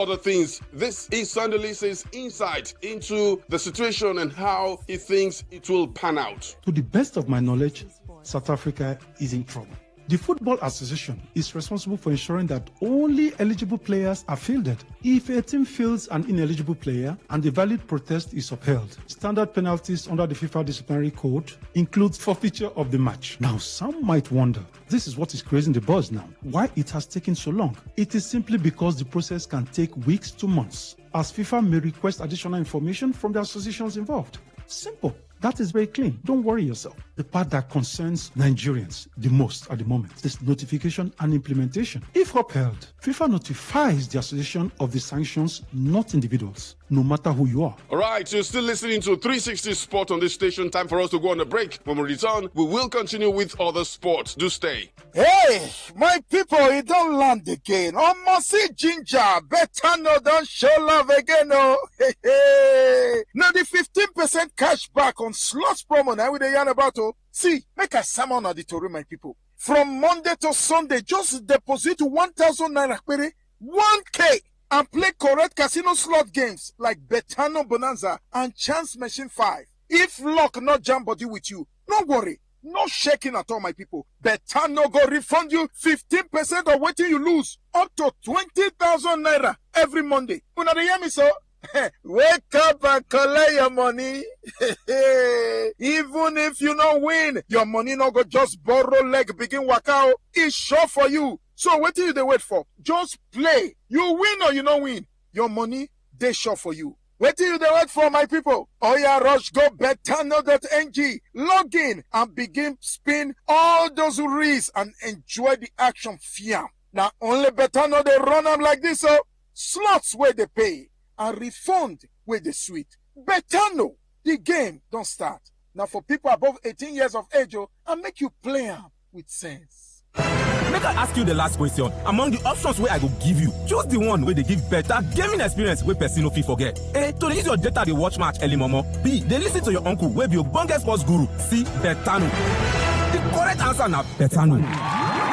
other things. This is Sunday Lisa's insight into the situation and how he thinks it will pan out. To the best of my knowledge, South Africa is in trouble. The Football Association is responsible for ensuring that only eligible players are fielded. If a team fields an ineligible player and the valid protest is upheld, standard penalties under the FIFA disciplinary code include forfeiture of the match. Now, some might wonder, this is what is creating the buzz now. Why it has taken so long? It is simply because the process can take weeks to months, as FIFA may request additional information from the associations involved. Simple. That is very clean. Don't worry yourself. The part that concerns Nigerians the most at the moment is notification and implementation. If upheld, FIFA notifies the association of the sanctions, not individuals, no matter who you are. All right, you're still listening to 360 Sport on this station. Time for us to go on a break. When we return, we will continue with other sports. Do stay. Hey, my people, it don't land again. Almost see ginger. Better no don't show love again. Oh, hey. Now the 15% cash back on slots promo now with the yarn about. Oh, see, make a salmon auditory, my people. From Monday to Sunday, just deposit 1,000 naira, 1K, and play correct casino slot games like Betano Bonanza and Chance Machine 5. If luck not jam body with you, no worry. No shaking at all, my people. Betano go refund you 15% of what you lose, up to 20,000 naira every Monday. Una dey hear me so? Wake up and collect your money. Even if you no win, your money no go just borrow leg begin waka out. It's sure for you. So what do you wait for? Just play. You win or you no win, your money they sure for you. What do you wait for, my people? Oya rush go betano.ng, log in and begin spin all those reels and enjoy the action fiam. Now only Betano they run them like this, so slots where they pay and refund where they sweet. Betano, the game don't start. Now for people above 18 years of age, and make you play them with sense. Make I ask you the last question. Among the options where I go give you, choose the one where they give better gaming experience where person no fit forget. A, to use your data they watch match early momo. B, they listen to your uncle where be your bongest sports guru. C, Betano. The correct answer now, Betano.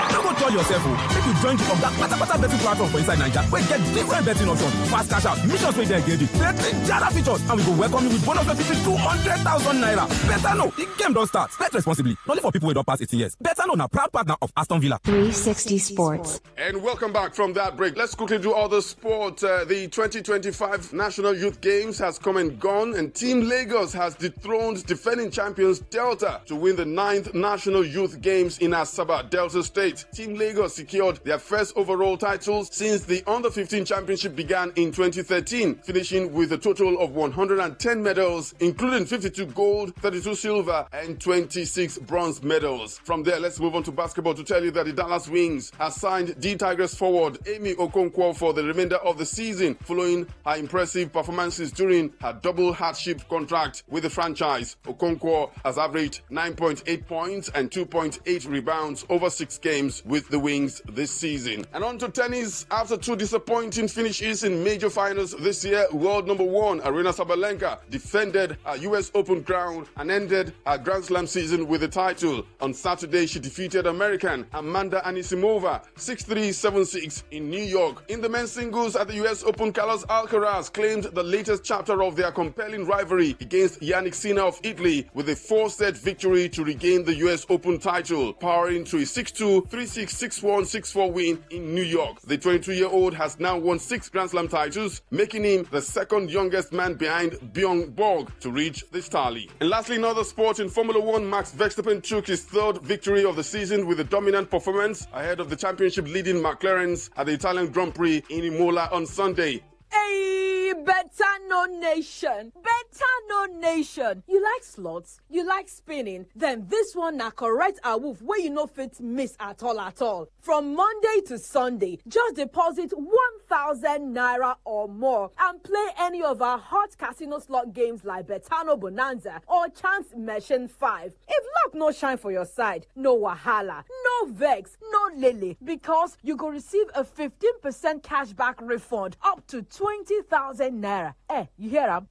Don't go tell yourself, if you join the that betting platform for inside Nigeria, we get different betting options, fast cash out, missions where they engage you, data features, and we go welcome you with bonus of 200,000 naira. Betano, the game don't start. Bet responsibly, only for people who don't pass 18 years. Betano now proud partner of Aston Villa. 360 Sports. And welcome back from that break. Let's quickly do all the sport. The 2025 National Youth Games has come and gone, and Team Lagos has dethroned defending champions Delta to win the 9th National Youth Games in Asaba, Delta State. Team Lagos secured their first overall titles since the Under-15 Championship began in 2013, finishing with a total of 110 medals, including 52 gold, 32 silver, and 26 bronze medals. From there, let's move on to basketball to tell you that the Dallas Wings has signed D Tigers forward Amy Okonkwo for the remainder of the season, following her impressive performances during her double hardship contract with the franchise. Okonkwo has averaged 9.8 points and 2.8 rebounds over 6 games with the Wings this season. And on to tennis. After 2 disappointing finishes in major finals this year, world number 1 Aryna Sabalenka defended her US Open crown and ended her Grand Slam season with the title. On Saturday, she defeated American Amanda Anisimova 6-3, 7-6 in New York. In the men's singles at the US Open, Carlos Alcaraz claimed the latest chapter of their compelling rivalry against Yannick Sinner of Italy with a 4-set victory to regain the US Open title, powering to a 6-2, 3-6, 6-1, 6-4 win in New York. The 22-year-old has now won 6 Grand Slam titles, making him the second youngest man behind Bjorn Borg to reach this tally. And lastly, in other sports, in Formula 1, Max Verstappen took his 3rd victory of the season with a dominant performance ahead of the championship-leading McLarens at the Italian Grand Prix in Imola on Sunday. Hey, Betano Nation! Betano Nation! You like slots? You like spinning? Then this one na correct awoof where you no fit miss at all. From Monday to Sunday, just deposit 1,000 naira or more and play any of our hot casino slot games like Betano Bonanza or Chance Machine 5. If luck no shine for your side, no wahala, no vex, no lily, because you go receive a 15% cashback refund up to 20,000 naira. You hear them?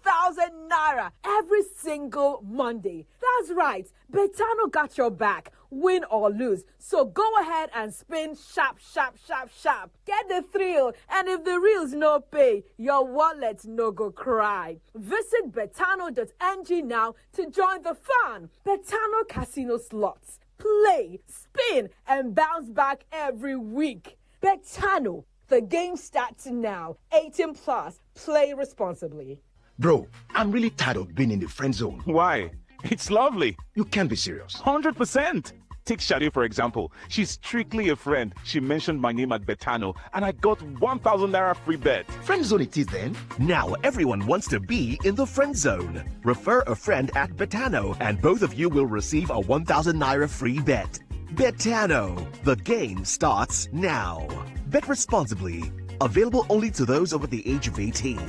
20,000 naira every single Monday. That's right. Betano got your back. win or lose. So go ahead and spin sharp, sharp, sharp, sharp. Get the thrill, and if the reels no pay, your wallet no go cry. Visit betano.ng now to join the fun. Betano Casino Slots. Play, spin, and bounce back every week. Betano. The game starts now. 18 plus. Play responsibly. Bro, I'm really tired of being in the friend zone. Why? It's lovely. You can't be serious. 100%. Take Shadi, for example. She's strictly a friend. She mentioned my name at Betano, and I got 1,000 naira free bet. Friend zone it is then. Now everyone wants to be in the friend zone. Refer a friend at Betano, and both of you will receive a 1,000 naira free bet. Betano. The game starts now. Bet responsibly. Available only to those over the age of 18.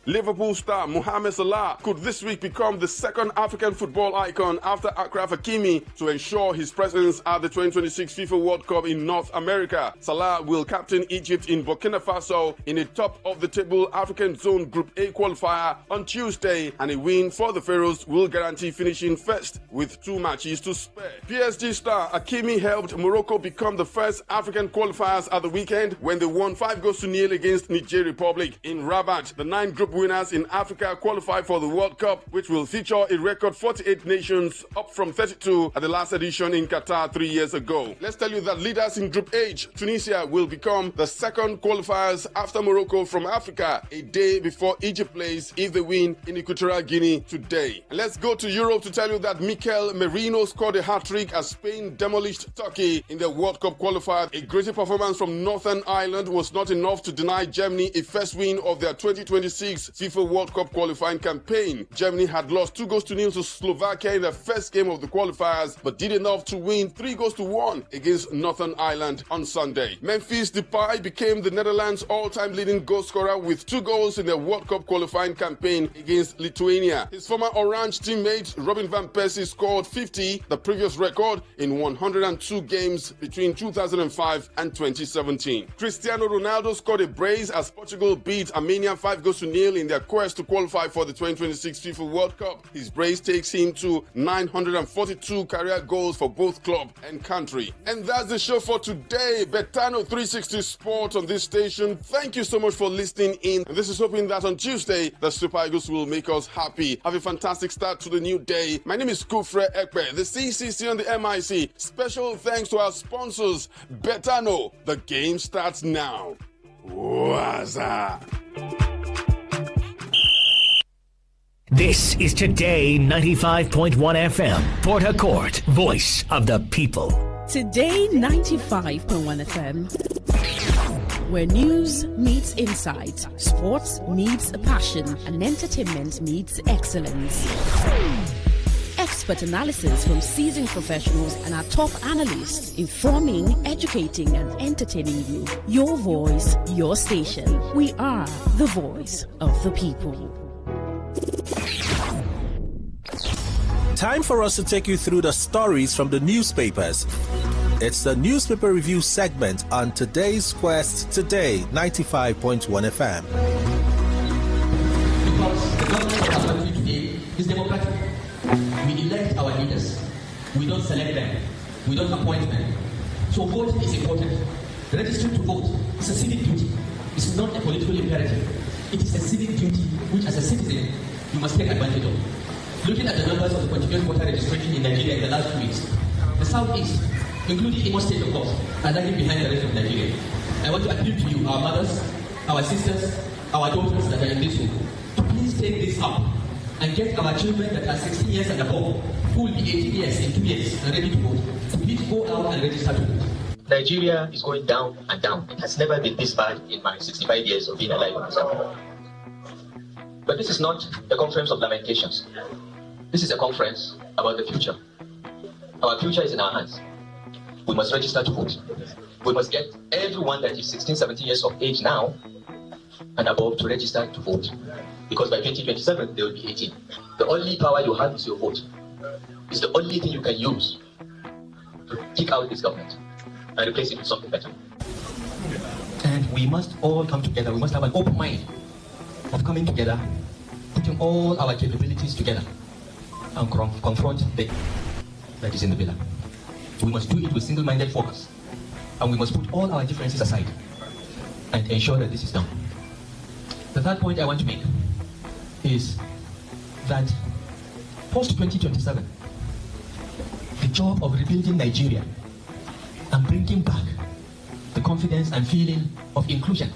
Liverpool star Mohamed Salah could this week become the second African football icon after Achraf Hakimi to ensure his presence at the 2026 FIFA World Cup in North America. Salah will captain Egypt in Burkina Faso in a top-of-the-table African Zone Group A qualifier on Tuesday, and a win for the Pharaohs will guarantee finishing first with 2 matches to spare. PSG star Hakimi helped Morocco become the first African qualifiers at the weekend when they won 5-0 against Niger Republic. In Rabat, the 9 group winners in Africa qualify for the World Cup, which will feature a record 48 nations, up from 32 at the last edition in Qatar 3 years ago. Let's tell you that leaders in Group H, Tunisia, will become the second qualifiers after Morocco from Africa a day before Egypt plays if they win in Equatorial Guinea today. And let's go to Europe to tell you that Mikel Merino scored a hat-trick as Spain demolished Turkey in the World Cup qualifier. A great performance from Northern Ireland was not enough to deny Germany a first win of their 2026 FIFA World Cup qualifying campaign. Germany had lost 2-0 to Slovakia in the first game of the qualifiers, but did enough to win 3-1 against Northern Ireland on Sunday. Memphis Depay became the Netherlands' all-time leading goal scorer with 2 goals in the World Cup qualifying campaign against Lithuania. His former Orange teammate Robin van Persie scored 50, the previous record, in 102 games between 2005 and 2017. Cristiano Ronaldo scored a brace as Portugal beat Armenia 5-0 in their quest to qualify for the 2026 FIFA World Cup. His brace takes him to 942 career goals for both club and country. And that's the show for today. Betano 360 Sport on this station. Thank you so much for listening in. And this is hoping that on Tuesday, the Super Eagles will make us happy. Have a fantastic start to the new day. My name is Kufre Ekpe, the CCC and the MIC. Special thanks to our sponsors, Betano. The game starts now. Waza. This is Today 95.1 FM, Port Harcourt, voice of the people. Today 95.1 FM, where news meets insight, sports meets passion, and entertainment meets excellence. Expert analysis from seasoned professionals and our top analysts, informing, educating, and entertaining you. Your voice, your station. We are the voice of the people. Time for us to take you through the stories from the newspapers. It's the newspaper review segment on today's Quest Today 95.1 FM. Because the government of our country today is democratic. We elect our leaders. We don't select them. We don't appoint them. So voting is important. Registering to vote is a civic duty. It's not a political imperative. It is a civic duty which, as a citizen, you must take advantage of. Looking at the numbers of the continuous voter registration in Nigeria in the last 2 weeks, the Southeast, including Imo State, of course, are lagging behind the rest of Nigeria. I want to appeal to you, our mothers, our sisters, our daughters that are in this room, to please take this up and get our children that are 16 years and above, who will be 18 years in 2 years and ready to vote, to please go out and register to vote. Nigeria is going down and down. It has never been this bad in my 65 years of being alive in South Africa. But this is not a conference of lamentations. This is a conference about the future. Our future is in our hands. We must register to vote. We must get everyone that is 16, 17 years of age now and above to register to vote. Because by 2027, they will be 18. The only power you have is your vote. It's the only thing you can use to kick out this government and replace it with something better. And we must all come together. We must have an open mind of coming together, putting all our capabilities together and confront the that is in the villa. We must do it with single-minded focus, and we must put all our differences aside and ensure that this is done. The third point I want to make is that post-2027, the job of rebuilding Nigeria and bringing back the confidence and feeling of inclusion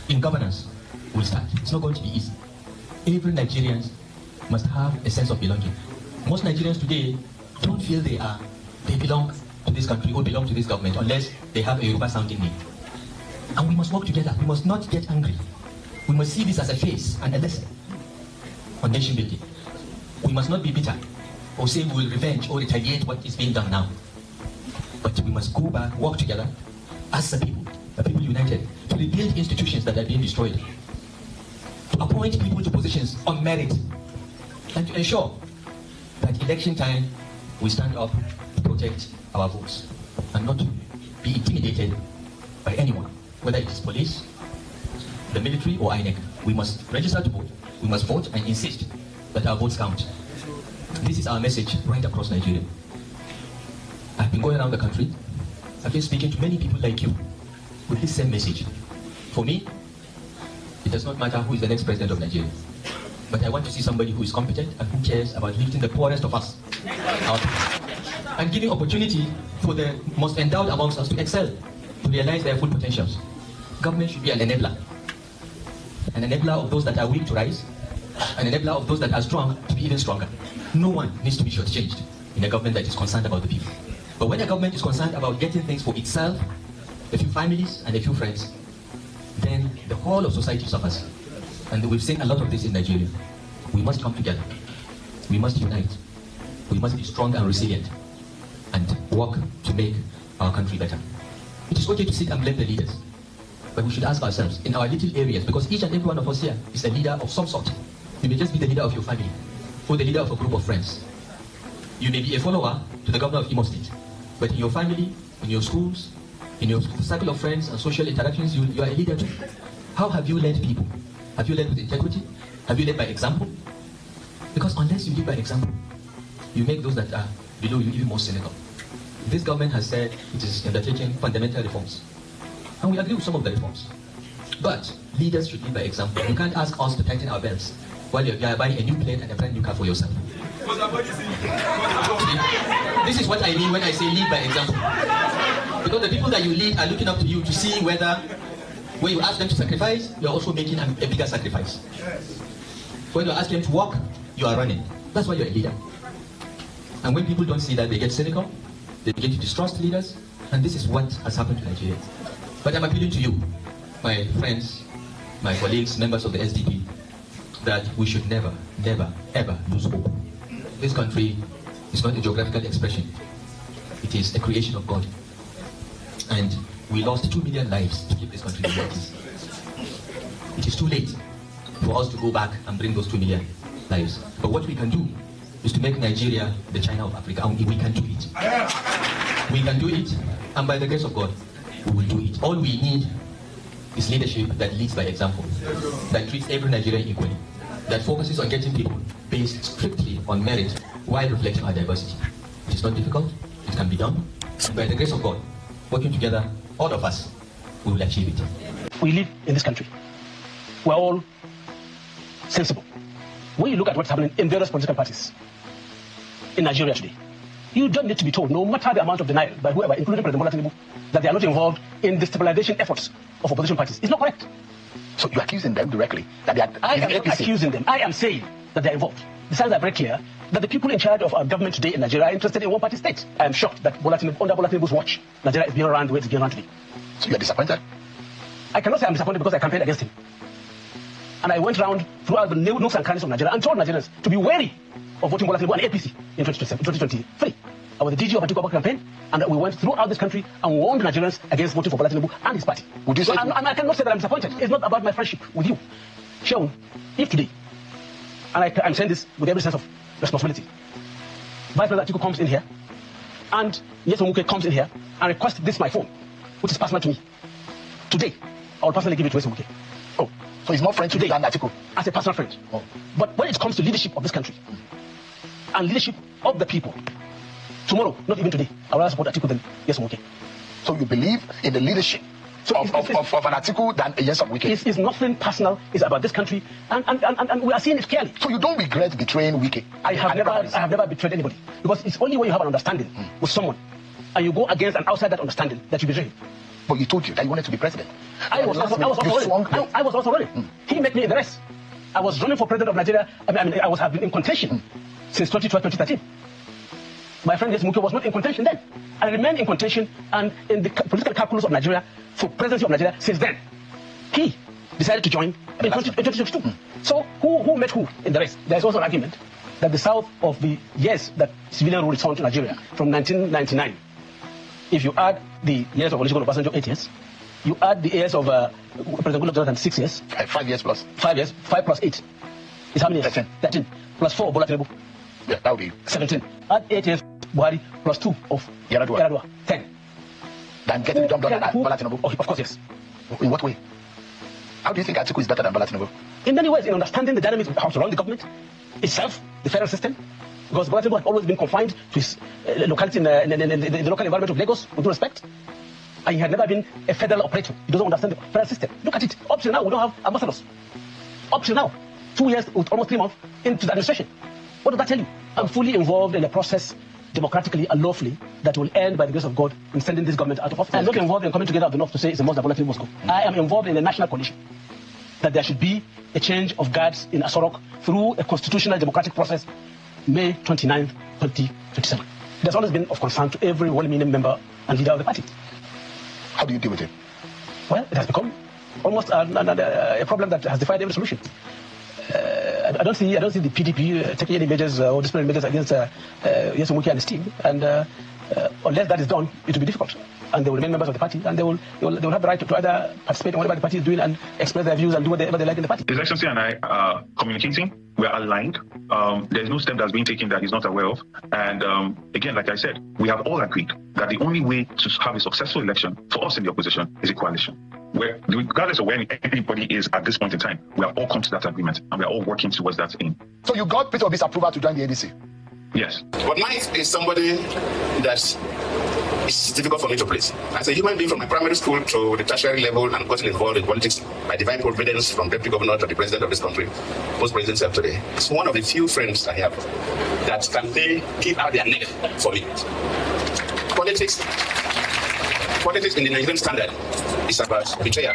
in governance will start. It's not going to be easy. Every Nigerian must have a sense of belonging. Most Nigerians today don't feel they belong to this country or belong to this government unless they have a Yoruba sounding name. And we must work together. We must not get angry. We must see this as a phase and a lesson on nation building. We must not be bitter or say we will revenge or retaliate what is being done now. But we must go back, work together as a people united, to rebuild institutions that are being destroyed, to appoint people to positions on merit, and to ensure that election time we stand up to protect our votes and not to be intimidated by anyone, whether it is police, the military, or INEC. We must register to vote. We must vote and insist that our votes count. This is our message right across Nigeria. I've been going around the country. I've been speaking to many people like you with this same message. For me, it does not matter who is the next president of Nigeria. But I want to see somebody who is competent and who cares about lifting the poorest of us out and giving opportunity for the most endowed amongst us to excel, to realize their full potentials. Government should be an enabler of those that are weak to rise, an enabler of those that are strong to be even stronger. No one needs to be shortchanged in a government that is concerned about the people. But when a government is concerned about getting things for itself, a few families and a few friends, then the whole of society suffers. And we've seen a lot of this in Nigeria. We must come together. We must unite. We must be strong and resilient and work to make our country better. It is okay to sit and blame the leaders, but we should ask ourselves in our little areas, because each and every one of us here is a leader of some sort. You may just be the leader of your family or the leader of a group of friends. You may be a follower to the governor of Imo State, but in your family, in your schools, in your circle of friends and social interactions, you are a leader too. How have you led people? Have you led with integrity? Have you led by example? Because unless you lead by example, you make those that are below you even more cynical. This government has said it is undertaking fundamental reforms. And we agree with some of the reforms. But leaders should lead by example. You can't ask us to tighten our belts while you are buying a new plane and a brand new car for yourself. This is what I mean when I say lead by example. Because the people that you lead are looking up to you to see whether, when you ask them to sacrifice, you are also making a bigger sacrifice. When you ask them to walk, you are running. That's why you're a leader. And when people don't see that, they get cynical, they begin to distrust leaders, and this is what has happened to Nigeria. But I'm appealing to you, my friends, my colleagues, members of the SDP, that we should never, never, ever lose hope. This country is not a geographical expression. It is a creation of God. And we lost 2 million lives to keep this country in peace. It is too late for us to go back and bring those 2 million lives. But what we can do is to make Nigeria the China of Africa, and we can do it. We can do it, and by the grace of God, we will do it. All we need is leadership that leads by example, that treats every Nigerian equally, that focuses on getting people based strictly on merit while reflecting our diversity. It is not difficult, it can be done, and by the grace of God, working together, all of us, we will achieve it. We live in this country. We're all sensible. When you look at what's happening in various political parties in Nigeria today, you don't need to be told, no matter the amount of denial by whoever, including President Bola Tinubu, that they are not involved in the stabilization efforts of opposition parties. It's not correct. So you're accusing them directly that they are... I am not accusing them. I am saying that they are involved. The signs are very clear that the people in charge of our government today in Nigeria are interested in one-party state. I am shocked that under Bola Tinubu's watch, Nigeria is being run the way it's being run today. So you are disappointed? I cannot say I'm disappointed because I campaigned against him. And I went around throughout the nooks and crannies of Nigeria and told Nigerians to be wary of voting Bola Tinubu and APC in 2023. I was the DG of the Atiku campaign, and we went throughout this country and warned Nigerians against voting for Bola Tinubu and his party. Would you say I cannot say that I'm disappointed. It's not about my friendship with you. Sean, if today, and I'm saying this with every sense of responsibility, Vice President Atiku comes in here, and Nyesom Wike comes in here and requests this my phone, which is personal to me. Today, I will personally give it to Nyesom Wike. Oh, so he's not friend today than Atiku? As a personal friend. Oh. But when it comes to leadership of this country, and leadership of the people, Tomorrow, not even today, I will rather support Atiku than Nyesom Wike. So you believe in the leadership of an Atiku than a Nyesom Wike? It's nothing personal. It's about this country, and we are seeing it clearly. So you don't regret betraying Wike? I have never betrayed anybody, because it's only when you have an understanding with someone and you go against and outside that understanding that you betray him. But you told you that you wanted to be president. I was also running. He met me in the race. I was running for president of Nigeria. I have been in contention since 2012-2013. My friend Nyesom Wike was not in contention then. I remained in contention and in the political calculus of Nigeria for presidency of Nigeria since then. He decided to join in 2022. So who met who in the race? There is also an argument that the south of the years that civilian rule returned to Nigeria from 1999, if you add the years of Olusegun Obasanjo 8 years, you add the years of President Goodluck Jonathan 6 years. 5 years plus. 5 years. 5 plus 8 is how many years? 13. Plus 4 Bola Tinubu. Yeah, that would be 17. Add 8 years Buhari plus 2 of Yar'Adua. 10. Then getting the job done at Bola Tinubu? Oh, of course, yes. In what way? How do you think Atiku is better than Bola Tinubu? In many ways, in understanding the dynamics of how to run the government itself, the federal system. Because Bola Tinubu had always been confined to his locality in the local environment of Lagos, with due respect. And he had never been a federal operator. He doesn't understand the federal system. Look at it. Up till now, we don't have ambassadors. Up till now, 2 years, almost 3 months into the administration. What does that tell you? I'm fully involved in a process, democratically and lawfully, that will end by the grace of God in sending this government out of office. I'm not involved in coming together of the North to say it's the most that Bola Tinubu must go. I am involved in a national coalition, that there should be a change of guards in Asorok through a constitutional democratic process, May 29, 2027. It has always been of concern to every well-meaning member and leader of the party. How do you deal with it? Well, it has become almost a problem that has defied every solution. I don't see the PDP taking any measures or disciplinary measures against Nyesom Wike and his team. And unless that is done, it will be difficult. And they will remain members of the party, and they will have the right to either participate in whatever the party is doing and express their views and do whatever they like in the party. His Excellency and I are communicating. We are aligned. There's no step that's being taken that he's not aware of. And again, like I said, we have all agreed that the only way to have a successful election for us in the opposition is a coalition. Where, regardless of where anybody is at this point in time, we have all come to that agreement, and we are all working towards that aim. So you got Peter Obi's approval to join the ADC? Yes. But Mike is somebody that it's difficult for me to place. As a human being from my primary school to the tertiary level and gotten involved in politics by divine providence from deputy governor to the president of this country, most presidents have today. It's one of the few friends I have that can they give out their neck for me. Politics in the Nigerian standard is about betrayal.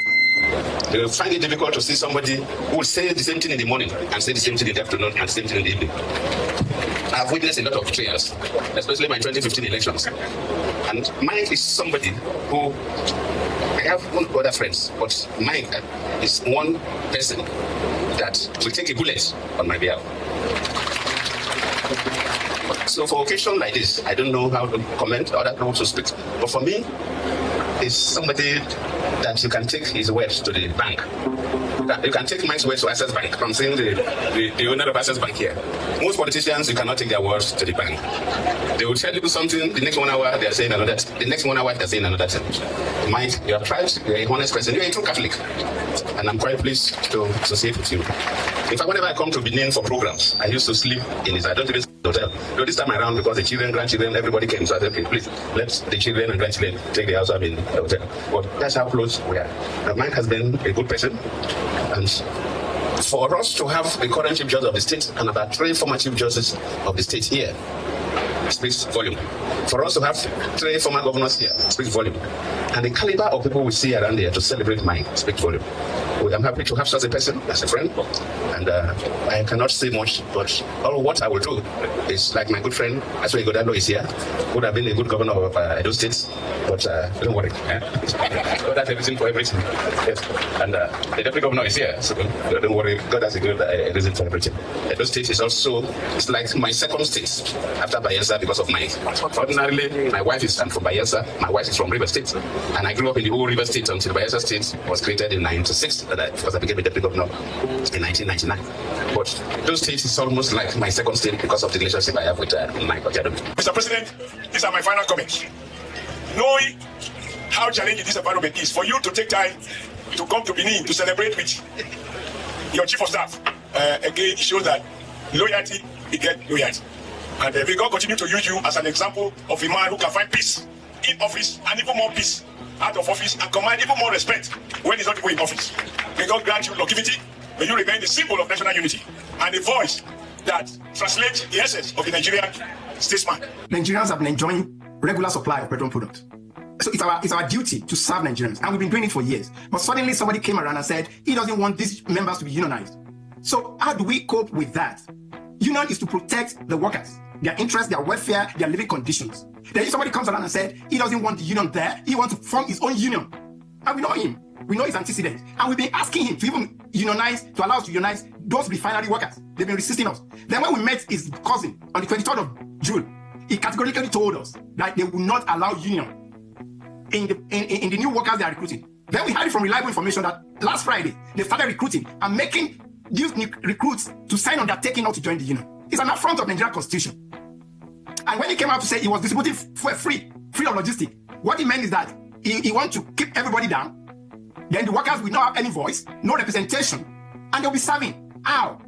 You will find it difficult to see somebody who will say the same thing in the morning and say the same thing in the afternoon and the same thing in the evening. I've witnessed a lot of betrayals, especially my 2015 elections. And Mike is somebody who, I have one other friends, but Mike is one person that will take a bullet on my behalf. So for occasion like this, I don't know how to comment or how to speak. But for me, it's somebody that you can take his words to the bank. You can take Mike's words to Access Bank. I'm saying the owner of Access Bank here. Most politicians, you cannot take their words to the bank. They will tell you something, the next 1 hour they're saying another, the next 1 hour they're saying another thing. Mike, you have tried, you're a honest person, you're a true Catholic. And I'm quite pleased to associate with you. In fact, whenever I come to Benin for programs, I used to sleep in his, I don't even sleep in the hotel. So this time around, because the children, grandchildren, everybody came, so I said, okay, please, let the children and grandchildren take the house, I mean, the hotel. But that's how close we are. Mike has been a good person. And for us to have the current chief judge of the state and about 3 former chief judges of the state here speaks volume. For us to have 3 former governors here speaks volume. And the caliber of people we see around here to celebrate Mike speaks volume. I'm happy to have such a person as a friend, and I cannot say much, but all what I will do is like my good friend Aswe Godalo is here, would have been a good governor of Edo State, but don't worry. God has everything for everything. Yes. And the deputy governor is here, so don't worry. God has a good reason for everything. Edo State is also, it's like my second state after Bayelsa because of Mike. Ordinarily, my wife is, I'm from Bayelsa, my wife is from River State, and I grew up in the old River State until Bayelsa State was created in 1996. Because I became a deputy governor in 1999. But those states is almost like my second state because of the relationship I have with Mike Ojadomi. Mr. President, these are my final comments. Knowing how challenging this environment is for you to take time to come to Benin to celebrate with your chief of staff, again, it shows that loyalty begets loyalty. And may God continue to use you as an example of a man who can find peace in office and even more peace out of office and command even more respect when he's not even in office. May God grant you longevity. May you remain the symbol of national unity and a voice that translates the essence of the Nigerian statesman. Nigerians have been enjoying regular supply of petroleum products. So it's our duty to serve Nigerians, and we've been doing it for years. But suddenly somebody came around and said he doesn't want these members to be unionized. So how do we cope with that? Union is to protect the workers, their interests, their welfare, their living conditions. Then if somebody comes around and said he doesn't want the union there, he wants to form his own union. And we know him. We know his antecedents. And we've been asking him to even unionize, to allow us to unionize those refinery workers. They've been resisting us. Then when we met his cousin on the 23rd of June, he categorically told us that they will not allow union in the new workers they are recruiting. Then we had it from reliable information that last Friday, they started recruiting and making these new recruits to sign undertaking not to join the union. It's an affront of Nigerian constitution. And when he came out to say he was distributing for free of logistics, what he meant is that he wants to keep everybody down. Then the workers will not have any voice, no representation, and they'll be serving. How?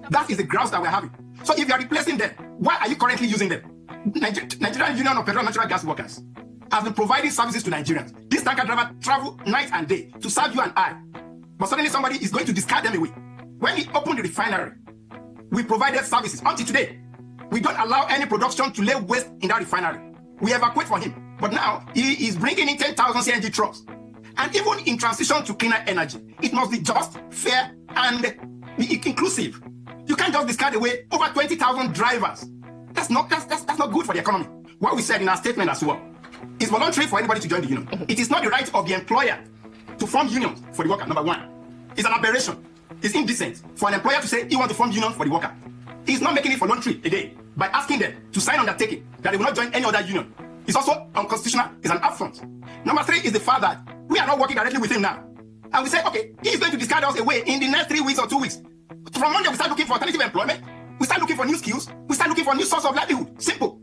That is the grounds that we're having. So if you are replacing them, why are you currently using them? Nigerian Union of Petroleum and Natural Gas Workers has been providing services to Nigerians. This tanker driver travel night and day to serve you and I. But suddenly somebody is going to discard them away. When he opened the refinery, we provided services. Until today, we don't allow any production to lay waste in that refinery. We evacuate for him. But now, he is bringing in 10,000 CNG trucks. And even in transition to cleaner energy, it must be just, fair, and be inclusive. You can't just discard away over 20,000 drivers. That's not good for the economy. What we said in our statement as well, it's voluntary for anybody to join the union. It is not the right of the employer to form unions for the worker, number one. It's an aberration. It's indecent for an employer to say he wants to form unions for the worker. He's not making it voluntary again by asking them to sign undertaking that they will not join any other union. It's also unconstitutional. It's an affront. Number three is the fact that we are not working directly with him now. And we say, okay, he's going to discard us away in the next 3 weeks or 2 weeks. From Monday, we start looking for alternative employment. We start looking for new skills. We start looking for new source of livelihood. Simple.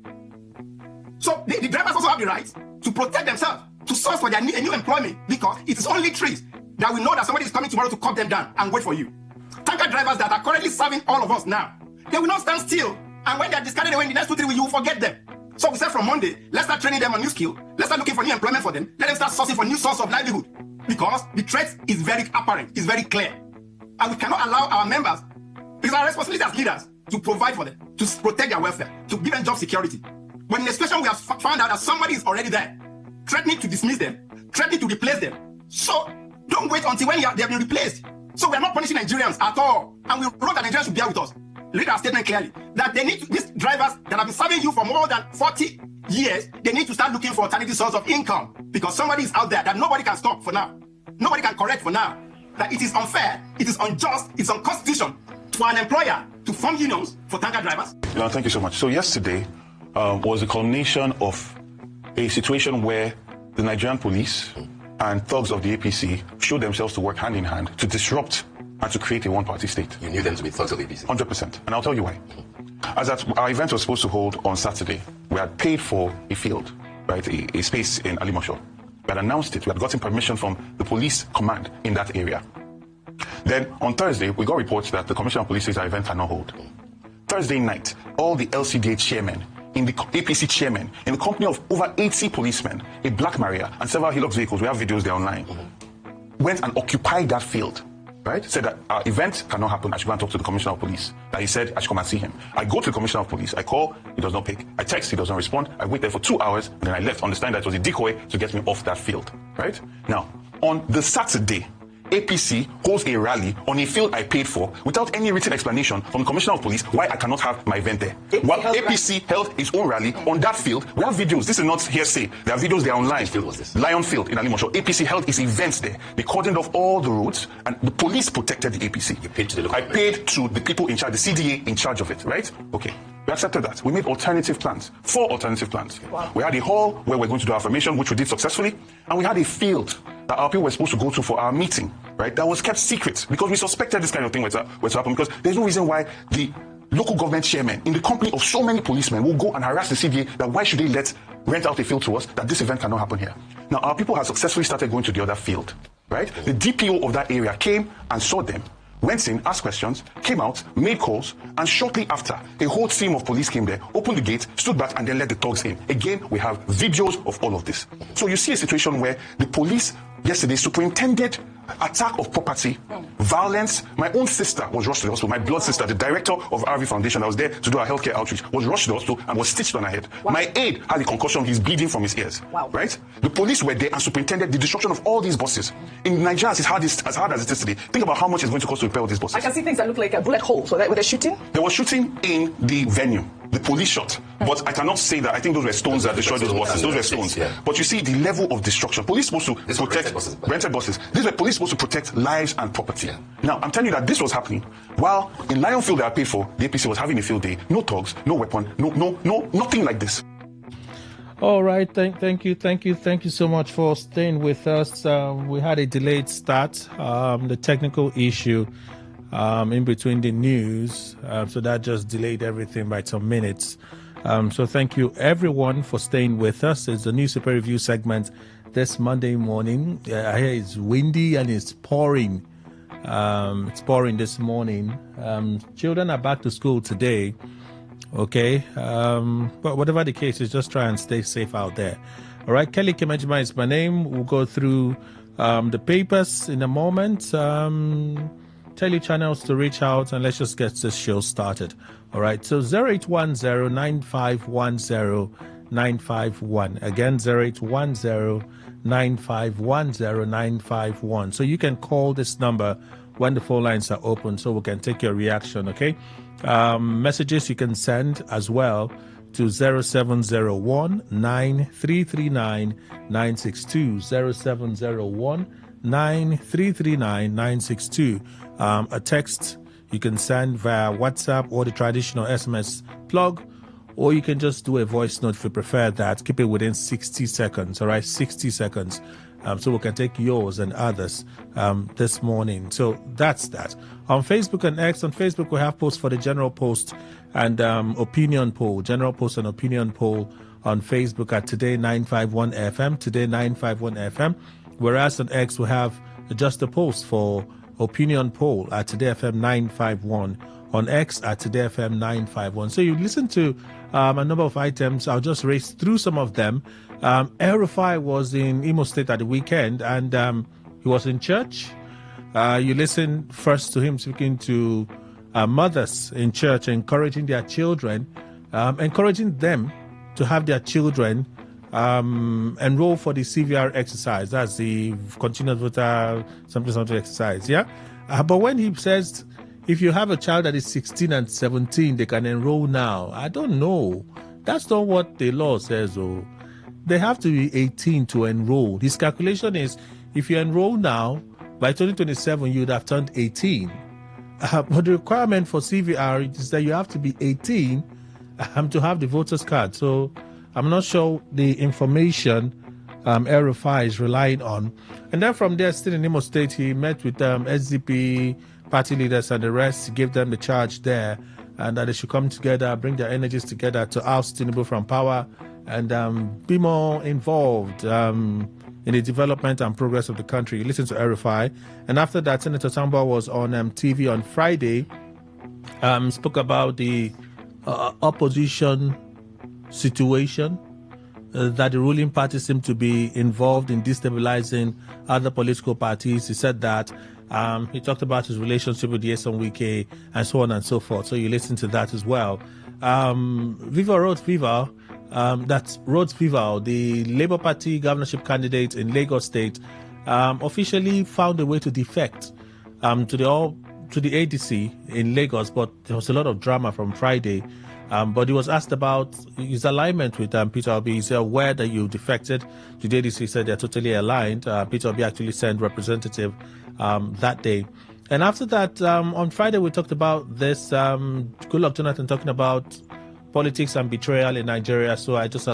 So the drivers also have the right to protect themselves, to source for their new employment, because it is only trees that we know that somebody is coming tomorrow to cut them down and wait for you. Tanker drivers that are currently serving all of us now, they will not stand still. And when they are discarded away in the next 2-3 weeks, you will forget them. So we said from Monday, let's start training them on new skill. Let's start looking for new employment for them. Let them start sourcing for new source of livelihood. Because the threat is very apparent, it's very clear. And we cannot allow our members, it's our responsibility as leaders, to provide for them, to protect their welfare, to give them job security. But in a situation we have found out that somebody is already there, threatening to dismiss them, threatening to replace them. So don't wait until when they have been replaced. So we are not punishing Nigerians at all. And we wrote that Nigerians should bear with us. Read our statement clearly. That they need to, these drivers that have been serving you for more than 40 years, they need to start looking for alternative source of income. Because somebody is out there that nobody can stop for now. Nobody can correct for now. That it is unfair, it is unjust, it's unconstitutional to an employer to form unions for tanker drivers. Thank you so much. So yesterday was the culmination of a situation where the Nigerian police and thugs of the APC showed themselves to work hand in hand to disrupt and to create a one-party state. You knew them to be thugs of the APC? 100%. And I'll tell you why. As our event was supposed to hold on Saturday, we had paid for a field, right, a space in Alimosho. We had announced it. We had gotten permission from the police command in that area. Then on Thursday, we got reports that the Commissioner of Police says our event cannot hold. Thursday night, all the LCDA chairmen, in the APC chairman, in the company of over 80 policemen, a Black Maria, and several Hilux vehicles, we have videos there online, went and occupied that field, right? Said that our event cannot happen. I should go and talk to the Commissioner of Police. That he said I should come and see him. I go to the Commissioner of Police. I call, he does not pick. I text, he does not respond. I wait there for 2 hours, and then I left, understanding that it was a decoy to get me off that field, right? Now, on the Saturday, APC holds a rally on a field I paid for without any written explanation from the Commissioner of Police why I cannot have my event there. While APC held its own rally on that field, we have videos. This is not hearsay. There are videos, they are online. Which field was this? Lion Field in Alimosho. APC held its events there. They cordoned off all the roads, and the police protected the APC. You paid to the local government? I paid to the people in charge, the CDA in charge of it, right? Okay. We accepted that. We made alternative plans, 4 alternative plans. Wow. We had a hall where we're going to do affirmation, which we did successfully, and we had a field that our people were supposed to go to for our meeting, right? That was kept secret because we suspected this kind of thing was to happen, because there's no reason why the local government chairman in the company of so many policemen will go and harass the CDA that why should they rent out a field to us, that this event cannot happen here. Now, our people have successfully started going to the other field, right? The DPO of that area came and saw them, went in, asked questions, came out, made calls, and shortly after, a whole team of police came there, opened the gate, stood back, and then let the thugs in. Again, we have videos of all of this. So you see a situation where the police yesterday superintended attack of property, violence. My own sister was rushed to the hospital. My blood sister, the director of RV Foundation that was there to do our healthcare outreach, was rushed to the hospital and was stitched on her head. Wow. My aide had a concussion. He's bleeding from his ears. Wow. Right? The police were there and superintended the destruction of all these buses. In Nigeria, as hard as it is today, think about how much it's going to cost to repair all these buses. I can see things that look like a bullet hole. So were they shooting? There was shooting in the venue. The police shot. But I cannot say that. I think those were stones that destroyed those buses. Those were stones. Yeah. But you see the level of destruction. Police supposed to protect rented buses. These were police supposed to protect lives and property. Yeah. Now, I'm telling you that this was happening while in Lionfield that I paid for, the APC was having a field day. No thugs, no weapon, no, nothing like this. All right. Thank you so much for staying with us. We had a delayed start. The technical issue in between the news, so that just delayed everything by some minutes. So thank you everyone for staying with us. It's the News Super Review segment this Monday morning. Here it's windy and it's pouring. It's pouring this morning. Children are back to school today. Okay. But whatever the case is, just try and stay safe out there. All right. Kelly Kemejima is my name. We'll go through the papers in a moment. Tell your channels to reach out and let's just get this show started. All right. So 0810-9510-951. Again, 0810-9510-951. So you can call this number when the phone lines are open so we can take your reaction. Okay. Messages you can send as well to 0701-9339-962. 0701-9339-962. A text you can send via WhatsApp or the traditional SMS plug, or you can just do a voice note if you prefer that. Keep it within 60 seconds, all right? 60 seconds. So we can take yours and others this morning. So that's that. On Facebook and X, on Facebook we have posts for the general post and opinion poll. General post and opinion poll on Facebook at Today951.fm, Today951.fm. Whereas on X we have just a post for opinion poll at Today FM 951, on X at Today FM 951. So you listen to a number of items. I'll just race through some of them. El-Rufai was in Imo State at the weekend and he was in church. You listen first to him speaking to mothers in church, encouraging their children, encouraging them to have their children enroll for the CVR exercise. That's the continuous voter something exercise. Yeah. But when he says if you have a child that is 16 and 17, they can enroll now. I don't know. That's not what the law says. Oh, they have to be 18 to enroll. His calculation is if you enroll now, by 2027, you'd have turned 18. But the requirement for CVR is that you have to be 18 to have the voter's card. So I'm not sure the information El-Rufai is relying on. And then from there, still in Imo State, he met with SDP party leaders and the rest. He gave them the charge there and that they should come together, bring their energies together to oust Tinubu from power and be more involved in the development and progress of the country. Listen to El-Rufai. And after that, Senator Tambor was on TV on Friday, spoke about the opposition situation, that the ruling party seemed to be involved in destabilizing other political parties. He said that. He talked about his relationship with Nyesom Wike and so on and so forth. So you listen to that as well. Viva Rhodes Viva, that's Rhodes Viva, the Labour Party governorship candidate in Lagos State, officially found a way to defect to the ADC in Lagos, but there was a lot of drama from Friday. But he was asked about his alignment with Peter Obi. He said, aware that you defected to the ADC. He said they're totally aligned. Peter Obi actually sent representative that day. And after that, on Friday, we talked about this. Goodluck Jonathan talking about politics and betrayal in Nigeria. So I just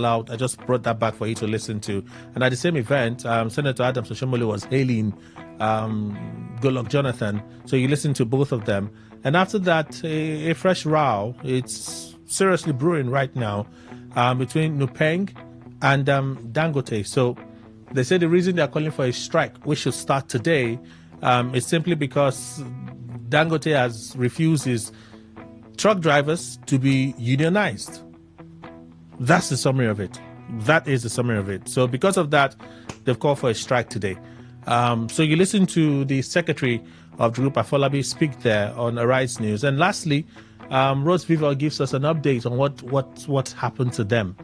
brought that back for you to listen to. And at the same event, Senator Adams Oshomole was hailing Goodluck Jonathan. So you listen to both of them. And after that, a fresh row. It's seriously brewing right now between Nupeng and Dangote. So they say the reason they're calling for a strike, which should start today, It's simply because Dangote has refused his truck drivers to be unionized. That's the summary of it. That is the summary of it. So because of that, they've called for a strike today. So you listen to the secretary of the group, Afolabi, speak there on Arise News. And lastly, Rose Vival gives us an update on what happened to them.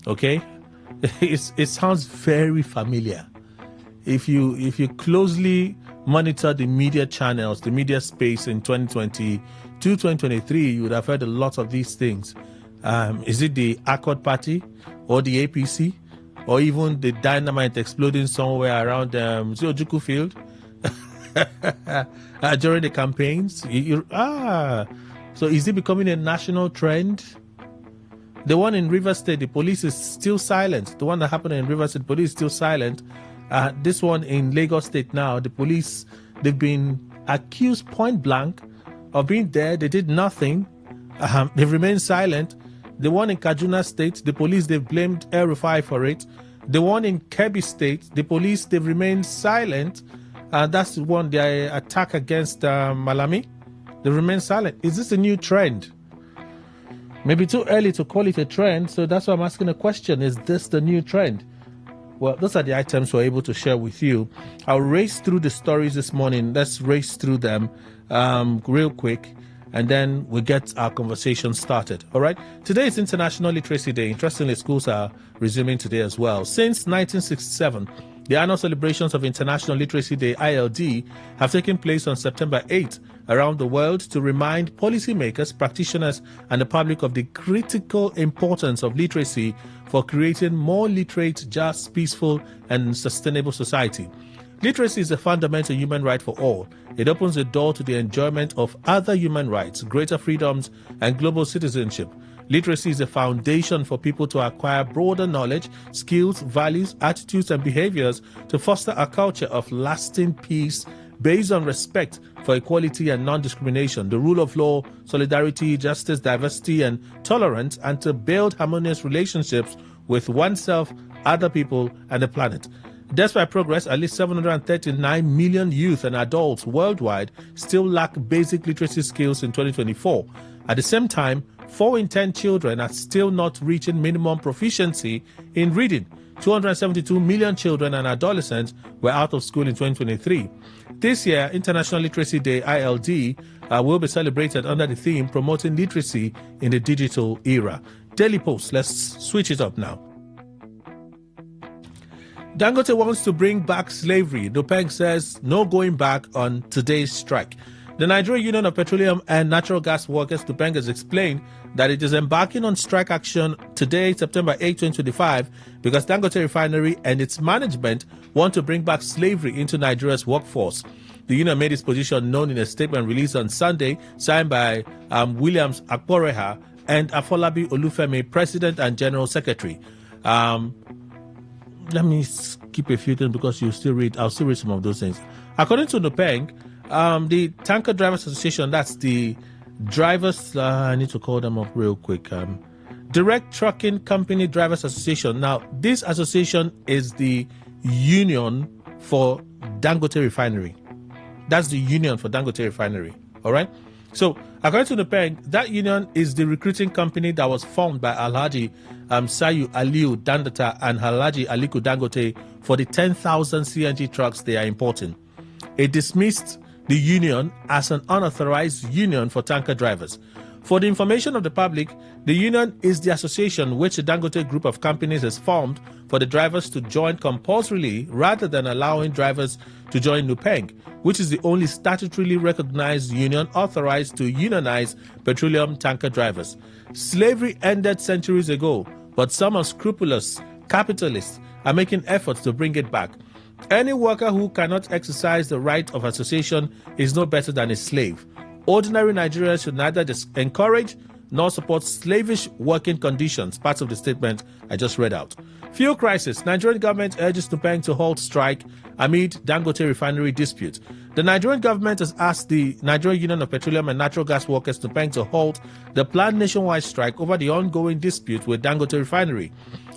Okay? It sounds very familiar. If you closely monitor the media channels, the media space in 2022, 2023, you would have heard a lot of these things. Is it the Accord Party or the APC or even the dynamite exploding somewhere around Ojukwu Field during the campaigns? So is it becoming a national trend? The one in Rivers State, the police is still silent. The one that happened in Rivers State, the police is still silent. This one in Lagos State now, the police, they've been accused point blank of being there. They did nothing. They've remained silent. The one in Kaduna State, the police, they've blamed El Rufai for it. The one in Kebbi State, the police, they've remained silent. That's the one, the attack against Malami. They remain silent. Is this a new trend? Maybe too early to call it a trend, so that's why I'm asking a question. Is this the new trend? Well, those are the items we're able to share with you. I'll race through the stories this morning. Let's race through them real quick, and then we'll get our conversation started. All right? Today is International Literacy Day. Interestingly, schools are resuming today as well. Since 1967, the annual celebrations of International Literacy Day, ILD, have taken place on September 8th around the world to remind policymakers, practitioners, and the public of the critical importance of literacy for creating more literate, just, peaceful, and sustainable society. Literacy is a fundamental human right for all. It opens the door to the enjoyment of other human rights, greater freedoms, and global citizenship. Literacy is a foundation for people to acquire broader knowledge, skills, values, attitudes, and behaviors to foster a culture of lasting peace based on respect for equality and non-discrimination, the rule of law, solidarity, justice, diversity, and tolerance, and to build harmonious relationships with oneself, other people, and the planet. Despite progress, at least 739 million youth and adults worldwide still lack basic literacy skills in 2024. At the same time, 4 in 10 children are still not reaching minimum proficiency in reading. 272 million children and adolescents were out of school in 2023. This year, International Literacy Day, ILD, will be celebrated under the theme Promoting Literacy in the Digital Era. Daily Post, let's switch it up now. Dangote wants to bring back slavery. Nupeng says no going back on today's strike. The Nigerian Union of Petroleum and Natural Gas Workers, Nupeng, has explained that it is embarking on strike action today, September 8, 2025, because Dangote Refinery and its management want to bring back slavery into Nigeria's workforce. The union made its position known in a statement released on Sunday, signed by Williams Akporeha and Afolabi Olufemi, President and General Secretary. Let me skip a few things because I'll still read some of those things. According to Nupeng, the Tanker Drivers Association, that's the drivers, I need to call them up real quick. Direct Trucking Company Drivers Association. Now, this association is the union for Dangote Refinery. That's the union for Dangote Refinery. All right? So, according to Nupeng, that union is the recruiting company that was formed by Alhaji Sayu Aliu Dandata and Alhaji Aliku Dangote for the 10,000 CNG trucks they are importing. It dismissed the union as an unauthorized union for tanker drivers. For the information of the public, the union is the association which the Dangote group of companies has formed for the drivers to join compulsorily rather than allowing drivers to join Nupeng, which is the only statutorily recognized union authorized to unionize petroleum tanker drivers. Slavery ended centuries ago, but some unscrupulous capitalists are making efforts to bring it back. Any worker who cannot exercise the right of association is no better than a slave. Ordinary Nigerians should neither encourage nor support slavish working conditions, parts of the statement I just read out. Fuel crisis. Nigerian government urges Nupeng to halt strike amid Dangote refinery dispute. The Nigerian government has asked the Nigerian Union of Petroleum and Natural Gas Workers to halt the planned nationwide strike over the ongoing dispute with Dangote Refinery.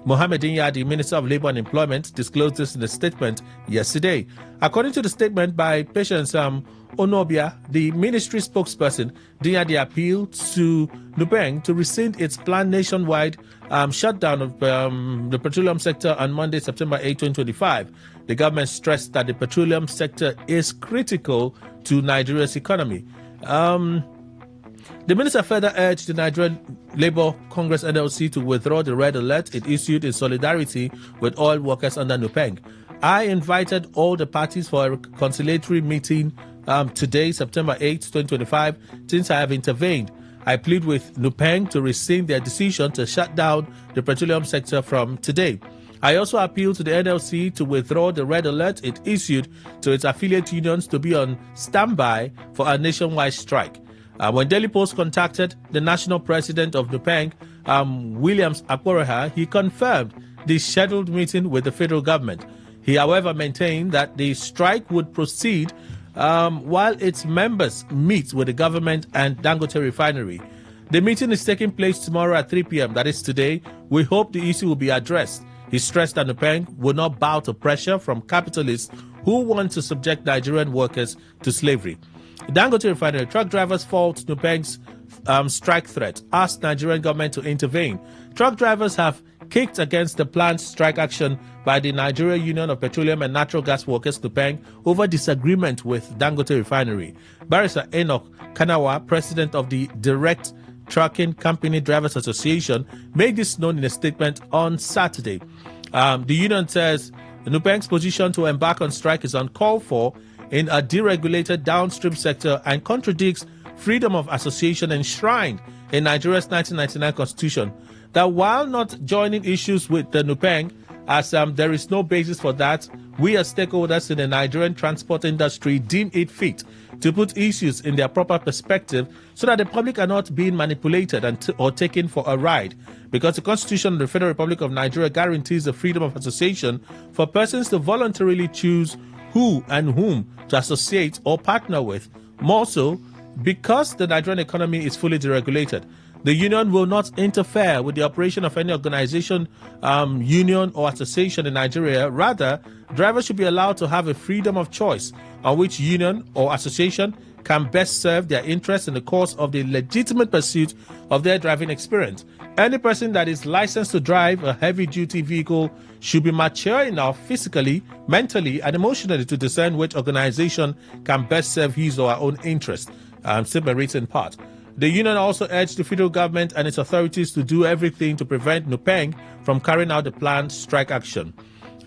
Mohammed Inyadi, Minister of Labour and Employment, disclosed this in a statement yesterday. According to the statement by Patience Onobia, the ministry spokesperson, Inyadi appealed to Nupeng to rescind its planned nationwide shutdown of the petroleum sector on Monday, September 8, 2025. The government stressed that the petroleum sector is critical to Nigeria's economy. The minister further urged the Nigerian Labour Congress NLC to withdraw the red alert it issued in solidarity with oil workers under Nupeng. I invited all the parties for a conciliatory meeting today, September 8, 2025, since I have intervened. I plead with Nupeng to rescind their decision to shut down the petroleum sector from today. I also appeal to the NLC to withdraw the red alert it issued to its affiliate unions to be on standby for a nationwide strike. When Daily Post contacted the national president of Nupeng, Williams Akporoha, he confirmed the scheduled meeting with the federal government. He, however, maintained that the strike would proceed while its members meet with the government and Dangote Refinery. The meeting is taking place tomorrow at 3 p.m., that is today. We hope the issue will be addressed. He stressed that Nupeng will not bow to pressure from capitalists who want to subject Nigerian workers to slavery. Dangote Refinery truck drivers fault Nupeng's strike threat, asked Nigerian government to intervene. Truck drivers have kicked against the planned strike action by the Nigerian Union of Petroleum and Natural Gas Workers Nupeng over disagreement with Dangote Refinery. Barrister Enoch Kanawa, president of the Direct Trucking Company Drivers Association, made this known in a statement on Saturday. The union says Nupeng's position to embark on strike is uncalled for in a deregulated downstream sector and contradicts freedom of association enshrined in Nigeria's 1999 constitution. That while not joining issues with the Nupeng, as there is no basis for that, we as stakeholders in the Nigerian transport industry deem it fit to put issues in their proper perspective so that the public are not being manipulated or taken for a ride. Because the Constitution of the Federal Republic of Nigeria guarantees the freedom of association for persons to voluntarily choose who and whom to associate or partner with. More so, because the Nigerian economy is fully deregulated, the union will not interfere with the operation of any organization, union, or association in Nigeria. Rather, drivers should be allowed to have a freedom of choice on which union or association can best serve their interests in the course of the legitimate pursuit of their driving experience. Any person that is licensed to drive a heavy-duty vehicle should be mature enough physically, mentally, and emotionally to discern which organization can best serve his or her own interests. Simply written part. The union also urged the federal government and its authorities to do everything to prevent Nupeng from carrying out the planned strike action.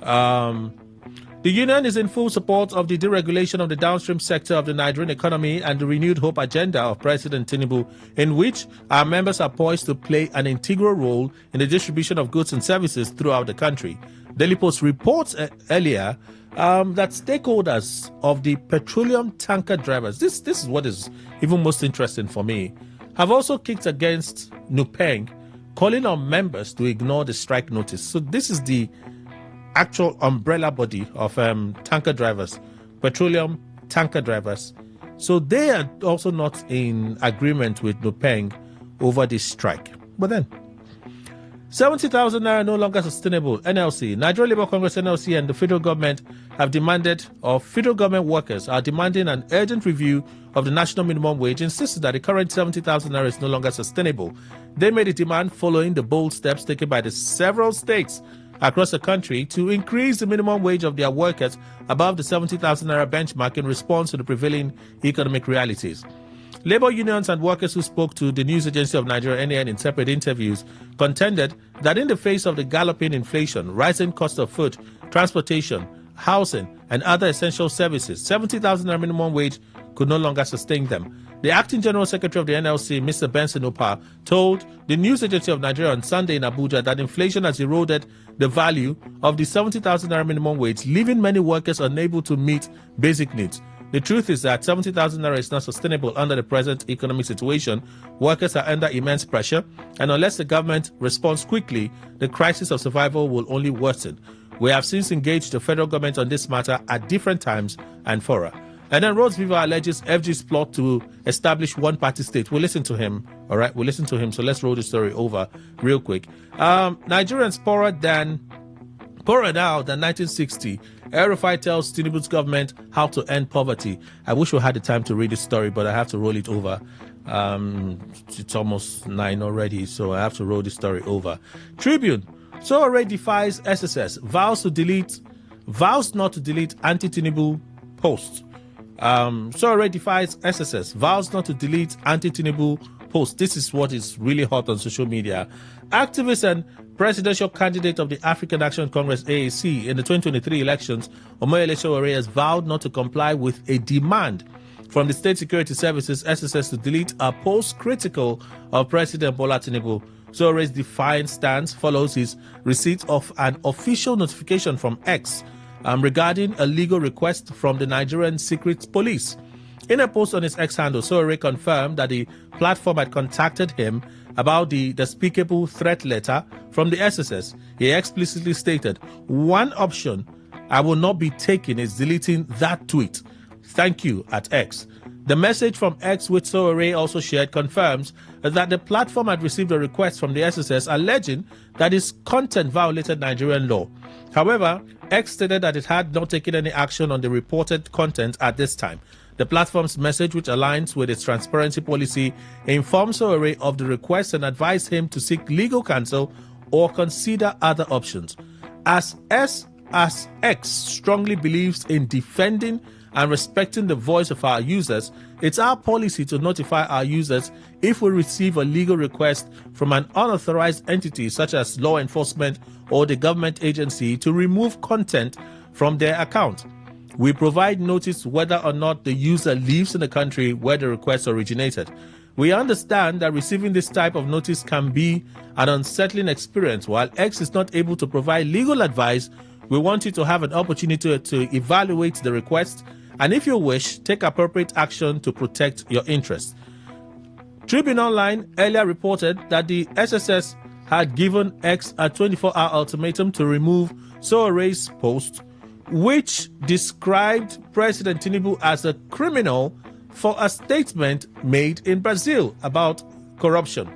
The union is in full support of the deregulation of the downstream sector of the Nigerian economy and the renewed hope agenda of President Tinubu, in which our members are poised to play an integral role in the distribution of goods and services throughout the country. Daily Post reports earlier that stakeholders of the petroleum tanker drivers, this is what is even most interesting for me, have also kicked against Nupeng, calling on members to ignore the strike notice. So this is the actual umbrella body of tanker drivers, petroleum tanker drivers. So they are also not in agreement with Nupeng over this strike. But then, 70,000 naira no longer sustainable. NLC, Nigerian Labour Congress NLC, and the federal government have demanded, or federal government workers are demanding, an urgent review of the national minimum wage, insisted that the current 70,000 naira is no longer sustainable. They made a demand following the bold steps taken by the several states across the country to increase the minimum wage of their workers above the 70,000 naira benchmark in response to the prevailing economic realities. Labour unions and workers who spoke to the News Agency of Nigeria, NAN, in separate interviews contended that in the face of the galloping inflation, rising cost of food, transportation, housing, and other essential services, 70,000 naira minimum wage could no longer sustain them. The acting general secretary of the NLC, Mr. Benson Opa, told the News Agency of Nigeria on Sunday in Abuja that inflation has eroded the value of the 70,000 naira minimum wage, leaving many workers unable to meet basic needs. The truth is that 70,000 naira is not sustainable under the present economic situation. Workers are under immense pressure, and unless the government responds quickly, the crisis of survival will only worsen. We have since engaged the federal government on this matter at different times and fora. And then Rhodes Viva alleges FG's plot to establish one-party state. We'll listen to him, all right? We'll listen to him. So let's roll the story over real quick. Nigerians poorer now than 1960. El-Rufai tells Tinubu's government how to end poverty. I wish we had the time to read this story, but I have to roll it over. It's almost 9 already, so I have to roll the story over. Tribune. Sowore defies SSS. Vows not to delete anti-Tinubu posts. Sowore defies SSS. Vows not to delete anti-Tinubu posts. This is what is really hot on social media. Activist and presidential candidate of the African Action Congress, AAC, in the 2023 elections, Omoyele Sowore has vowed not to comply with a demand from the State Security Services, SSS, to delete a post critical of President Bola Tinubu. Sowore's defiant stance follows his receipt of an official notification from X regarding a legal request from the Nigerian Secret Police. In a post on his X handle, Sowore confirmed that the platform had contacted him about the despicable threat letter from the SSS. He explicitly stated, "One option I will not be taking is deleting that tweet. Thank you," at X. The message from X, which Sowore also shared, confirms that the platform had received a request from the SSS alleging that its content violated Nigerian law. However, X stated that it had not taken any action on the reported content at this time. The platform's message, which aligns with its transparency policy, informs Sowore of the request and advised him to seek legal counsel or consider other options. As X strongly believes in defending and respecting the voice of our users, it's our policy to notify our users if we receive a legal request from an unauthorized entity such as law enforcement or the government agency to remove content from their account. We provide notice whether or not the user lives in the country where the request originated. We understand that receiving this type of notice can be an unsettling experience. While X is not able to provide legal advice, we want you to have an opportunity to evaluate the request and, if you wish, take appropriate action to protect your interests. Tribune Online earlier reported that the SSS had given X a 24-hour ultimatum to remove Sowore's post, which described President Tinubu as a criminal for a statement made in Brazil about corruption.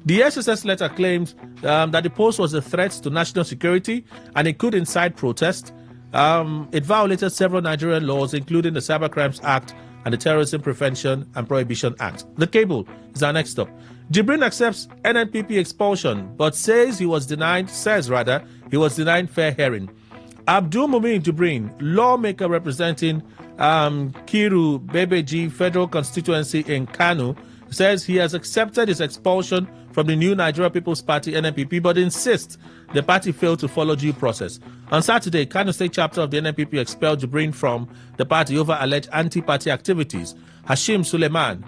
The SSS letter claimed that the post was a threat to national security and it could incite protest. It violated several Nigerian laws, including the Cybercrimes Act and the Terrorism Prevention and Prohibition Act. The cable is our next stop. Jibrin accepts NNPP expulsion, but says he was denied fair hearing. Abdul Mumin Jibrin, lawmaker representing Kiru Bebeji Federal Constituency in Kano, says he has accepted his expulsion from the New Nigeria People's Party, NNPP, but insists the party failed to follow due process. On Saturday, Kano State chapter of the NNPP expelled Jibrin from the party over alleged anti-party activities. Hashim Suleiman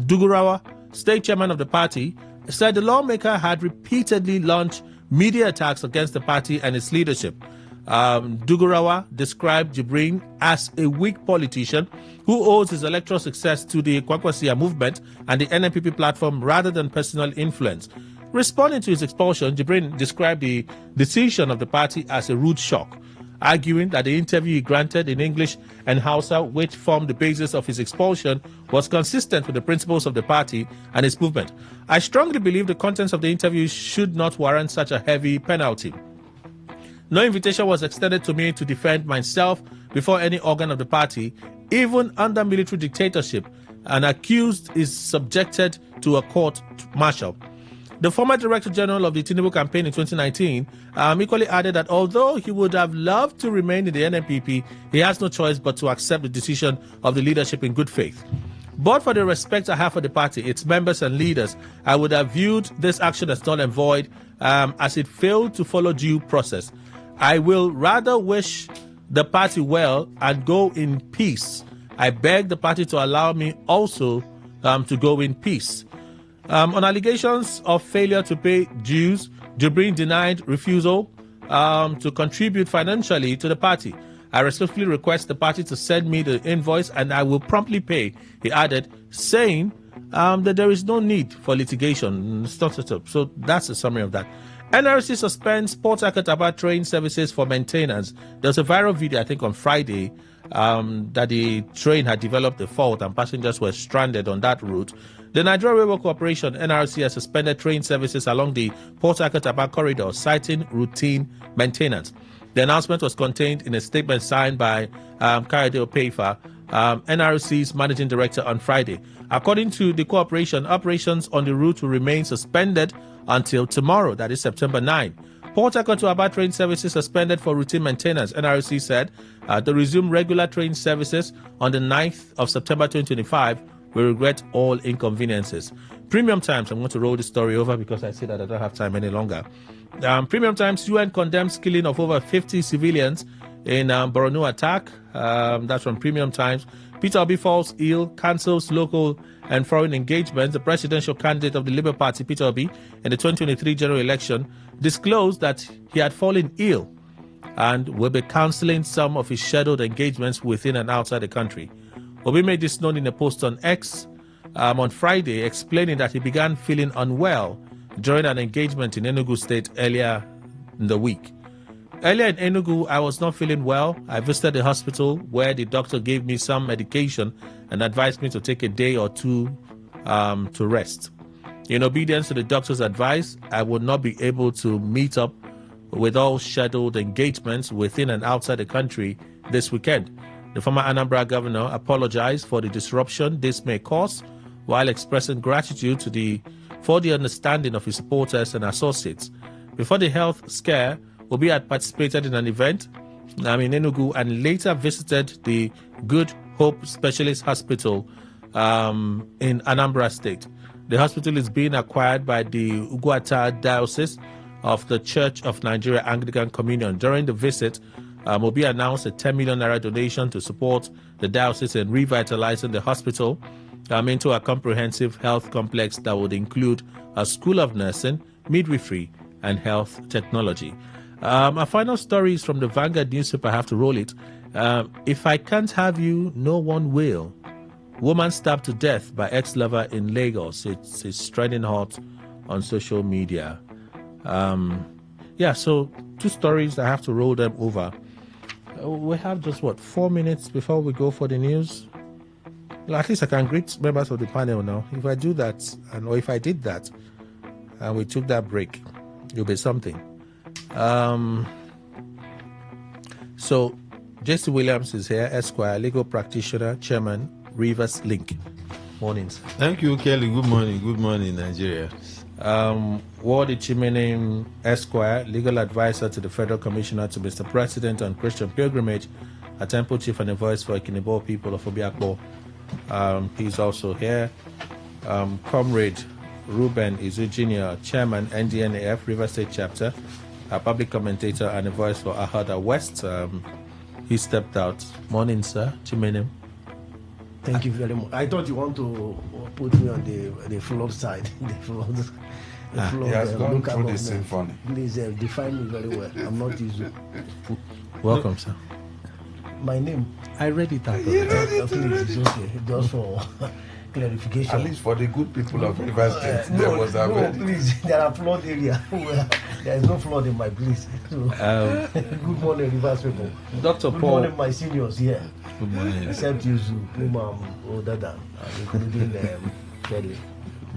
Dugurawa, state chairman of the party, said the lawmaker had repeatedly launched media attacks against the party and its leadership. Dugurawa described Jibrin as a weak politician who owes his electoral success to the Kwakwasiya movement and the NNPP platform rather than personal influence. Responding to his expulsion, Jibrin described the decision of the party as a rude shock, arguing that the interview he granted in English and Hausa, which formed the basis of his expulsion, was consistent with the principles of the party and its movement. I strongly believe the contents of the interview should not warrant such a heavy penalty. No invitation was extended to me to defend myself before any organ of the party, even under military dictatorship. An accused is subjected to a court martial. The former Director General of the Tinubu campaign in 2019 equally added that although he would have loved to remain in the NNPP, he has no choice but to accept the decision of the leadership in good faith. But for the respect I have for the party, its members and leaders, I would have viewed this action as null and void as it failed to follow due process. I will rather wish the party well and go in peace. I beg the party to allow me also to go in peace. On allegations of failure to pay dues, Jibrin denied refusal to contribute financially to the party. I respectfully request the party to send me the invoice and I will promptly pay, he added, saying that there is no need for litigation. So that's a summary of that. NRC suspends Port Harcourt Aba train services for maintenance. There was a viral video, I think, on Friday that the train had developed a fault and passengers were stranded on that route. The Nigeria Railway Corporation, NRC, has suspended train services along the Port Harcourt Aba corridor, citing routine maintenance. The announcement was contained in a statement signed by Kayode Opeifa, NRC's managing director, on Friday. According to the corporation, operations on the route will remain suspended until tomorrow, that is September 9. Port Harcourt to Aba train services suspended for routine maintenance. NRC said to resume regular train services on the 9th of September 2025. We regret all inconveniences. Premium Times, I'm going to roll the story over because I see that I don't have time any longer. Premium Times, UN condemns killing of over 50 civilians in Borno attack. That's from Premium Times. Peter Obi falls ill, cancels local and foreign engagements. The presidential candidate of the Labour Party, Peter Obi, in the 2023 general election, disclosed that he had fallen ill and will be cancelling some of his scheduled engagements within and outside the country. Obi made this known in a post on X on Friday, explaining that he began feeling unwell during an engagement in Enugu State earlier in the week. Earlier in Enugu, I was not feeling well. I visited the hospital where the doctor gave me some medication and advised me to take a day or two to rest. In obedience to the doctor's advice, I would not be able to meet up with all scheduled engagements within and outside the country this weekend. The former Anambra governor apologized for the disruption this may cause while expressing gratitude for the understanding of his supporters and associates. Before the health scare, Obi had participated in an event in Enugu and later visited the Good Hope Specialist Hospital in Anambra State. The hospital is being acquired by the Ugwuata Diocese of the Church of Nigeria Anglican Communion. During the visit, Obi announced a 10 million naira donation to support the diocese in revitalizing the hospital into a comprehensive health complex that would include a school of nursing, midwifery, and health technology. Our final story is from the Vanguard newspaper. I have to roll it. If I can't have you, no one will. Woman stabbed to death by ex-lover in Lagos. It's trending hot on social media. So 2 stories. I have to roll them over. We have just 4 minutes before we go for the news. Well, at least I can greet members of the panel now. If I do that, or if I did that, and we took that break, it'll be something. So, Jesse Williams is here, Esquire, legal practitioner, chairman, Rivers Link. Morning, sir. Thank you, Kelly. Good morning, Nigeria. Wadi Chimenim, Esquire, legal advisor to the Federal Commissioner to Mr. President on Christian Pilgrimage, a temple chief and a voice for Ikinibo people of Obiakbo. He's also here. Comrade Ruben Izu Jr., chairman, NDNAF, River State Chapter, a public commentator and a voice for Ahada West. He stepped out. Morning, sir. Chimenim. Thank you very much. I thought you want to put me on the floor side. The floor. He has gone through the symphony. Please define me very well. I'm not easy. Welcome, sir. My name? I read it out. Please, it's okay. Just for clarification. At least for the good people of River State, there was a no, please. There are flood areas where there is no flood in my place. So, good morning, River people. Dr. Good Paul. morning, my seniors here. Good morning. Except you, Umam, Odada, including Kelly.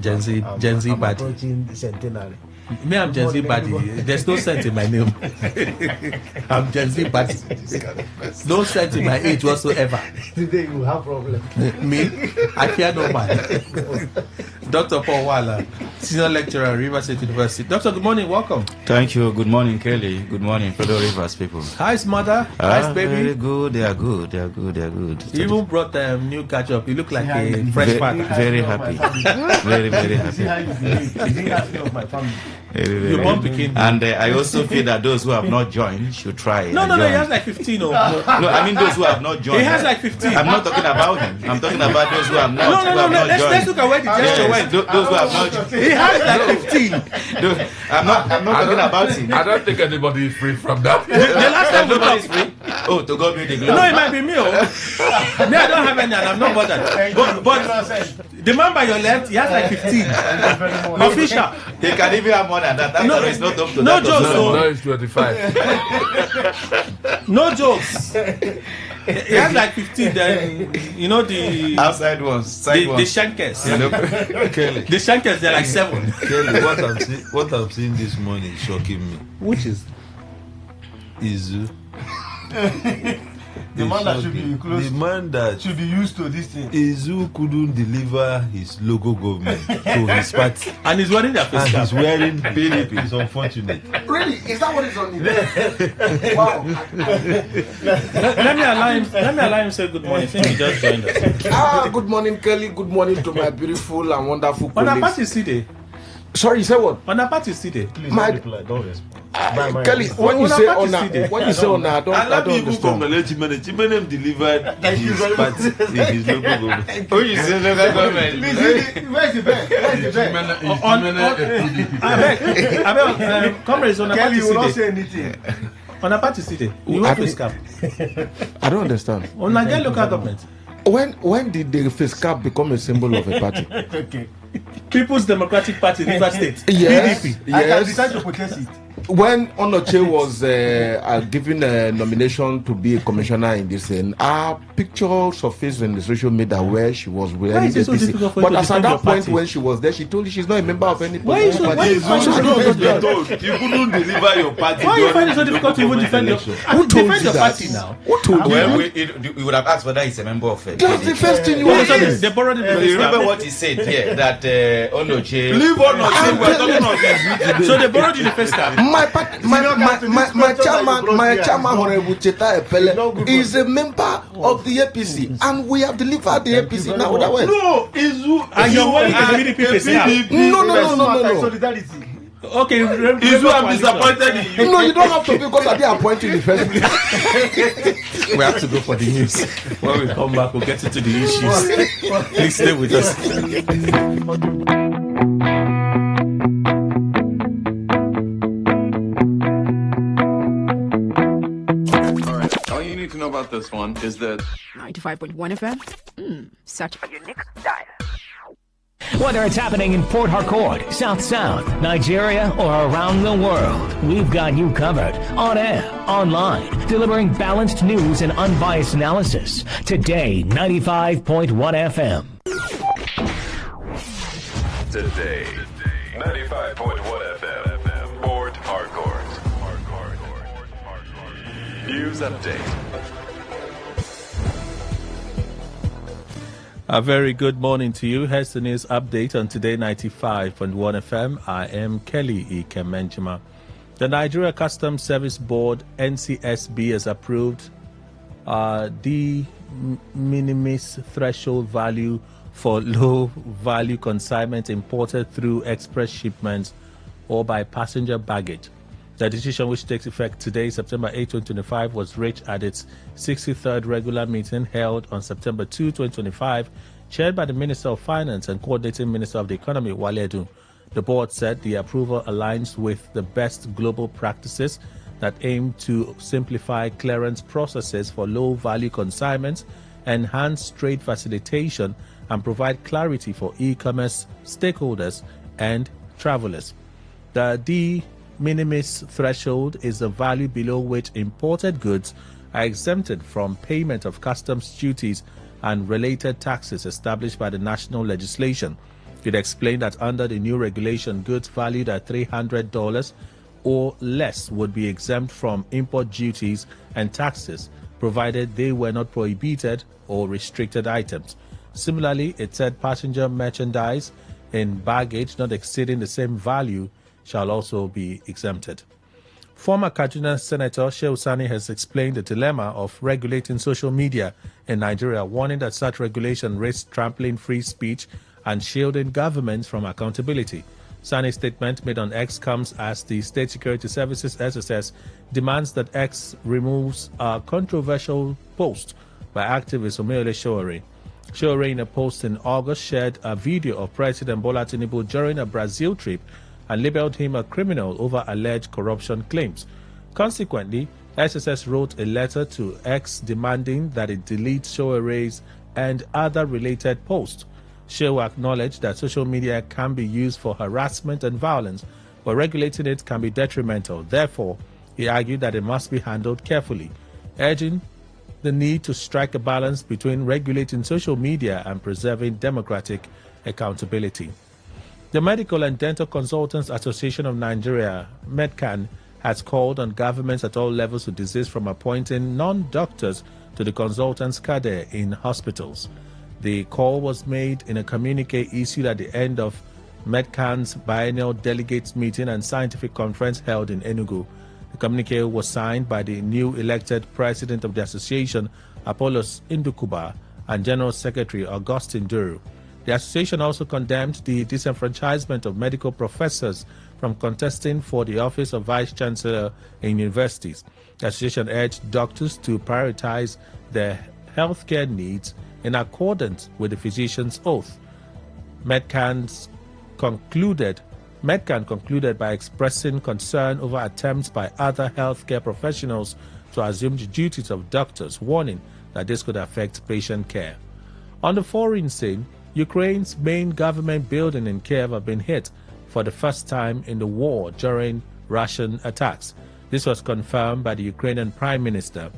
Gen Z I'm Badi. approaching the centenary. Me, I'm Gen Z Badi. There's no sense in my name. I'm Gen Z Badi. No sense in my age whatsoever. Today you have problem. Me? I fear no man. Dr. Paul Wala, senior lecturer at River State University. Doctor, good morning. Welcome. Thank you. Good morning, Kelly. Good morning, fellow Rivers people. How's mother? How's baby? Very good. They are good. You even brought new ketchup. You look like a fresh father. Very happy. Very, very happy. See how you behave. Is he happy of my family? You born Peking. And I also feel that those who have not joined should try. No, he has like 15. No, I mean those who have not joined. He has like 15. I'm not talking about him. I'm talking about those who have not. No. Let's look at where the gesture went. Those who have not joined. He has like 15. I'm not talking about him. I don't think anybody is free from that. The last time we talked, Oh, to God be the glory. No, it might be me. Me, I don't have any, and I'm not bothered. But the man by your left, he has like 15. Official. He can even have more than that. That's no, it's not up to no that. Jokes, no, it's 25. No jokes. He has like 15. Then you know the outside ones, the shankers. Kelly. The shankers, they're like 7. Kelly, what I'm seeing this morning is shocking me. Which is Izu. The man that should be close. The man that should be used to this thing. Izu couldn't deliver his local government to his party. And he's wearing that face and cap. he's wearing PDP. It's unfortunate. Really? Is that what is on it? Wow. Let me allow him say good morning since he just joined us. Good morning, Kelly. Good morning to my beautiful and wonderful On colleagues. a party city. Sorry, you say what? On a party city. Please don't reply. Don't respond. Kelly, when you say on a, I don't understand. Chimene delivered his party in his local government. Oh, you say local government. Where's the bed? Where's the bed? Comrades on a Kelly, party you will not city. say anything. On a party city. You want face cap. I don't understand. On Nigerian local government. When did the face cap become a symbol of a party? Okay. People's Democratic Party, River State. Yes. PDP. I can decide to protest it. When Onoche was given a nomination to be a commissioner in this thing, our picture surfaced in the social media where she was wearing the APC. But as at that point when she was there, she told you she's not a member of any political party. You couldn't deliver your party. Why you find it so difficult to even defend your party now? Who told you? Well, we would have asked whether he's a member of it. That's the first thing you want to say. They borrowed it. You remember what he said here that Onoche. Leave Onoche. We're talking of this. So they borrowed you the first time. My chairman, Honorable Cheta Epele, is a member of the APC, and we have delivered the APC now. Otherwise, no, Izu. And you're wearing the PDP. No. Solidarity. Okay, Izu, I'm disappointed in you. No, you don't have to because I didn't appoint you in the first place. We have to go for the news. When we come back, we'll get into the issues. Please stay with us. To know about this one is that 95.1 FM. Such a unique style. Whether it's happening in Port Harcourt, South South, Nigeria, or around the world, we've got you covered. On air, online, delivering balanced news and unbiased analysis. Today, 95.1 FM. Today, 95.1 FM, Port Harcourt. News update. A very good morning to you. Here's the news update on Today 95.1 FM. I am Kelly Ikemenjima. The Nigeria Customs Service Board, NCSB, has approved the minimis threshold value for low-value consignment imported through express shipments or by passenger baggage. The decision, which takes effect today, September 8, 2025, was reached at its 63rd regular meeting held on September 2, 2025, chaired by the Minister of Finance and Coordinating Minister of the Economy, Wale Edun. The board said the approval aligns with the best global practices that aim to simplify clearance processes for low-value consignments, enhance trade facilitation, and provide clarity for e-commerce stakeholders and travelers. The minimis threshold is the value below which imported goods are exempted from payment of customs duties and related taxes established by the national legislation. It explained that under the new regulation, goods valued at $300 or less would be exempt from import duties and taxes, provided they were not prohibited or restricted items. Similarly, it said passenger merchandise in baggage not exceeding the same value shall also be exempted. Former Kaduna Senator Shehu Sani has explained the dilemma of regulating social media in Nigeria, warning that such regulation risks trampling free speech and shielding governments from accountability. Sani's statement made on X comes as the State Security Services SSS demands that X removes a controversial post by activist Omeole Sowore. Sowore, in a post in August, shared a video of President Bola Tinubu during a Brazil trip and labeled him a criminal over alleged corruption claims. Consequently, SSS wrote a letter to X demanding that it delete Showere's and other related posts. Shehu acknowledged that social media can be used for harassment and violence, but regulating it can be detrimental. Therefore, he argued that it must be handled carefully, urging the need to strike a balance between regulating social media and preserving democratic accountability. The Medical and Dental Consultants Association of Nigeria, MEDCAN, has called on governments at all levels to desist from appointing non-doctors to the consultants' cadre in hospitals. The call was made in a communique issued at the end of MEDCAN's biennial delegates meeting and scientific conference held in Enugu. The communique was signed by the new elected president of the association, Apollos Indukuba, and General Secretary Augustine Duru. The association also condemned the disenfranchisement of medical professors from contesting for the office of Vice Chancellor in universities. The association urged doctors to prioritize their healthcare needs in accordance with the physician's oath. MEDCAN concluded by expressing concern over attempts by other healthcare professionals to assume the duties of doctors, warning that this could affect patient care. On the foreign scene, Ukraine's main government building in Kiev have been hit for the first time in the war during Russian attacks. This was confirmed by the Ukrainian Prime Minister.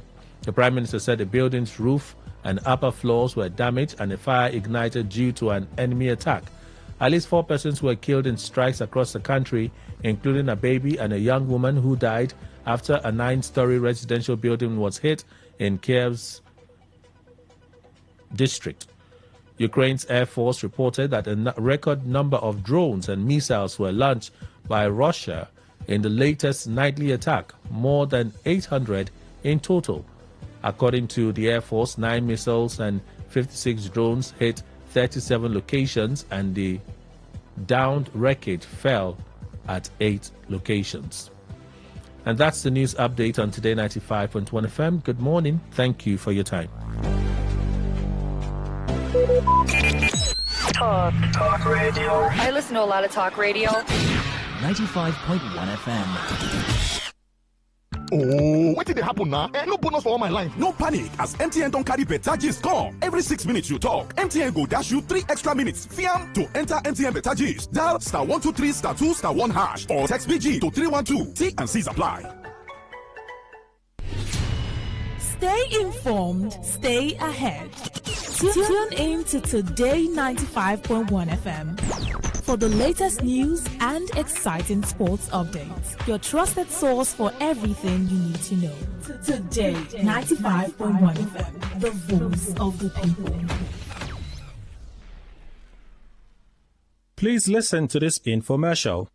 The Prime Minister said the building's roof and upper floors were damaged and a fire ignited due to an enemy attack. At least 4 persons were killed in strikes across the country, including a baby and a young woman who died after a 9-story residential building was hit in Kiev's district. Ukraine's Air Force reported that a record number of drones and missiles were launched by Russia in the latest nightly attack, more than 800 in total. According to the Air Force, 9 missiles and 56 drones hit 37 locations, and the downed wreckage fell at 8 locations. And that's the news update on Today 95.1 FM. Good morning. Thank you for your time. Talk radio. I listen to a lot of talk radio. 95.1 FM. Oh, what did it happen now? No bonus for all my life. No panic, as MTN don't carry better gist come. Every 6 minutes you talk, MTN go dash you 3 extra minutes. Fiam to enter MTN better gist. Dial *123 *2 *1 hash or text BG to 312. T and C's apply. Stay informed, stay ahead. Tune in to Today 95.1 FM for the latest news and exciting sports updates. Your trusted source for everything you need to know. Today 95.1 FM, the voice of the people. Please listen to this infomercial.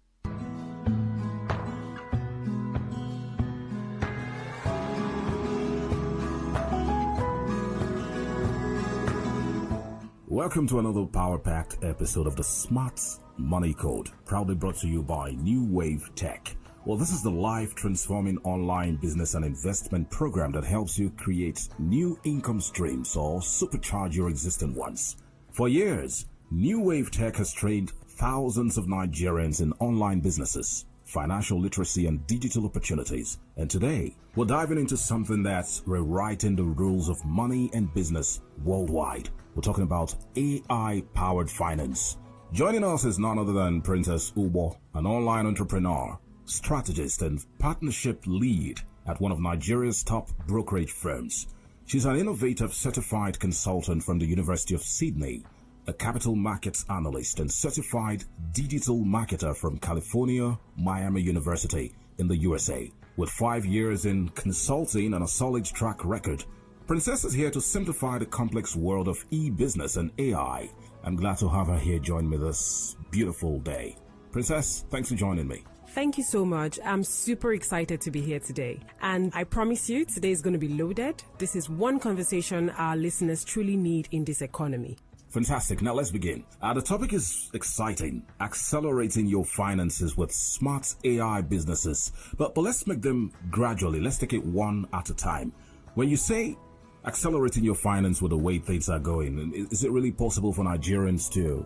Welcome to another power-packed episode of the Smart Money Code, proudly brought to you by New Wave Tech. Well, this is the life-transforming online business and investment program that helps you create new income streams or supercharge your existing ones. For years, New Wave Tech has trained thousands of Nigerians in online businesses, financial literacy, and digital opportunities. And today, we're diving into something that's rewriting the rules of money and business worldwide. We're talking about AI-powered finance. Joining us is none other than Princess Ubo, an online entrepreneur, strategist, and partnership lead at one of Nigeria's top brokerage firms. She's an innovative certified consultant from the University of Sydney, a capital markets analyst and certified digital marketer from California, Miami University in the USA. With 5 years in consulting and a solid track record, Princess is here to simplify the complex world of e-business and AI. I'm glad to have her here join me this beautiful day. Princess, thanks for joining me. Thank you so much. I'm super excited to be here today. And I promise you, today is going to be loaded. This is one conversation our listeners truly need in this economy. Fantastic. Now let's begin. The topic is exciting. Accelerating your finances with smart AI businesses. But let's make them gradually. Let's take it one at a time. When you say accelerating your finance with the way things are going, is it really possible for Nigerians to,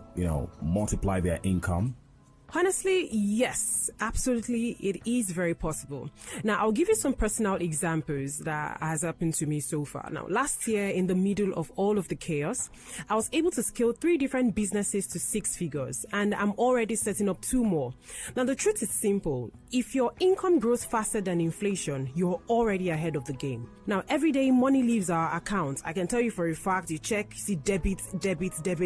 multiply their income? Honestly, yes, absolutely. It is very possible. Now, I'll give you some personal examples that has happened to me so far. Now, last year, in the middle of all of the chaos, I was able to scale 3 different businesses to 6 figures, and I'm already setting up 2 more. Now, the truth is simple. If your income grows faster than inflation, you're already ahead of the game. Now, every day money leaves our account. I can tell you for a fact, you check, see debit,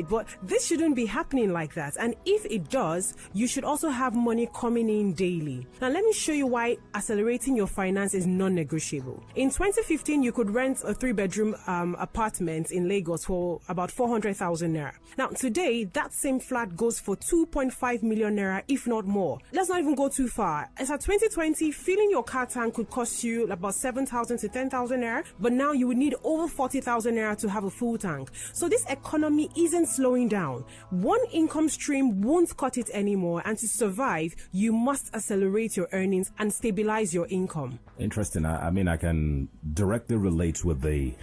but this shouldn't be happening like that. And if it does, you should also have money coming in daily. Now, let me show you why accelerating your finance is non-negotiable. In 2015, you could rent a 3-bedroom apartment in Lagos for about 400,000 naira. Now, today, that same flat goes for 2.5 million naira, if not more. Let's not even go too far. As at 2020, filling your car tank could cost you about 7,000 to 10,000 naira, but now you would need over 40,000 naira to have a full tank. So this economy isn't slowing down. One income stream won't cut it anymore, and to survive, you must accelerate your earnings and stabilize your income. Interesting. I mean, I can directly relate with the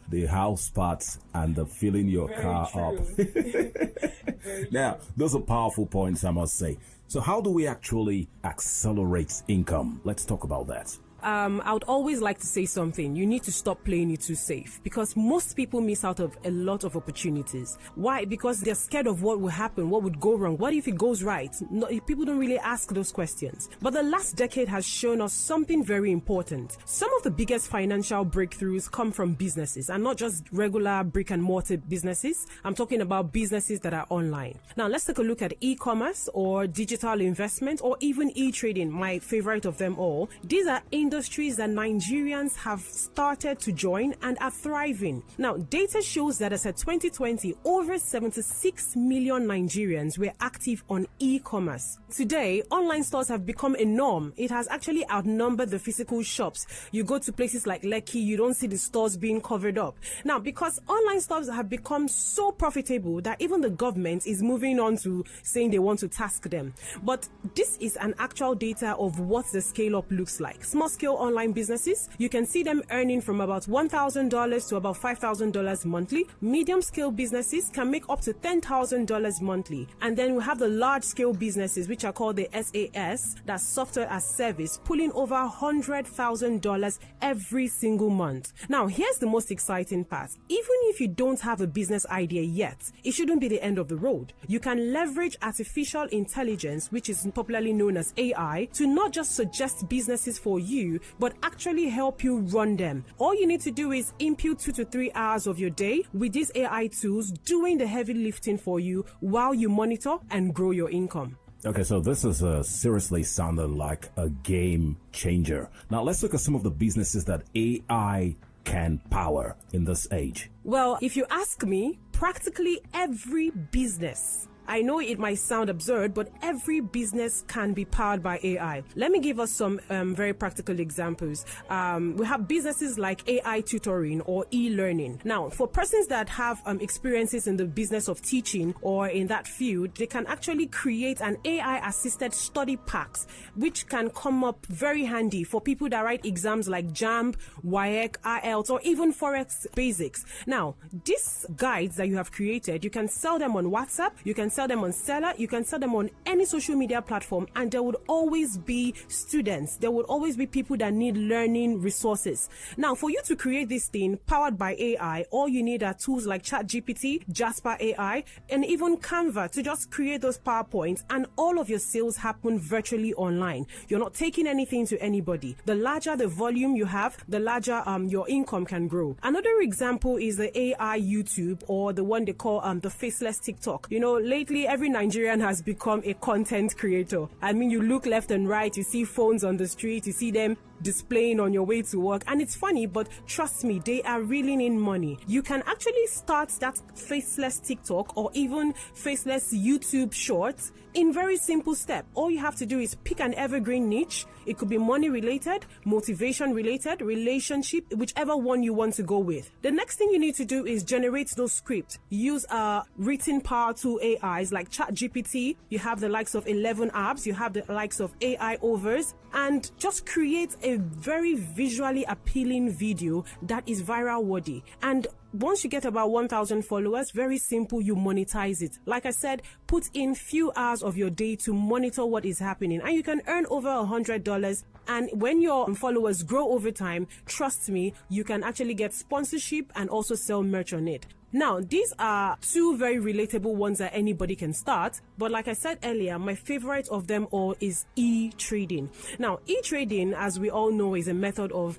the house parts and the filling your car up. Now, those are powerful points, I must say. So how do we actually accelerate income? Let's talk about that. I would always like to say something. You need to stop playing it too safe, because most people miss out of a lot of opportunities. Why? Because they're scared of what will happen, what would go wrong, what if it goes right? No, people don't really ask those questions. But the last decade has shown us something very important. Some of the biggest financial breakthroughs come from businesses, and not just regular brick and mortar businesses. I'm talking about businesses that are online. Now, let's take a look at e-commerce or digital investment or even e-trading, my favorite of them all. These are industries that Nigerians have started to join and are thriving. Now, data shows that as of 2020, over 76 million Nigerians were active on e-commerce. Today, online stores have become a norm. It has actually outnumbered the physical shops. You go to places like Lekki, you don't see the stores being covered up. Now, because online stores have become so profitable that even the government is moving on to saying they want to tax them. But this is an actual data of what the scale up looks like. Small-scale online businesses, you can see them earning from about $1,000 to about $5,000 monthly. Medium-scale businesses can make up to $10,000 monthly. And then we have the large-scale businesses, which are called the SAS, that's software as service, pulling over $100,000 every single month. Now, here's the most exciting part. Even if you don't have a business idea yet, it shouldn't be the end of the road. You can leverage artificial intelligence, which is popularly known as AI, to not just suggest businesses for you, but actually help you run them. All you need to do is input 2 to 3 hours of your day with these AI tools doing the heavy lifting for you while you monitor and grow your income. Okay, so this is seriously sounding like a game changer. Now, let's look at some of the businesses that AI can power in this age. Well, if you ask me, practically every business, I know it might sound absurd, but every business can be powered by AI. Let me give us some very practical examples. We have businesses like AI tutoring or e-learning. Now, for persons that have experiences in the business of teaching or in that field, they can actually create an AI-assisted study packs, which can come up very handy for people that write exams like JAMB, WAEC, IELTS, or even Forex Basics. Now, these guides that you have created, you can sell them on WhatsApp, you can sell them on Seller, you can sell them on any social media platform, and there would always be students. There would always be people that need learning resources. Now, for you to create this thing powered by AI, all you need are tools like ChatGPT, Jasper AI, and even Canva to just create those PowerPoints, and all of your sales happen virtually online. You're not taking anything to anybody. The larger the volume you have, the larger your income can grow. Another example is the AI YouTube, or the one they call the faceless TikTok. You know, lately every Nigerian has become a content creator. I mean, you look left and right, you see phones on the street, you see them displaying on your way to work, and it's funny, but trust me, they are reeling in money. You can actually start that faceless TikTok or even faceless YouTube shorts in very simple step. All you have to do is pick an evergreen niche. It could be money related, motivation related, relationship, whichever one you want to go with. The next thing you need to do is generate those scripts. Use written power tool AIs like ChatGPT. You have the likes of 11 apps, you have the likes of AI overs, and just create a very visually appealing video that is viral worthy. And once you get about 1,000 followers, very simple, you monetize it. Like I said, put in few hours of your day to monitor what is happening, and you can earn over $100. And when your followers grow over time, trust me, you can actually get sponsorship and also sell merch on it. Now, these are two very relatable ones that anybody can start. But like I said earlier, my favorite of them all is e-trading. Now, e-trading, as we all know, is a method of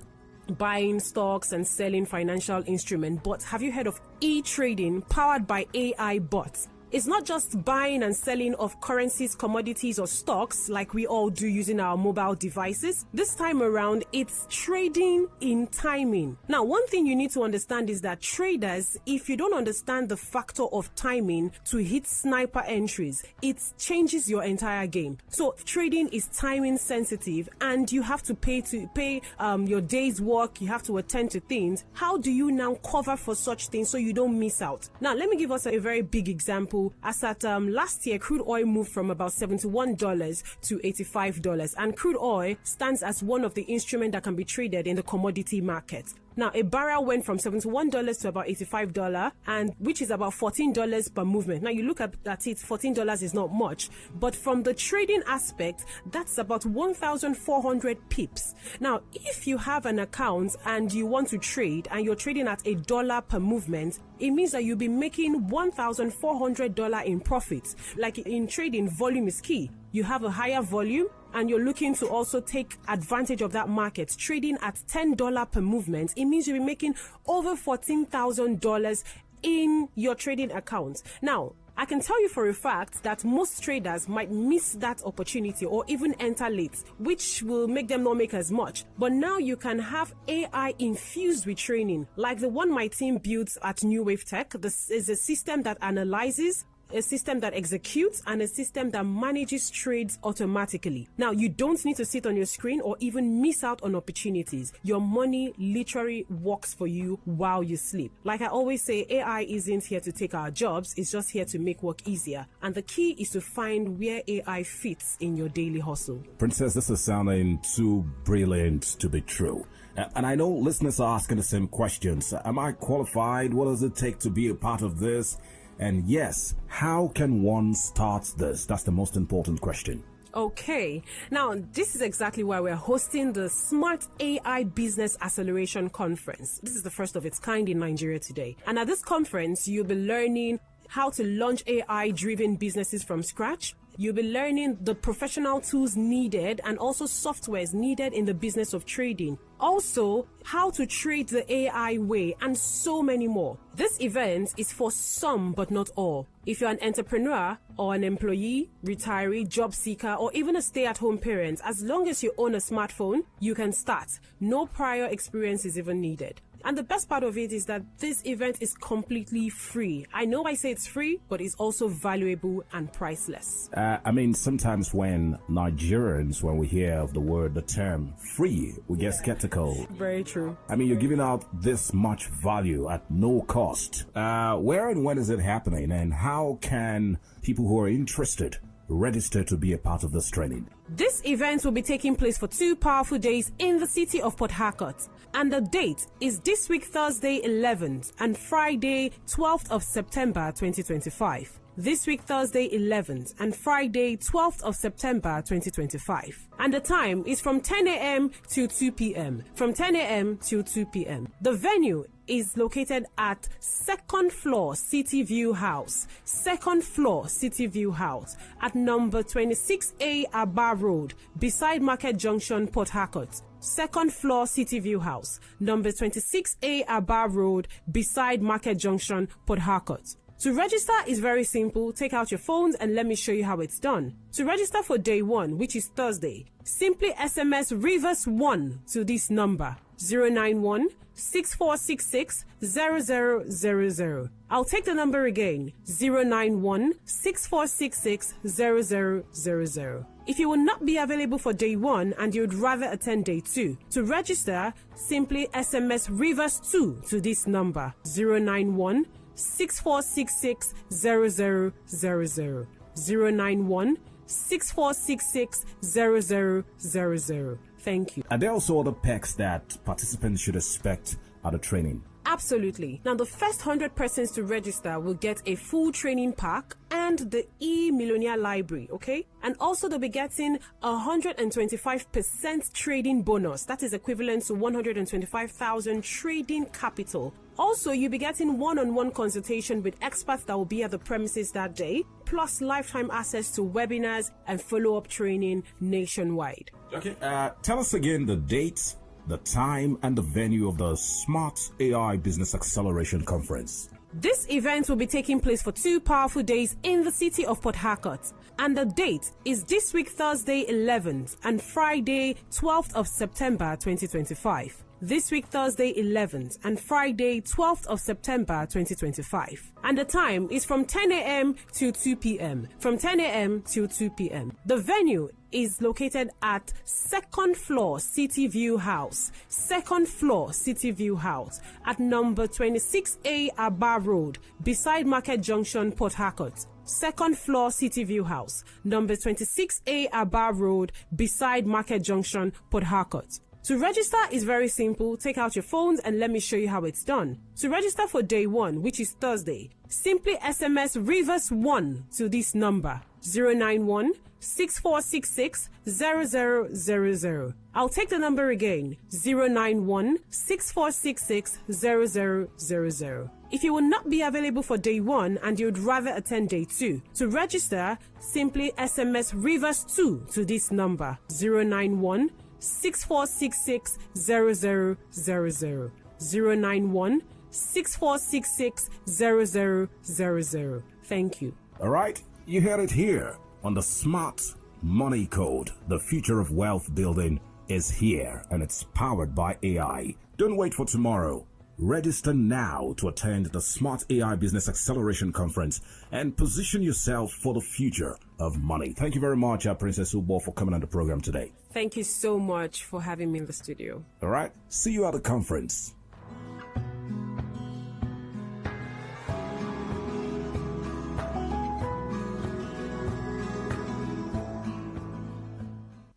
buying stocks and selling financial instruments. But have you heard of e-trading powered by AI bots? It's not just buying and selling of currencies, commodities, or stocks like we all do using our mobile devices. This time around, it's trading in timing. Now, one thing you need to understand is that traders, if you don't understand the factor of timing to hit sniper entries, it changes your entire game. So trading is timing sensitive, and you have to pay your day's work. You have to attend to things. How do you now cover for such things so you don't miss out? Now, let me give us a very big example. As at last year, crude oil moved from about $71 to $85, and crude oil stands as one of the instruments that can be traded in the commodity market. Now, a barrel went from $71 to about $85, and which is about $14 per movement. Now, you look at it, $14 is not much, but from the trading aspect, that's about 1,400 pips. Now, if you have an account and you want to trade and you're trading at $1 per movement, it means that you'll be making $1,400 in profits. Like in trading, volume is key. You have a higher volume and you're looking to also take advantage of that market, trading at $10 per movement, it means you'll be making over $14,000 in your trading account. Now, I can tell you for a fact that most traders might miss that opportunity or even enter late, which will make them not make as much. But now you can have AI infused with training, like the one my team built at New Wave Tech. This is a system that analyzes, a system that executes, and a system that manages trades automatically. Now, you don't need to sit on your screen or even miss out on opportunities. Your money literally works for you while you sleep. Like I always say, AI isn't here to take our jobs, it's just here to make work easier. And the key is to find where AI fits in your daily hustle. Princess, this is sounding too brilliant to be true. And I know listeners are asking the same questions. Am I qualified? What does it take to be a part of this? And yes, how can one start this? That's the most important question. Okay, now this is exactly why we're hosting the Smart AI Business Acceleration Conference. This is the first of its kind in Nigeria today. And at this conference, you'll be learning how to launch AI-driven businesses from scratch. You'll be learning the professional tools needed and also softwares needed in the business of trading. Also, how to trade the AI way and so many more. This event is for some but not all. If you're an entrepreneur or an employee, retiree, job seeker, or even a stay-at-home parent, as long as you own a smartphone, you can start. No prior experience is even needed. And the best part of it is that this event is completely free. I know I say it's free, but it's also valuable and priceless. I mean, sometimes when Nigerians, when we hear of the term free, we get skeptical. Very true. I mean, you're giving out this much value at no cost. Where and when is it happening? And how can people who are interested register to be a part of this training? This event will be taking place for 2 powerful days in the city of Port Harcourt. And the date is this week, Thursday 11th and Friday 12th of September 2025. This week, Thursday 11th and Friday 12th of September 2025. And the time is from 10 a.m. to 2 p.m. From 10 a.m. to 2 p.m. The venue is located at second floor City View House. Second floor City View House at number 26A Aba Road, beside Market Junction, Port Harcourt. Second floor City View House, number 26A Aba Road, beside Market Junction, Port Harcourt. To register is very simple. Take out your phones and let me show you how it's done. To register for day 1, which is Thursday, simply SMS Rivers 1 to this number 091-6466-0000. I'll take the number again, 091-6466-0000. If you will not be available for day 1 and you'd rather attend day 2, to register, simply SMS Rivers 2 to this number 091-6466-0000. 091-6466-0000. Thank you. Are there also other perks that participants should expect at the training? Absolutely. Now, the first 100 persons to register will get a full training pack and the e-Millionaire Library, okay? And also they'll be getting 125% trading bonus. That is equivalent to 125,000 trading capital. Also, you'll be getting one-on-one consultation with experts that will be at the premises that day, plus lifetime access to webinars and follow-up training nationwide. Okay, tell us again the dates, the time, and the venue of the Smart AI Business Acceleration Conference. This event will be taking place for 2 powerful days in the city of Port Harcourt. And the date is this week, Thursday 11th and Friday 12th of September 2025. This week, Thursday 11th and Friday 12th of September 2025. And the time is from 10 a.m. to 2 p.m. From 10 a.m. to 2 p.m. The venue is located at 2nd floor City View House. 2nd floor City View House at number 26A Aba Road, beside Market Junction, Port Harcourt. 2nd floor City View House, number 26A Aba Road, beside Market Junction, Port Harcourt. To register is very simple. Take out your phones and let me show you how it's done. To register for day 1, which is Thursday, simply SMS Rivers 1 to this number 091 6466 0000. I'll take the number again 091 6466 0000. If you will not be available for day 1 and you'd rather attend day 2, to register, simply SMS Rivers 2 to this number 091 6466 0000. 091 6466 0000. Thank you. All right, you heard it here on the Smart Money Code. The future of wealth building is here, and it's powered by AI. Don't wait for tomorrow. Register now to attend the Smart AI Business Acceleration Conference and position yourself for the future of money. Thank you very much, Princess Ubo, for coming on the program today. Thank you so much for having me in the studio. All right, see you at the conference.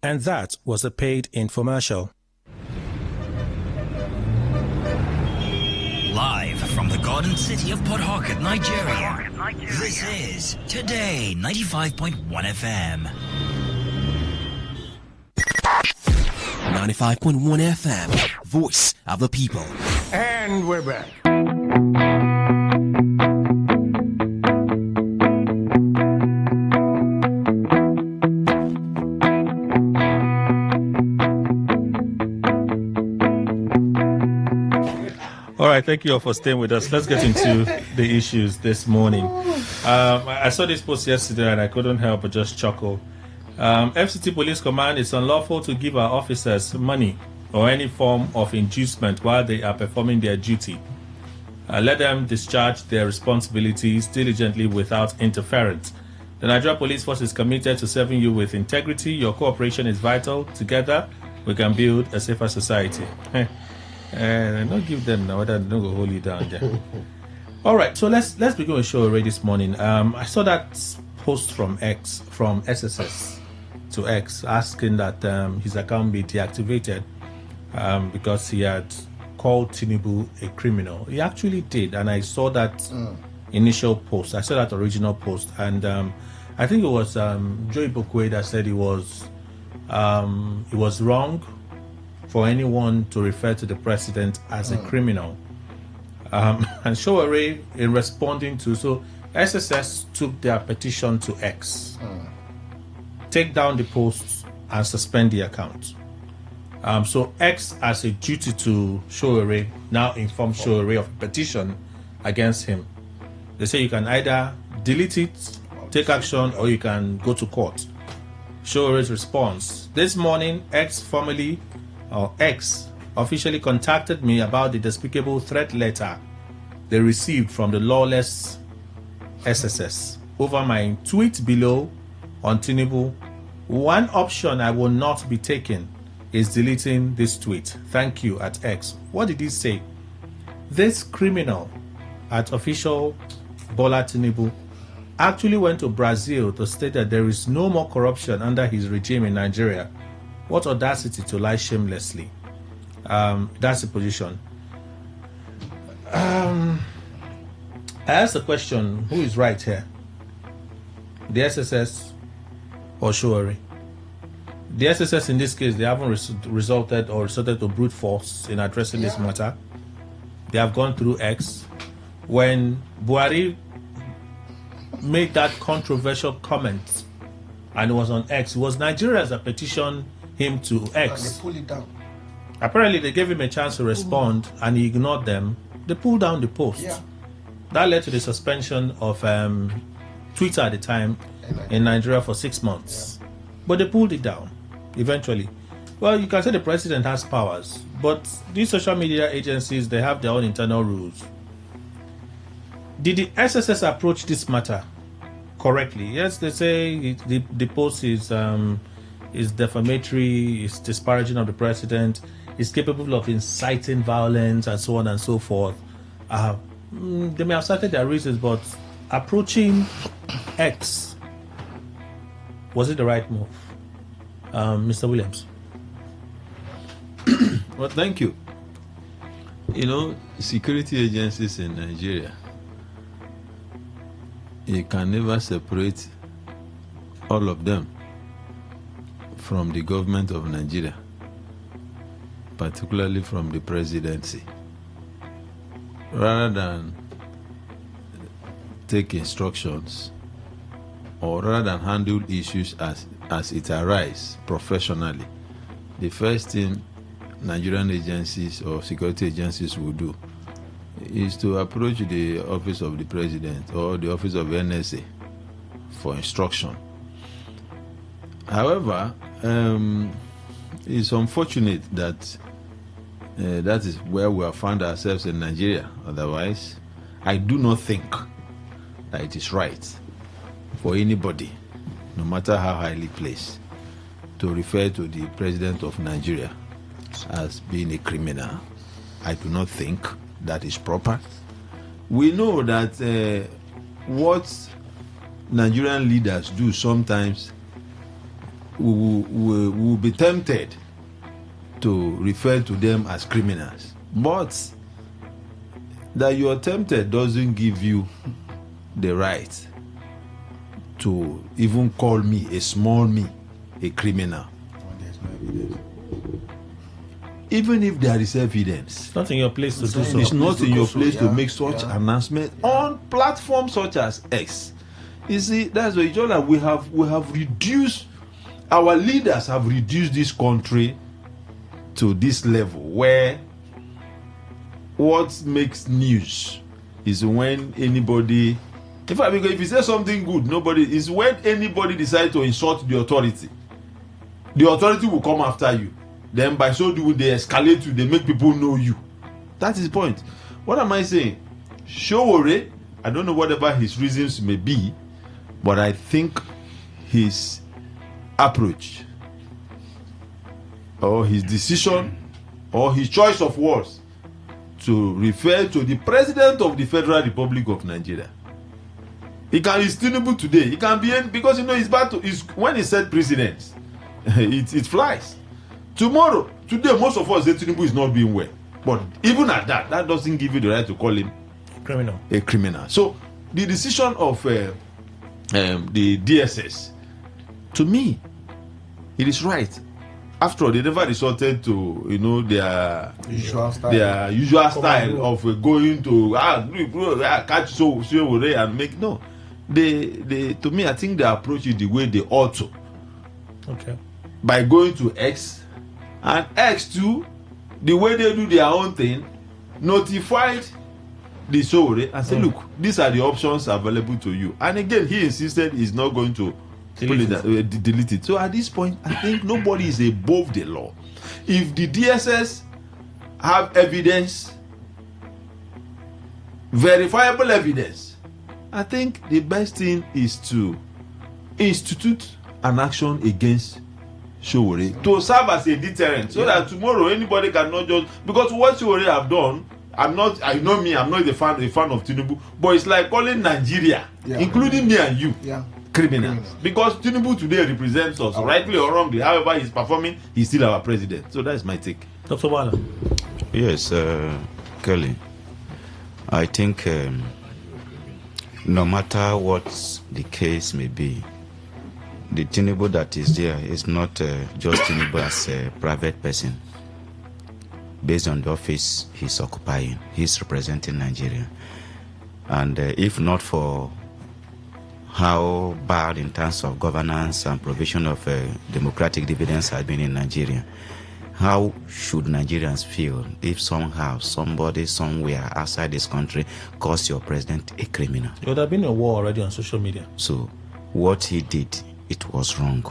And that was a paid infomercial. Live from the Garden City of Port Harcourt, Nigeria. This is Today 95.1 FM. 95.1 FM, voice of the people. And we're back. All right, thank you all for staying with us. Let's get into the issues this morning. I saw this post yesterday and I couldn't help but just chuckle. FCT Police Command, it's unlawful to give our officers money or any form of inducement while they are performing their duty. Let them discharge their responsibilities diligently without interference. The Nigeria Police Force is committed to serving you with integrity. Your cooperation is vital. Together, we can build a safer society. Not give them now, that don't go hold it down there. All right, so let's begin the show already this morning. I saw that post from SSS to X asking that his account be deactivated because he had called Tinubu a criminal. He actually did, and I saw that initial post. I saw that original post, and I think it was Joey Bokwe that said it was wrong for anyone to refer to the president as a criminal. And Showore, in responding to, so SSS took their petition to X, take down the posts and suspend the account. So X, as a duty to Showore, now informed Showore of a petition against him. They say you can either delete it, take action, or you can go to court. Showore's response: this morning, X officially contacted me about the despicable threat letter they received from the lawless SSS over my tweet below on Tinubu. One option I will not be taking is deleting this tweet. Thank you at X. What did he say? This criminal at official Bola Tinubu actually went to Brazil to state that there is no more corruption under his regime in Nigeria. What audacity to lie shamelessly. That's the position. I asked the question, who is right here? The SSS or Showore? The SSS in this case, they haven't resorted to brute force in addressing this matter. They have gone through X. When Buhari made that controversial comment, and it was on X, it was Nigerians that petitioned him to X. And they pulled it down. Apparently, they gave him a chance to respond, and he ignored them. They pulled down the post. Yeah. That led to the suspension of Twitter at the time in Nigeria for 6 months. Yeah. But they pulled it down eventually. Well, you can say the president has powers, but these social media agencies, they have their own internal rules. Did the SSS approach this matter correctly? Yes, they say the post is defamatory, is disparaging of the president, is capable of inciting violence, and so on and so forth. They may have cited their reasons, but approaching X, was it the right move? Mr. Williams. Well, thank you. You know, security agencies in Nigeria, you can never separate all of them from the government of Nigeria, particularly from the presidency. Rather than take instructions or rather than handle issues as it arises professionally, the first thing Nigerian agencies or security agencies will do is to approach the office of the president or the office of NSA for instruction. However, it's unfortunate that that is where we have found ourselves in Nigeria. Otherwise, I do not think that it is right for anybody, no matter how highly placed, to refer to the president of Nigeria as being a criminal. I do not think that is proper. We know that what Nigerian leaders do sometimes will be tempted to refer to them as criminals. But that you are tempted doesn't give you the right to even call me, a small me, a criminal. Even if there is evidence, it's not in your place to do so. It's not in your place to make such announcement on platforms such as X. You see, that's why we have reduced, our leaders have reduced this country to this level where what makes news is when anybody, in fact, because if you say something good, is when anybody decides to insult the authority will come after you. Then by so doing, they escalate you, they make people know you. That is the point. What am I saying? Showore, I don't know whatever his reasons may be, but I think his approach or his decision or his choice of words to refer to the president of the Federal Republic of Nigeria. He can be Tinubu today. He can be, because his battle is when he said president, it flies. Tomorrow, today, most of us say Tinubu is not being well. But even at that doesn't give you the right to call him a criminal. So the decision of the DSS, to me, it is right. After all, they never resorted to their usual style of going to catch so and make They to me, I think they approach it the way they ought to. Okay. By going to X, and X too, the way they do their own thing, notified the Showore and say, look, these are the options available to you. And again, he insisted he's not going to delete it. So at this point, I think nobody is above the law. If the DSS have evidence, verifiable evidence, I think the best thing is to institute an action against Showore to serve as a deterrent, so that tomorrow anybody cannot just, because what Showore have done, I'm not a fan of Tinubu, but it's like calling Nigeria, including me and you, criminals. Because Tinubu today represents us, rightly or wrongly. However he's performing, he's still our president. So that's my take. Dr. Wala. Yes, Kelly. I think no matter what the case may be, the Tinubu that is there is not just Tinubu as a private person. Based on the office he's occupying, he's representing Nigeria. And if not for how bad in terms of governance and provision of democratic dividends has been in Nigeria, how should Nigerians feel if somehow somebody somewhere outside this country calls your president a criminal? There would have been a war already on social media. So what he did, it was wrong.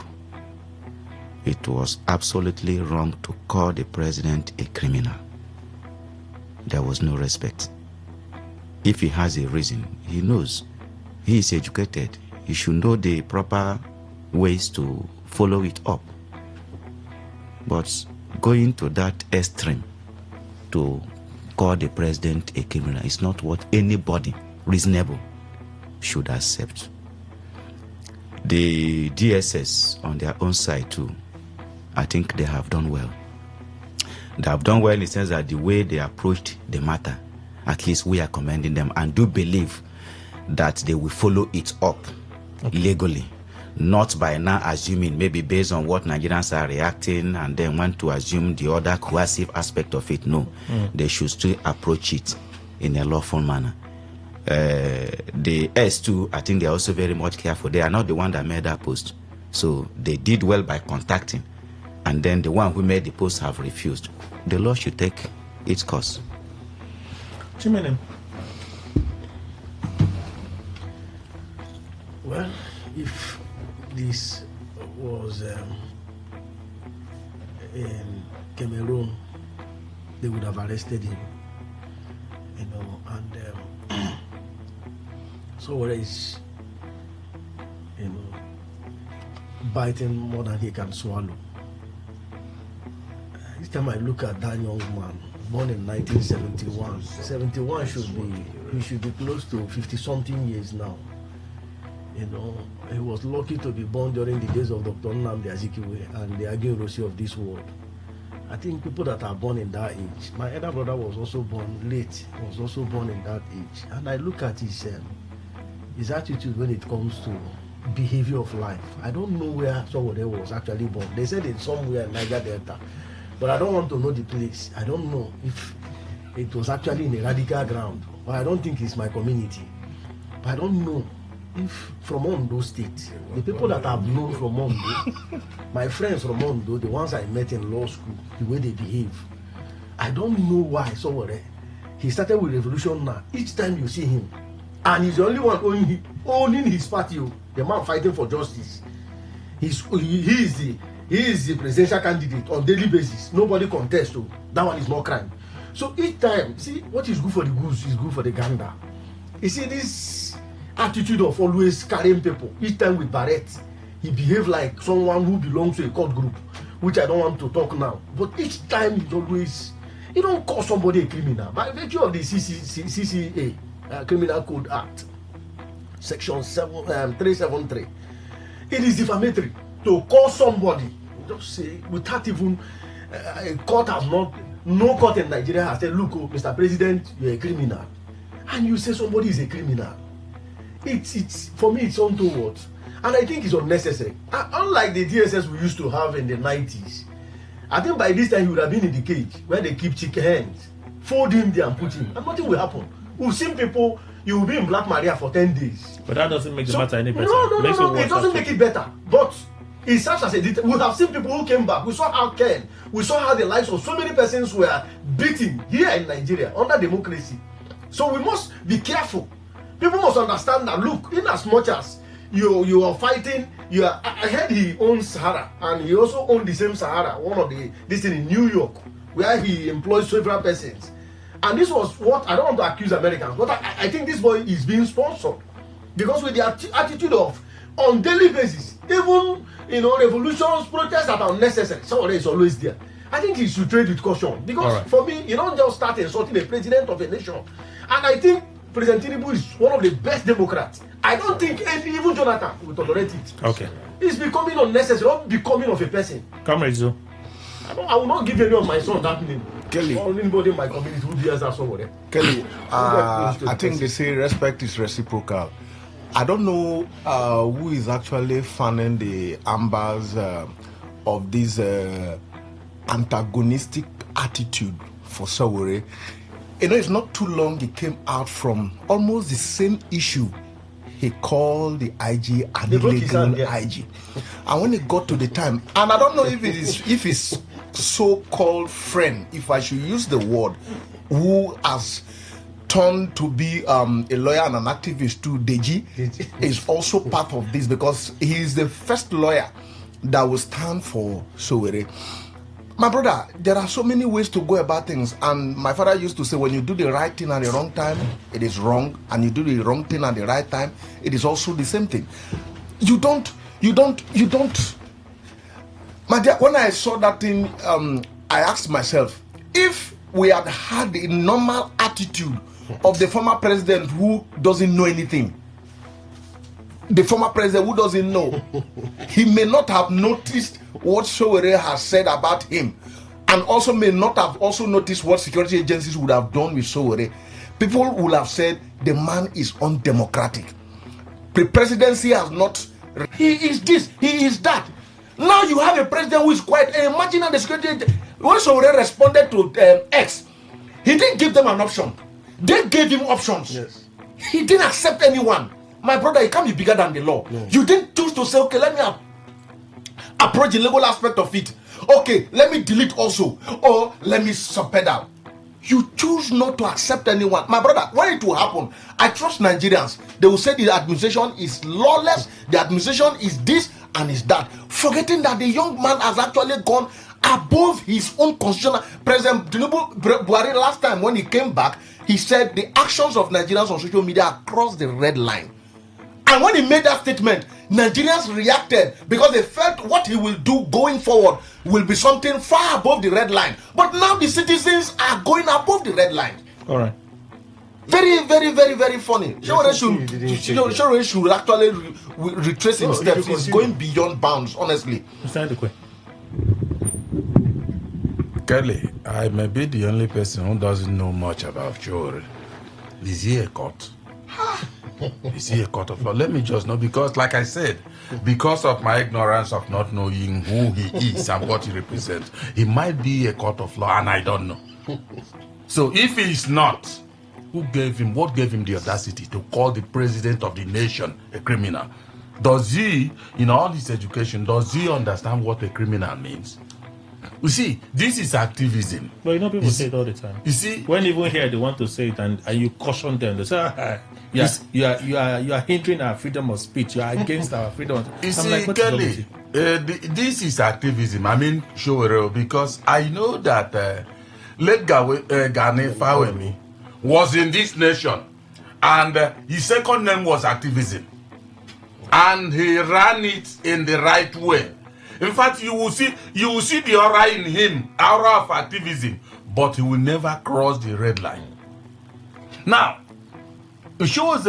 It was absolutely wrong to call the president a criminal. There was no respect. If he has a reason, he knows. He is educated. He should know the proper ways to follow it up. But going to that extreme to call the president a criminal is not what anybody reasonable should accept. The DSS on their own side too, I think they have done well. They have done well in the sense that the way they approached the matter, at least we are commending them and do believe that they will follow it up legally, not by now assuming, maybe based on what Nigerians are reacting and then want to assume the other coercive aspect of it. No, they should still approach it in a lawful manner. The S2, I think they are also very much careful. They are not the one that made that post. So they did well by contacting. And then the one who made the post have refused. The law should take its course. Chimene. Well, if this was in Cameroon, they would have arrested him, you know, and so what is, you know, biting more than he can swallow. Each time I look at that young man, born in 1971, 71 he should be close to 50-something years now. You know, he was lucky to be born during the days of Dr. Nnamdi Azikiwe and the Agin Rossi of this world. I think people that are born in that age, my elder brother was also born late, was also born in that age. And I look at his attitude when it comes to behavior of life. I don't know where somebody was actually born. They said it's somewhere in Niger Delta, but I don't want to know the place. I don't know if it was actually in a radical ground, but I don't think it's my community. But I don't know if from Ondo State, the people that I've known from Ondo, my friends from Ondo, the ones I met in law school, the way they behave, I don't know why somewhere. He started with revolution now. Each time you see him, and he's the only one owning his party, the man fighting for justice. He is the presidential candidate on daily basis. Nobody contests. That one is not crime. So each time, see, what is good for the goose is good for the gander. You see this attitude of always carrying people. Each time with Barrett, he behaved like someone who belongs to a cult group, which I don't want to talk now. But each time he's always, he don't call somebody a criminal. By virtue of the CCA, Criminal Code Act, Section 373, it is defamatory to call somebody, just say, without even, a court has not, no court in Nigeria has said, look, Mr. President, you're a criminal. And you say somebody is a criminal. It's for me, it's untoward. And I think it's unnecessary. Unlike the DSS we used to have in the 90s, I think by this time he would have been in the cage where they keep chicken hands, fold him there and put him, and nothing will happen. We've seen people, you will be in Black Maria for 10 days. But that doesn't make the matter any better. No, it doesn't make it better. But it serves as a detail. We have seen people who came back. We saw how Ken, we saw how the lives of so many persons were beaten here in Nigeria under democracy. So we must be careful. People must understand that, look, in as much as you are fighting, I heard he owns Sahara, and he also owns the same Sahara, one of this thing in New York, where he employs several persons. And this was what, I don't want to accuse Americans, but I think this boy is being sponsored. Because with the attitude of, on daily basis, even, revolutions, protests that are unnecessary, somebody is always there. I think he should trade with caution. Because for me, you don't just start insulting the president of a nation. And I think President Tinubu is one of the best Democrats. I don't think even Jonathan will tolerate it. Okay. It's becoming unnecessary, not becoming of a person. Comrade Zo. I will not give any of my son that name. Kelly. Or anybody in my community who bears that somewhere. Kelly, I think they say respect is reciprocal. I don't know who is actually fanning the embers of this antagonistic attitude for Sowore. You know, it's not too long he came out from almost the same issue. He called the IG an illegal IG. And when it got to the time, and I don't know if his so-called friend, if I should use the word, who has turned to be a lawyer and an activist too, Deji, is also part of this, because he is the first lawyer that will stand for Sowore. My brother, there are so many ways to go about things, and my father used to say, when you do the right thing at the wrong time, it is wrong, and you do the wrong thing at the right time, it is also the same thing. You don't. My dear, when I saw that thing, I asked myself, if we had had the normal attitude of the former president who doesn't know anything, the former president who doesn't know, he may not have noticed what Sowore has said about him, and also may not have also noticed what security agencies would have done with Sowore. People would have said the man is undemocratic. The presidency has not. He is this, he is that. Now you have a president who is quiet. Imagine how the security agent, when Sowore responded to X, he didn't give them an option. They gave him options. Yes. He didn't accept anyone. My brother, he can't be bigger than the law. No. You didn't choose to say, okay, let me approach the legal aspect of it. Okay, let me delete also, or let me subpedal. You choose not to accept anyone. My brother, when it will happen, I trust Nigerians. They will say the administration is lawless, the administration is this and is that, forgetting that the young man has actually gone above his own constitutional. President Buhari, last time when he came back, he said the actions of Nigerians on social media are across the red line. And when he made that statement, Nigerians reacted because they felt what he will do going forward will be something far above the red line. But now the citizens are going above the red line. All right. Very, very, very, very funny. Sowore should actually retrace his steps. He's going beyond bounds, honestly. Kelly, I may be the only person who doesn't know much about Sowore. Is he a court? Is he a court of law? Let me just know, because like I said, because of my ignorance of not knowing who he is and what he represents, he might be a court of law and I don't know. So if he is not, what gave him the audacity to call the president of the nation a criminal? Does he, in all his education, does he understand what a criminal means? You see, this is activism. But you know, people say it all the time. You see, when even here they want to say it, and you caution them, they say, you are hindering our freedom of speech. You are against our freedom. You see, Kelly, this is activism. I mean, Sowore, because I know that late Gani Fawemi was in this nation, and his second name was activism, and he ran it in the right way. In fact, you will see the aura in him, aura of activism, but he will never cross the red line. Now, Sowore's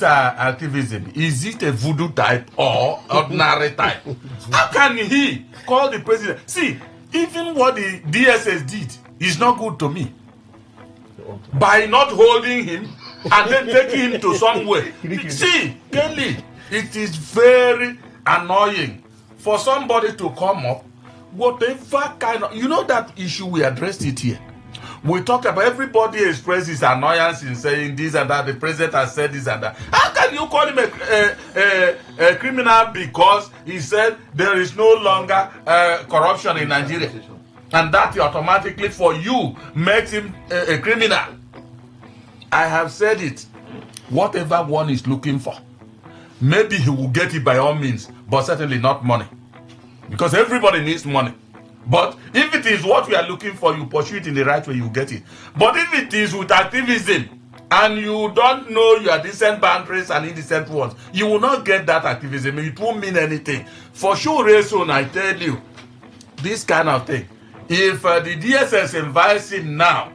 activism, is it a voodoo type or ordinary type? How can he call the president? See, even what the DSS did is not good to me. By not holding him and then taking him to somewhere. See, Kelly, it is very annoying for somebody to come up, whatever kind of, you know that issue, we addressed it here. We talked about, everybody expresses annoyance in saying this and that, the president has said this and that. How can you call him a criminal because he said there is no longer corruption in Nigeria? And that automatically for you makes him a criminal. I have said it, whatever one is looking for, maybe he will get it by all means, but certainly not money. Because everybody needs money. But if it is what we are looking for, you pursue it in the right way, you get it. But if it is with activism, and you don't know your decent boundaries and indecent ones, you will not get that activism. It won't mean anything. For sure, soon, I tell you, this kind of thing. If the DSS invites him now,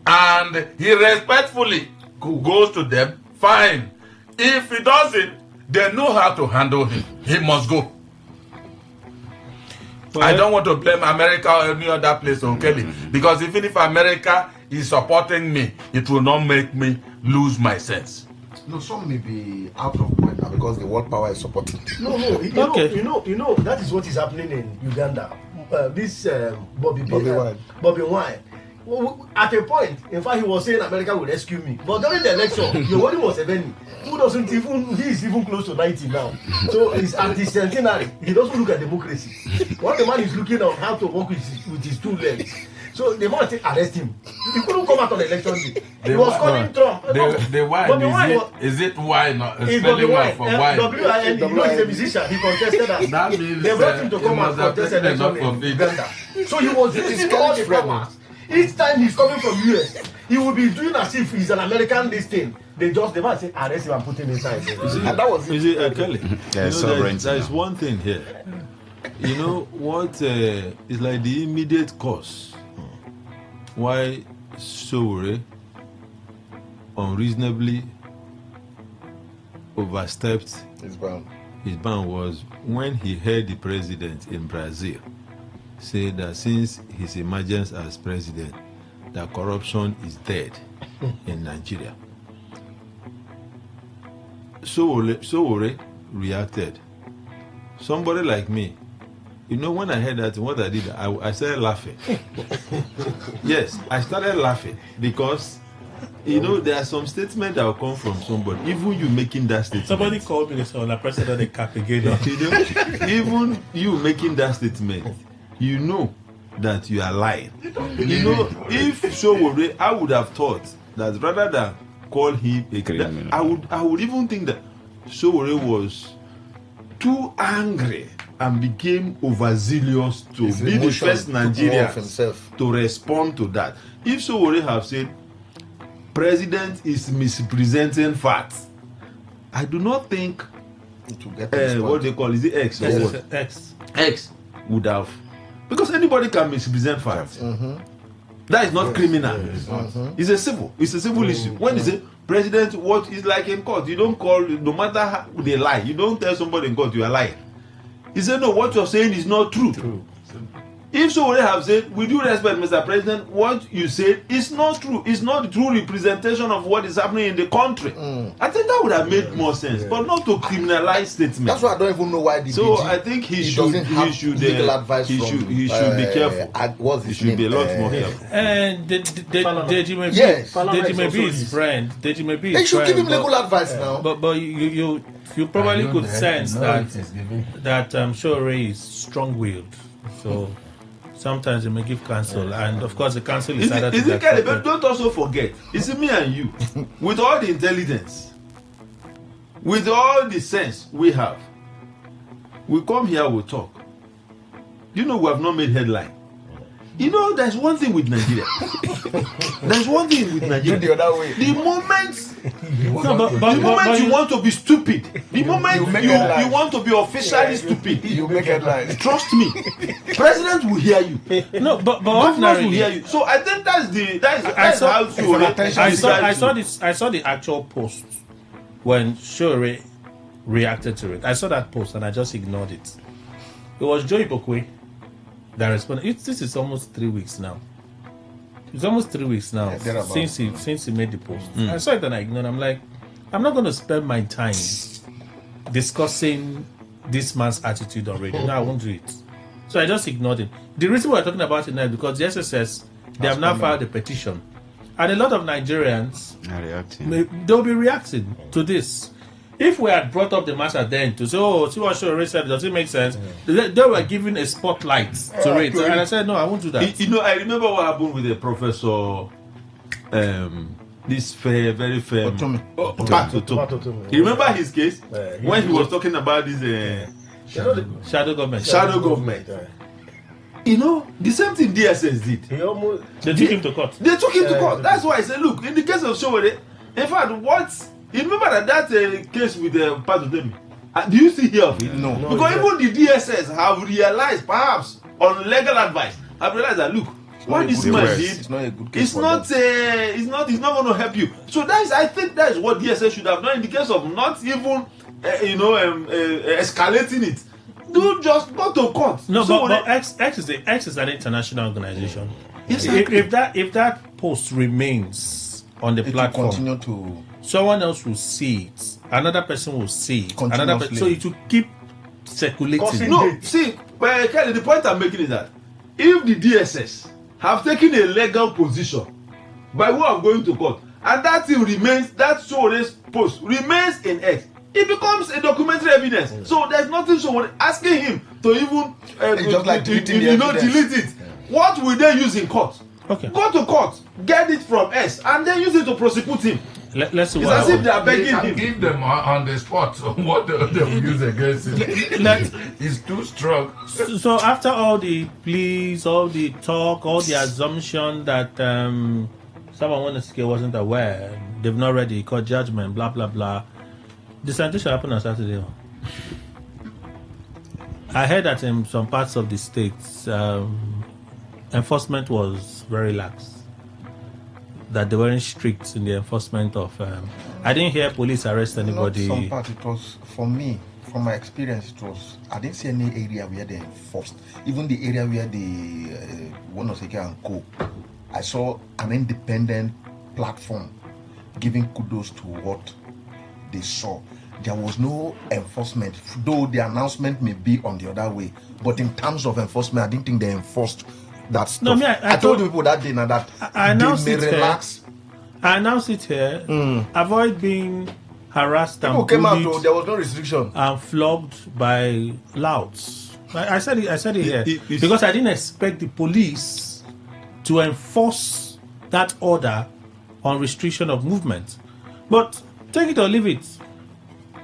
and he respectfully goes to them, fine. If he doesn't, they know how to handle him. He must go. I don't want to blame America or any other place on Kelly, because even if America is supporting me, it will not make me lose my sense. No, some may be out of point now because the world power is supporting. No, you know, that is what is happening in Uganda. This Bobby Wine. At a point, in fact, he was saying America will rescue me. But during the election, your money was Ebeni, he is even close to 90 now. So he's at the centenary. He doesn't look at democracy. What the man is looking at how to work with his two legs. So they want to arrest him. He couldn't come out on election day. He was calling Trump. The wine, is it wine? It's Bobby Wine. W-I-N-E. You know he's a musician. He contested that. That means they brought him to come and contest election in Uganda. So he was using all the powers. Each time he's coming from US, he will be doing as if he's an American this thing. They might say arrest him and put him inside. And that was it. Kelly. Yeah, there is one thing here. You know what is like the immediate cause why Sowore unreasonably overstepped his ban was when he heard the president in Brazil say that since his emergence as president, that corruption is dead in Nigeria. Sowore reacted. Somebody like me, you know, when I heard that, what I did, I started laughing. Yes, I started laughing because, you know, there are some statements that will come from somebody. Even you making that statement. Somebody called me on a president the cap again. You know, even you making that statement, you know that you are lying. You know, if Sowore, I would have thought that rather than call him a criminal, I would even think that Sowore was too angry and became overzealous to be the first Nigerian to respond to that. If Sowore have said president is misrepresenting facts, I do not think what they call is it X or what? X would have, because anybody can misrepresent facts. That is not criminal. It's a civil issue. When you say president, what is like in court, you don't call, no matter how they lie, you don't tell somebody in court you are lying. He said, no, what you're saying is not true. If Sowore have said, with due respect, Mr. President, what you said is not true. It's not the true representation of what is happening in the country. I think that would have made more sense, but not to criminalize statements. That's why I don't even know why the So I think he should legal advice he should be careful. He should be a lot more careful. And Deji may be his friend. Deji may be his friend. They should give him legal advice now. But you probably could sense that Sowore is strong-willed. So sometimes they may give counsel, and of course the counsel is either to get. But don't also forget, it's me and you, with all the intelligence, with all the sense we have, we come here, we talk. You know, we have not made headline. You know, there's one thing with Nigeria. There's one thing with Nigeria. Do the other way. The moment you want to be stupid, the moment you want to be officially stupid, you make headlines. Trust me, president will hear you. No, but governors will hear you. So I think that's how I saw the actual post when Sowore reacted to it. I saw that post and I just ignored it. It was Joe Ibokwe that responded. This is almost 3 weeks now. It's almost 3 weeks now since he made the post. I saw it and I ignored. I'm like, I'm not going to spend my time discussing this man's attitude already. No, I won't do it. So I just ignored him. The reason we're talking about it now is because the SSS, they have now filed a petition, and a lot of Nigerians they'll be reacting to this. If we had brought up the matter then to say, oh, see what Sowore said, does it make sense? They were given a spotlight to it. And I said, no, I won't do that. You know, I remember what happened with the professor, this very fair Otome. You remember his case? When he was talking about this shadow government. Shadow government. You know, the same thing DSS did. They took him to court. They took him to court. That's why I said, look, in the case of Sowore, in fact, you remember that case with the Otome? Do you still hear of it? No. Because even the DSS have realized, perhaps on legal advice, have realized that look, what this man did, it's not a good case. It's not going to help you. So I think that is what DSS should have done in the case of not even escalating it. Do just go to court. No, So but X is an international organization. Yes, if that post remains on the platform, continue to someone else will see it. Another person will see it. Continuously. So it will keep circulating. No, see, Kelly, the point I'm making is that if the DSS have taken a legal position by way of going to court, and that thing remains, that Sowore's post remains in X, it becomes a documentary evidence. So there's nothing Sowore asking him to even just like deleting delete it. What will they use in court? Okay. Go to court, get it from S, and then use it to prosecute him. Let's see it's what as if they are begging They him. can give them on the spot what they will use against him. It's too strong. So after all the pleas, all the talk, all the assumption that someone wasn't aware, they've not read the court judgment, blah blah blah. The sanitation happened on Saturday. I heard that in some parts of the states, enforcement was very lax. That they weren't strict in the enforcement of. I didn't hear police arrest anybody. Not some part it was, for me, from my experience, it was. I didn't see any area where they enforced. Even the area where the Wonoseke and Co. I saw an independent platform giving kudos to what they saw. There was no enforcement, though the announcement may be on the other way. But in terms of enforcement, I didn't think they enforced that stuff. No, I told the people that day now that I announced they may relax. I announced it here. Avoid being harassed People and came out, bullied there was no restriction. and flogged by louds. I said it here because I didn't expect the police to enforce that order on restriction of movement. But take it or leave it.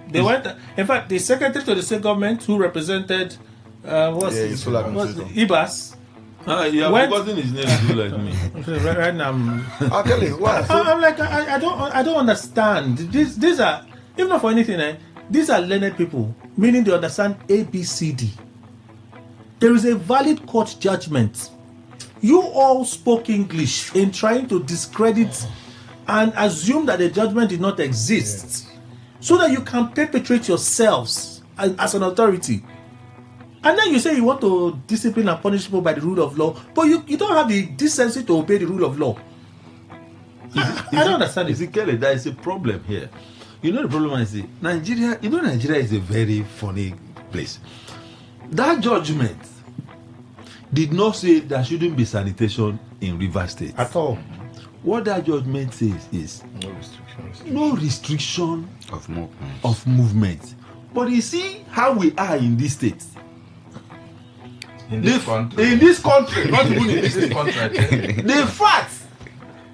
They went. In fact, the secretary to the state government who represented Ibas. You have forgotten his name, too, like me. Right now, I'll tell you what. I'm like, I don't understand. These are, if not for anything, these are learned people, meaning they understand ABCD. There is a valid court judgment. You all spoke English in trying to discredit and assume that the judgment did not exist, so that you can perpetrate yourselves as an authority. And then you say you want to discipline and punish people by the rule of law, but you don't have the decency to obey the rule of law. I don't understand it. See, Kelly, there is a problem here. You know the problem is Nigeria. You know Nigeria is a very funny place. That judgment did not say there shouldn't be sanitation in Rivers State at all. What that judgment says is no restriction of movement. But you see how we are in this state. In this country, not even in this country.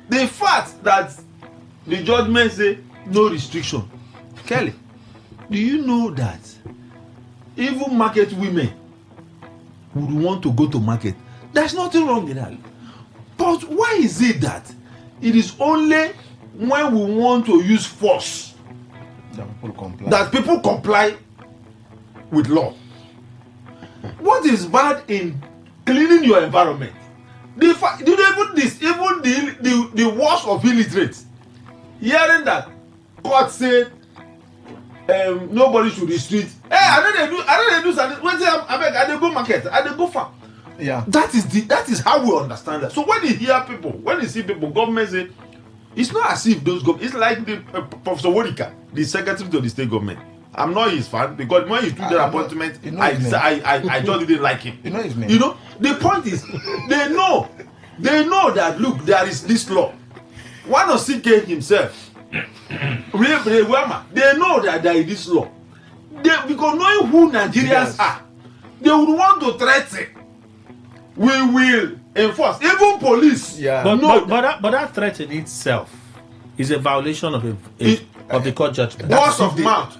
The fact that the judgment say no restriction. Kelly, do you know that even market women would want to go to market? There's nothing wrong with that. But why is it that it is only when we want to use force that people comply with law? What is bad in cleaning your environment? The worst of illiterates hearing that court said nobody should restrict. Hey, I don't do something. When I dey go market, I dey go farm. Yeah, that is how we understand that. So when you hear people, when you see people, government say, it's not as if those government. It's like the Professor Worika, the secretary to the state government. I'm not his fan because when he took that appointment, I just didn't like him. You know his name. You know, the point is, they know that look, there is this law. One of CK himself, they know that there is this law. Because knowing who Nigerians are, they would want to threaten. We will enforce, even police. Yeah. But that threat in itself is a violation of the court judgment. Words of mouth.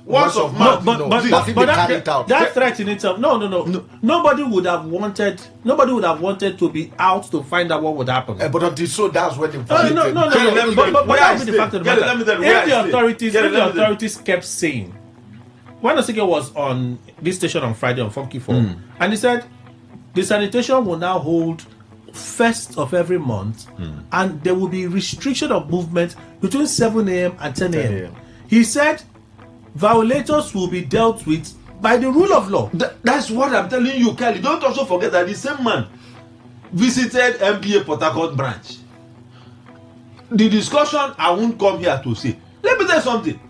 That threat in itself. No. Nobody would have wanted to be out to find out what would happen. But until so, that's when the the authorities kept saying. When Osike was on this station on Friday on Funky 4, and he said the sanitation will now hold first of every month, and there will be restriction of movement between 7 a.m. and 10 a.m. He said violators will be dealt with by the rule of law. That's what I'm telling you, Kelly. Don't also forget that the same man visited MBA Port Harcourt branch. The discussion I won't come here to say. Let me tell you something.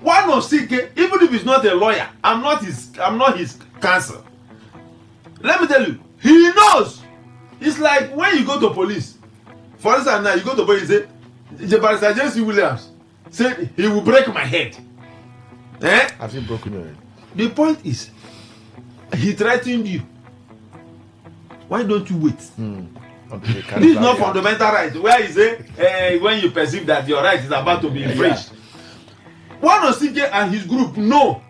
One of CK, even if he's not a lawyer, I'm not his counsel. Let me tell you, he knows. It's like when you go to police. For instance, now you go to police, say, the barrister Jesse Williams said he will break my head. Has he broken your head? The point is, he threatened you. Why don't you wait? This is not fundamental right. Where is it? When you perceive that your right is about to be infringed. One of CK and his group know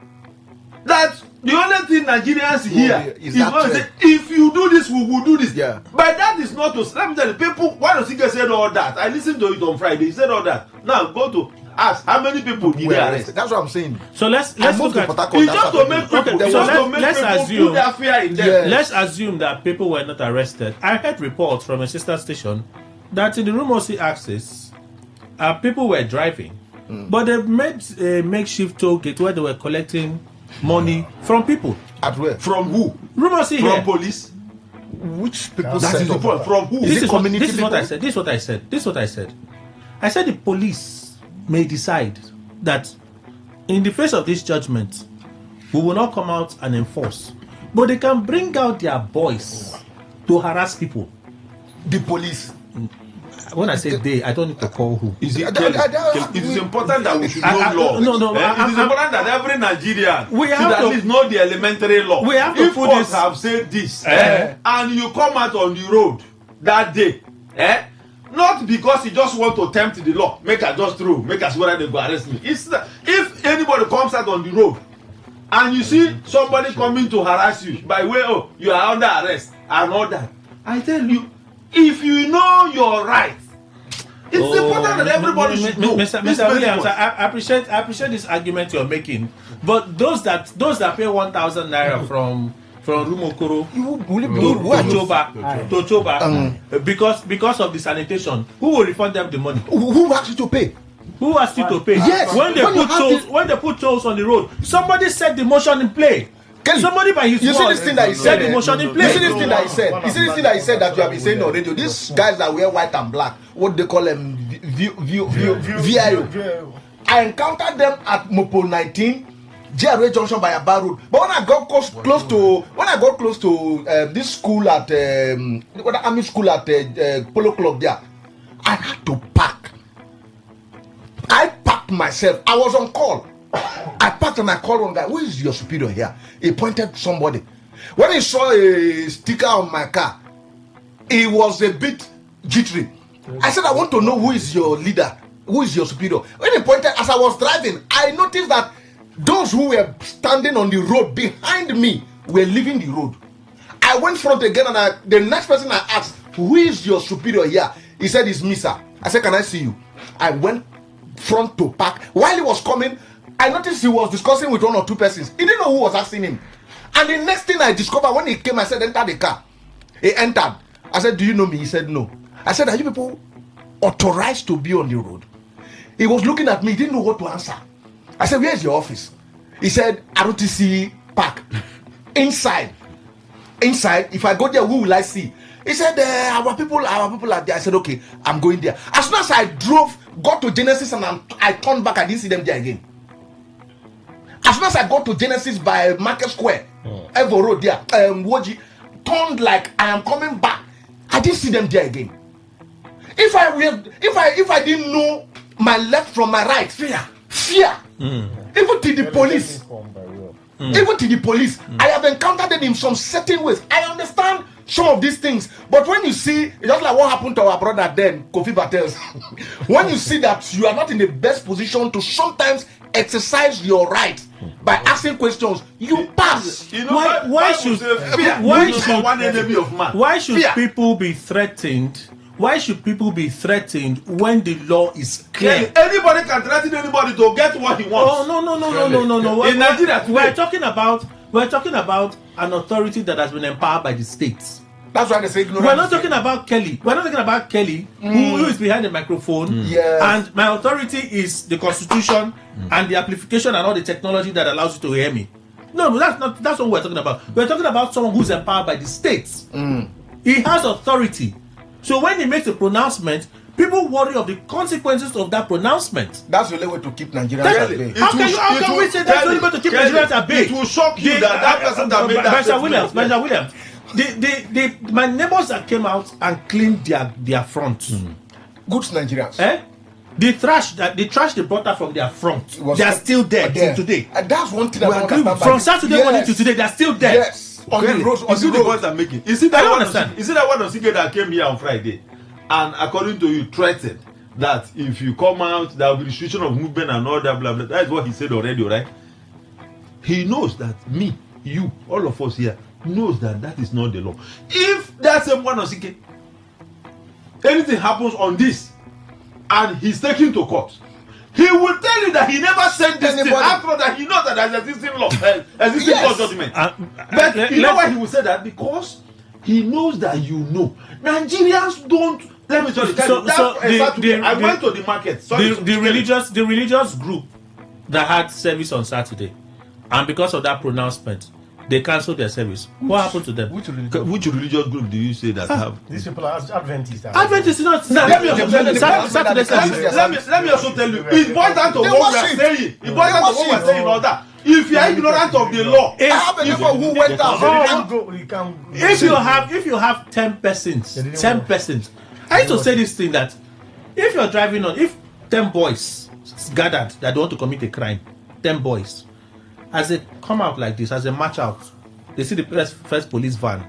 that the only thing Nigerians hear is going to say, if you do this, we will do this. Yeah. But that is not to. Let me tell you, people, one of CK said all that. I listened to it on Friday. He said all that. Now go to ask how many people did they arrest? That's what I'm saying. So let's look at it's just to make people. Let's assume put their fear in them. Let's assume that people were not arrested. I heard reports from a sister station that in the Rumosi axis, people were driving, but they made a makeshift toll gate where they were collecting money from people. At where? From who? Rumosi from here. Police. Which people? That is the point. From who? This is what I said. This is what I said. I said the police may decide that in the face of this judgment, we will not come out and enforce. But they can bring out their boys to harass people. The police. When I say they, I don't need to call who. Is it, it is important that we should know law. It is important that every Nigerian should at least know the elementary law. We have to if put us this. Have said this, and you come out on the road that day, not because you just want to tempt the law, make us just through, make us whether they go arrest me. It's if anybody comes out on the road and you see somebody coming to harass you by way of you are under arrest and all that, I tell you, if you know your rights, it's important that everybody should know. Mr. Williams, I appreciate this argument you're making, but those that pay 1,000 naira from Rumokoro to Choba because of the sanitation, who will refund them the money? Who asked you to pay? Who asked you to pay? Yes. When they put tolls on the road, somebody set the motion in play. Somebody by his see this thing that he said. The motion in play. You see this thing that he said. You see this thing that he said that you have been saying on radio. These guys that wear white and black, what they call them, VIO. I encountered them at Mopo 19, GRA Junction by Aba Road. But when I got close to this school at army school at Polo Club there, I had to park. I parked myself. I was on call. I parked and I called one guy. Who is your superior here? He pointed to somebody. When he saw a sticker on my car, he was a bit jittery. I said, I want to know who is your leader, who is your superior. When he pointed, as I was driving, I noticed that those who were standing on the road behind me were leaving the road. I went front again and the next person I asked, who is your superior here? He said, it's me, sir. I said, can I see you? I went front to park. While he was coming, I noticed he was discussing with one or two persons. He didn't know who was asking him. And the next thing I discovered, when he came, I said, enter the car. He entered. I said, do you know me? He said, no. I said, are you people authorized to be on the road? He was looking at me. He didn't know what to answer. I said, where is your office? He said, ROTC Park. Inside. If I go there, who will I see? He said, our people are there. I said, okay, I'm going there. As soon as I got to Genesis and I turned back, I didn't see them there again. As soon as I got to Genesis by Market Square, Evo Road there, Woji, turned like I am coming back. I didn't see them there again. If I didn't know my left from my right, fear. Even to the police. Even to the police, I have encountered them in some certain ways. I understand some of these things, but when you see, just like what happened to our brother then, Kofi Battles, when you see that you are not in the best position to sometimes exercise your right by asking questions, you pass. You know, why should people be threatened? Why should people be threatened when the law is clear? Anybody can threaten anybody to get what he wants. Oh, no. In Nigeria, we're talking about an authority that has been empowered by the states. That's why they say ignorance. We're not talking about Kelly. We're not talking about Kelly, who is behind the microphone. Yes. And my authority is the Constitution and the amplification and all the technology that allows you to hear me. No, that's not what we're talking about. We're talking about someone who's empowered by the states. He has authority. So when he makes a pronouncement, people worry of the consequences of that pronouncement. That's the only way to keep Nigerians at bay. How can we say that's the only way to keep Nigerians at bay? It will shock you that person that made that statement. Mr. Williams, my neighbors that came out and cleaned their front. Good Nigerians. The trash they brought out from their front, they are still there till today. And that's one thing I don't understand. From Saturday morning to today, they are still there. Yes. On the roads, you see the points I'm making. Is it that one of Sige that came here on Friday, and according to you, threatened that if you come out, there will be restriction of movement and all that, blah blah. That is what he said already, right? He knows that me, you, all of us here knows that is not the law. If that same one of Sige, anything happens on this, and he's taken to court, he will tell you that he never sent this thing after that he knows that there's existing law, existing court judgment. But you know why he will say that? Because he knows that you know. Nigerians don't. Let me tell you. I went to the market. The religious group that had service on Saturday, and because of that pronouncement, they cancelled their service. What happened to them? Which religious group do you say that have? These people are Adventists. Adventists is not. Let me also tell you. It boils down to what we are saying. It boils down to what we are saying. All that. If you are ignorant of the law, I have a neighbor who went out. If you have 10 persons, I used to say this thing that if you're driving on, if 10 boys gathered that want to commit a crime, 10 boys. As they come out like this, as they march out, they see the first police van,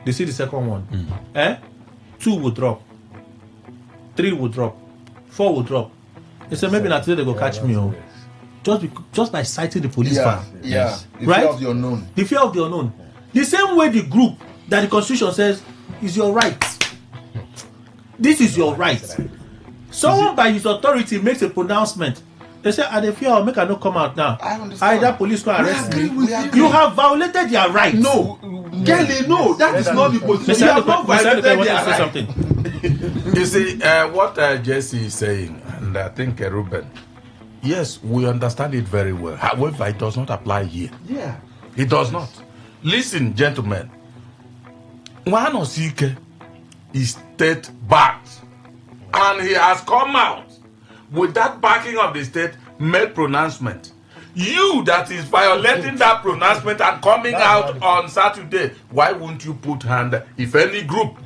they see the second one. 2 will drop, 3 will drop, 4 will drop. They say maybe not today they go catch me. Just by citing the police van. The right? fear of the unknown. The fear of the unknown. The same way the group that the Constitution says is your right. This is your right. Someone by his authority makes a pronouncement. They say, I fear I'll make a no come out now. I understand. Either police can arrest me. You have violated their right. No. Kelly, no. That is not the position. You have not violated their right. Something. You see, what Jesse is saying, and I think Ruben, yes, we understand it very well. However, it does not apply here. Yeah. It does not. Listen, gentlemen. One Osike is state-backed, and he has come out with that backing of the state, made pronouncement. You that is violating that pronouncement and coming out on Saturday, why won't you put hand if any group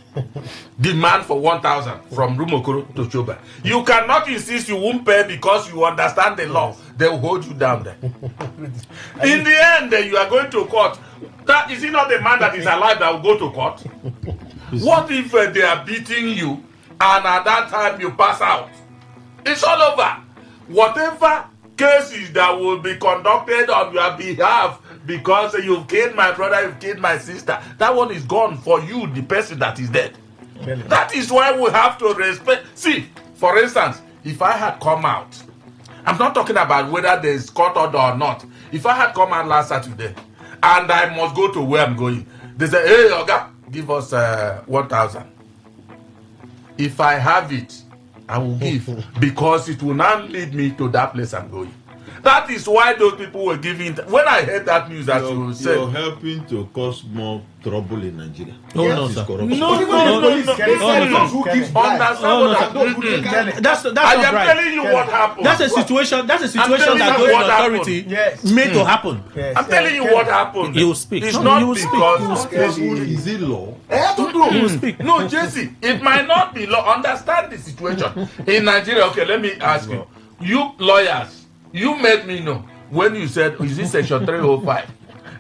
demand for 1,000 from Rumokoro to Choba? You cannot insist you won't pay because you understand the law. They will hold you down there. In the end, you are going to court. That is it not the man that is alive that will go to court? What if they are beating you and at that time you pass out? It's all over. Whatever cases that will be conducted on your behalf because you've killed my brother, you've killed my sister, that one is gone for you, the person that is dead. That is why we have to respect. See, for instance, if I had come out, I'm not talking about whether there is court order or not. If I had come out last Saturday and I must go to where I'm going, they say, hey, Oga, give us 1,000. If I have it, I will give because it will not lead me to that place I'm going. That is why those people were giving. When I heard that news, as you said, you're helping to cause more trouble in Nigeria. No, sir. No. That's I am telling you what happened. That's a situation that those authority made to happen. I'm telling you what happened. You will speak. It's not because is it law? You will speak. No, Jesse, it might not be law. Understand the situation in Nigeria. Okay, let me ask you. You lawyers. You made me know when you said, is it section 305,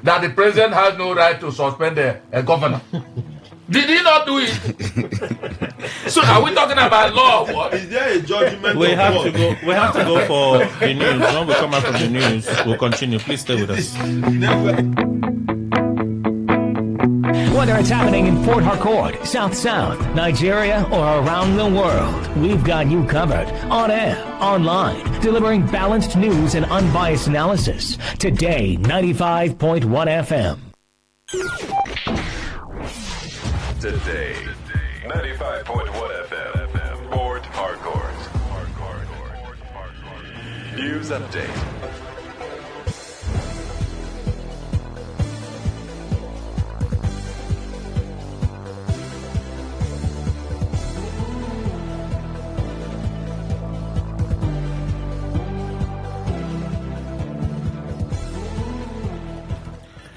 that the president has no right to suspend a governor? Did he not do it? So are we talking about law or what? Is there a judgment? We have to go for the news. When we come out from the news, we'll continue. Please stay with us. Whether it's happening in Port Harcourt, South South, Nigeria, or around the world, we've got you covered. On air, online, delivering balanced news and unbiased analysis. Today, 95.1 FM. Today, 95.1 FM, Port Harcourt. News update.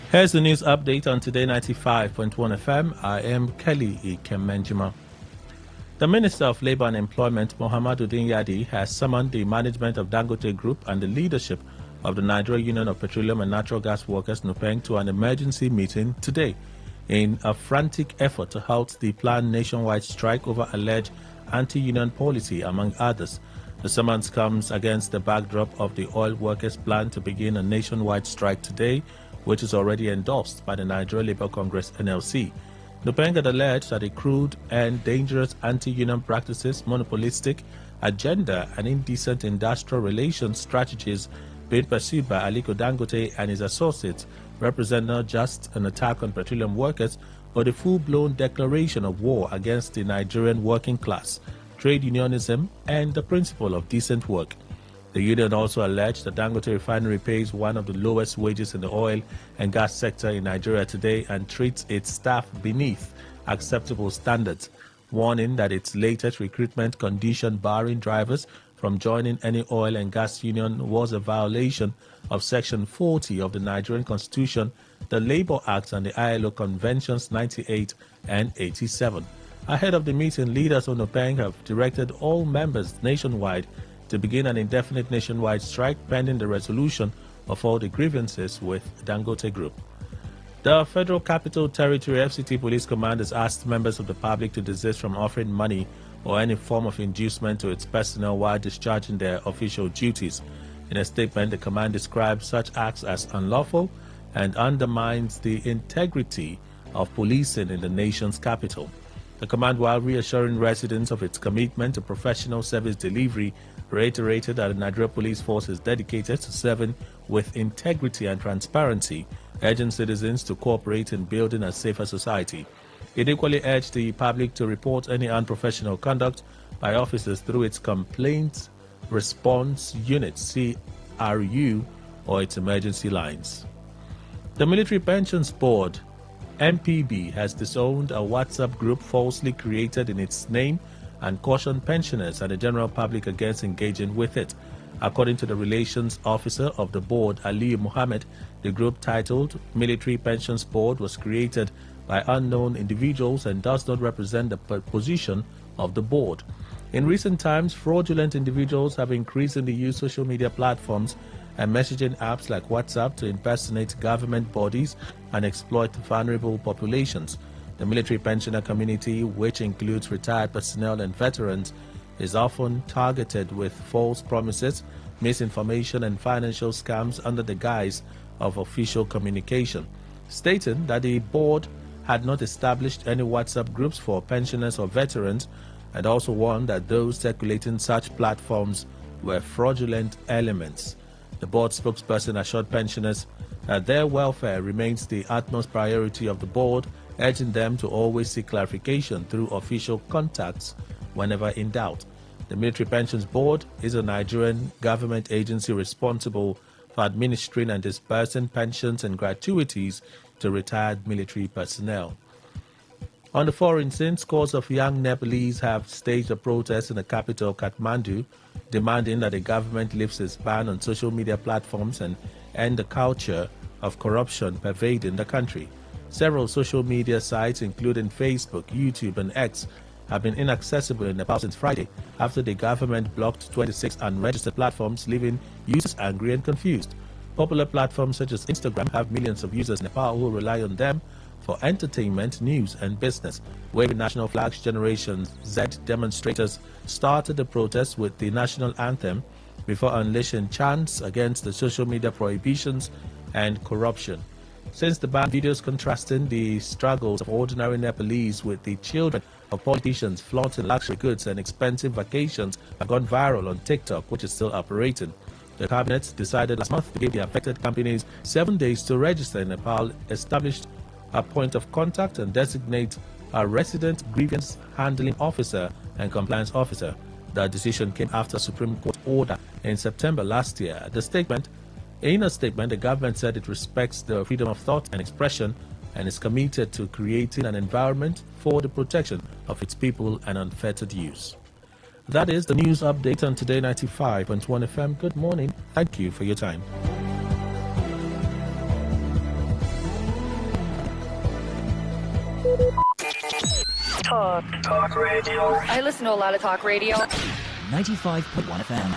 Here's the news update on Today 95.1 FM. I am Kelly Ikemenjima. The Minister of Labour and Employment, Mohammeduddin Yadi, has summoned the management of Dangote Group and the leadership of the Nigeria Union of Petroleum and Natural Gas Workers, NUPENG, to an emergency meeting today in a frantic effort to halt the planned nationwide strike over alleged anti-union policy, among others. The summons comes against the backdrop of the oil workers' plan to begin a nationwide strike today, which is already endorsed by the Nigeria Labour Congress (NLC). NUPENG had alleged that a crude and dangerous anti-union practices, monopolistic agenda, and indecent industrial relations strategies being pursued by Aliko Dangote and his associates represent not just an attack on petroleum workers, but a full-blown declaration of war against the Nigerian working class, trade unionism, and the principle of decent work. The union also alleged that Dangote Refinery pays one of the lowest wages in the oil and gas sector in Nigeria today and treats its staff beneath acceptable standards, warning that its latest recruitment condition barring drivers from joining any oil and gas union was a violation of Section 40 of the Nigerian Constitution, the Labour Act, and the ILO Conventions 98 and 87. Ahead of the meeting, leaders of NUPENG have directed all members nationwide to begin an indefinite nationwide strike pending the resolution of all the grievances with Dangote Group. The Federal Capital Territory FCT Police Command has asked members of the public to desist from offering money or any form of inducement to its personnel while discharging their official duties. In a statement, the command describes such acts as unlawful and undermines the integrity of policing in the nation's capital. The command, while reassuring residents of its commitment to professional service delivery, reiterated that the Nigeria Police Force is dedicated to serving with integrity and transparency, urging citizens to cooperate in building a safer society. It equally urged the public to report any unprofessional conduct by officers through its Complaints Response Unit, CRU, or its emergency lines. The Military Pensions Board, MPB, has disowned a WhatsApp group falsely created in its name and cautioned pensioners and the general public against engaging with it. According to the relations officer of the board, Ali Mohammed, the group titled Military Pensions Board was created by unknown individuals and does not represent the position of the board. In recent times, fraudulent individuals have increasingly used social media platforms and messaging apps like WhatsApp to impersonate government bodies and exploit vulnerable populations. The military pensioner community, which includes retired personnel and veterans, is often targeted with false promises, misinformation, and financial scams under the guise of official communication. Stating that the board had not established any WhatsApp groups for pensioners or veterans, and also warned that those circulating such platforms were fraudulent elements. The board spokesperson assured pensioners that their welfare remains the utmost priority of the board, urging them to always seek clarification through official contacts whenever in doubt. The Military Pensions Board is a Nigerian government agency responsible for administering and disbursing pensions and gratuities to retired military personnel. On the foreign scene, scores of young Nepalese have staged a protest in the capital, Kathmandu, demanding that the government lifts its ban on social media platforms and end the culture of corruption pervading the country. Several social media sites, including Facebook, YouTube, and X, have been inaccessible in Nepal since Friday after the government blocked 26 unregistered platforms, leaving users angry and confused. Popular platforms such as Instagram have millions of users in Nepal who rely on them for entertainment, news, and business. Waving national flags, Generation Z demonstrators started the protest with the national anthem before unleashing chants against the social media prohibitions and corruption. Since the ban, videos contrasting the struggles of ordinary Nepalese with the children of politicians flaunting luxury goods and expensive vacations have gone viral on TikTok, which is still operating. The cabinet decided last month to give the affected companies 7 days to register in Nepal, established a point of contact, and designate a resident grievance handling officer and compliance officer. The decision came after a Supreme Court order in September last year. In a statement, the government said it respects the freedom of thought and expression and is committed to creating an environment for the protection of its people and unfettered use. That is the news update on Today 95.1 FM. Good morning. Thank you for your time. Talk radio. I listen to a lot of talk radio. 95.1 FM.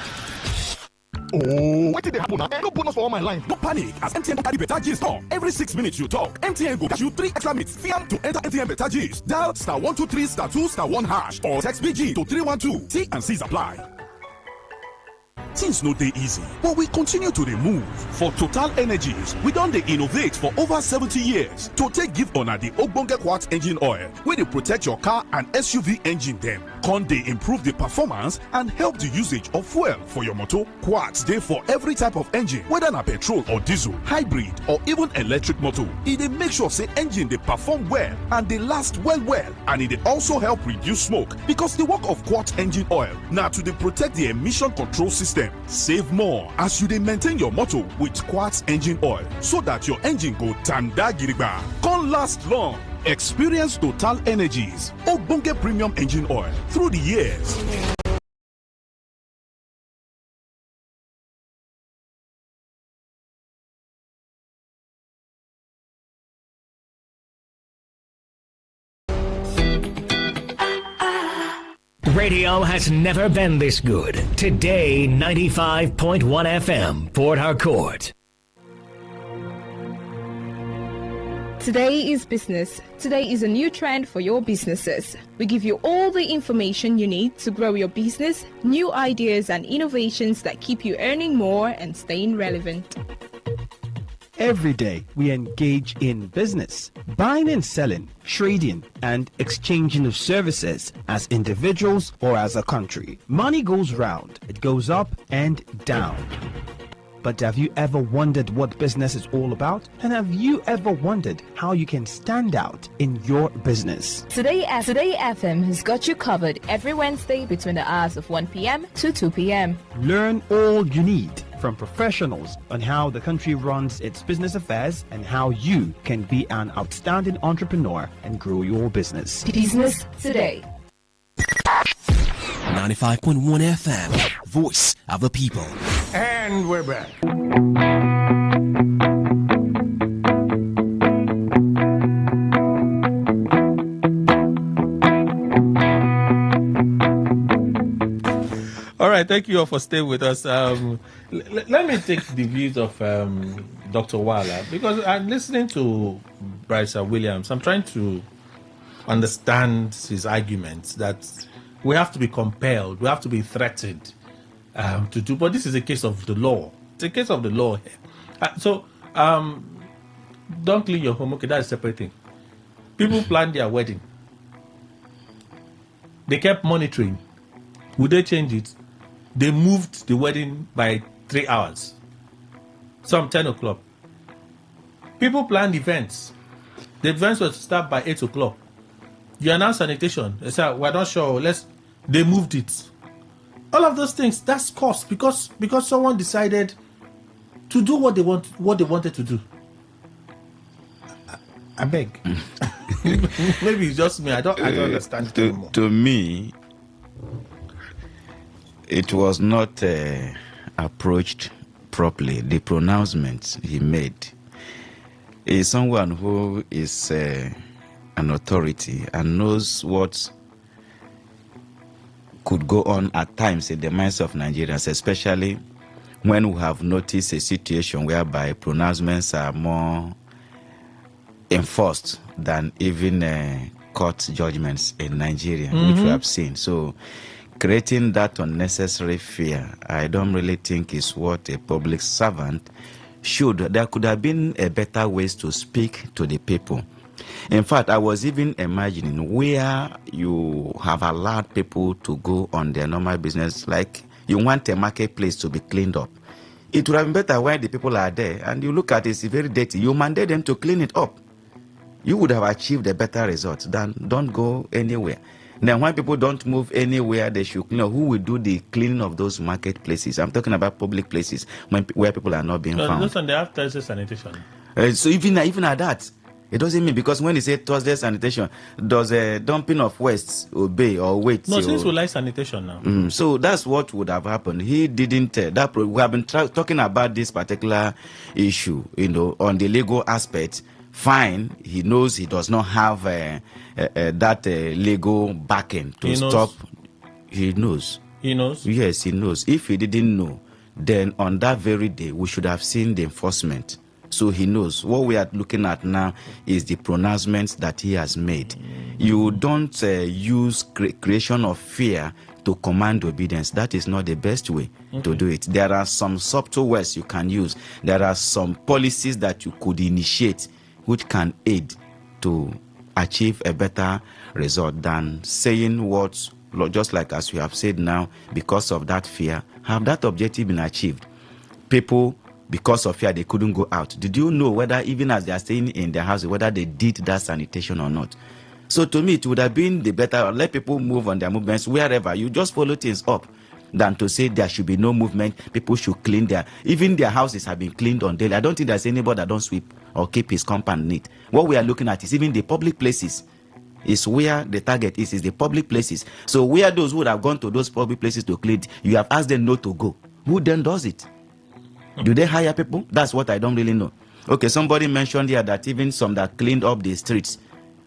Oh, what did they happen now? No bonus for all my line. No panic, as MTN don't carry better G's come. Every 6 minutes you talk, MTN go dash you 3 extra minutes. Fiam to enter MTN better G's. Dial *123 *2 *1 hash or text BG to 312. T and C's apply. Things no dey easy, but we continue to move. For Total Energies, we don dey innovate for over 70 years to take give honor the ogbonge quartz engine oil, wey dey protect your car and SUV engine dem. Con dey improve the performance and help the usage of fuel for your motor. Quartz dey for every type of engine, whether na petrol or diesel, hybrid or even electric motor. E dey make sure say engine dey perform well and dey last well, and e dey also help reduce smoke, because the work of quartz engine oil na to dey protect the emission control system. Save more as you dey maintain your motor with quartz engine oil, so that your engine go tanda gidigba, con last long. Experience Total Energies ogbonge premium engine oil through the years. Radio has never been this good. Today, 95.1 FM, Port Harcourt. Today is business. Today is a new trend for your businesses. We give you all the information you need to grow your business, new ideas and innovations that keep you earning more and staying relevant. Every day, we engage in business, buying and selling, trading, and exchanging of services as individuals or as a country. Money goes round, it goes up and down. But have you ever wondered what business is all about? And have you ever wondered how you can stand out in your business? Today FM has got you covered every Wednesday between the hours of 1 p.m. to 2 p.m. Learn all you need from professionals on how the country runs its business affairs and how you can be an outstanding entrepreneur and grow your business. Business Today. 95.1 FM, Voice of the People. And we're back. All right, thank you all for staying with us. Let me take the views of Dr. Wala, because I'm listening to Bryce Williams. I'm trying to understand his arguments that we have to be compelled, we have to be threatened to do. But this is a case of the law. It's a case of the law. Don't clean your home. Okay, that's a separate thing. People plan their wedding. They kept monitoring. Would they change it? They moved the wedding by 3 hours. Some 10 o'clock. People planned events. The events were to start by 8 o'clock. You announce sanitation. They said, we're not sure. They moved it. All of those things, that's cost because someone decided to do what they wanted to do. I beg. Maybe it's just me. I don't understand it anymore. To me, it was not approached properly. The pronouncement he made is someone who is an authority and knows what could go on at times in the minds of Nigerians, especially when we have noticed a situation whereby pronouncements are more enforced than even court judgments in Nigeria, which we have seen. So creating that unnecessary fear, I don't really think is what a public servant should. There could have been a better ways to speak to the people. In fact, I was even imagining where you have allowed people to go on their normal business, like you want a marketplace to be cleaned up. It would have been better when the people are there and you look at it, it's very dirty. You mandate them to clean it up. You would have achieved a better result than don't go anywhere. Now, when people don't move anywhere, they should clean up. Who will do the cleaning of those marketplaces? I'm talking about public places where people are not being found. Those on the after sanitation. So even at that, it doesn't mean, because when you say Thursday sanitation, does a dumping of waste obey or wait? No, since we like sanitation now. So that's what would have happened. He didn't. We have been talking about this particular issue, on the legal aspect fine, he knows he does not have that legal backing to stop. He knows. He knows? Yes, he knows. If he didn't know, then on that very day, we should have seen the enforcement. So he knows. What we are looking at now is the pronouncements that he has made. You don't use creation of fear to command obedience. That is not the best way to do it. There are some subtle ways you can use. There are some policies that you could initiate which can aid to achieve a better result than saying what, just like as we have said now, because of that fear, have that objective been achieved? People, because of fear, they couldn't go out. Did you know whether even as they are staying in their house, whether they did that sanitation or not? So to me, it would have been the better, let people move on their movements wherever. You just follow things up than to say there should be no movement. People should clean even their houses have been cleaned on daily. I don't think there's anybody that don't sweep or keep his compound neat. What we are looking at is even the public places is where the target is the public places. So where those who would have gone to those public places to clean, you have asked them not to go. Who then does it? Do they hire people? That's what I don't really know. Okay, somebody mentioned here that even some that cleaned up the streets.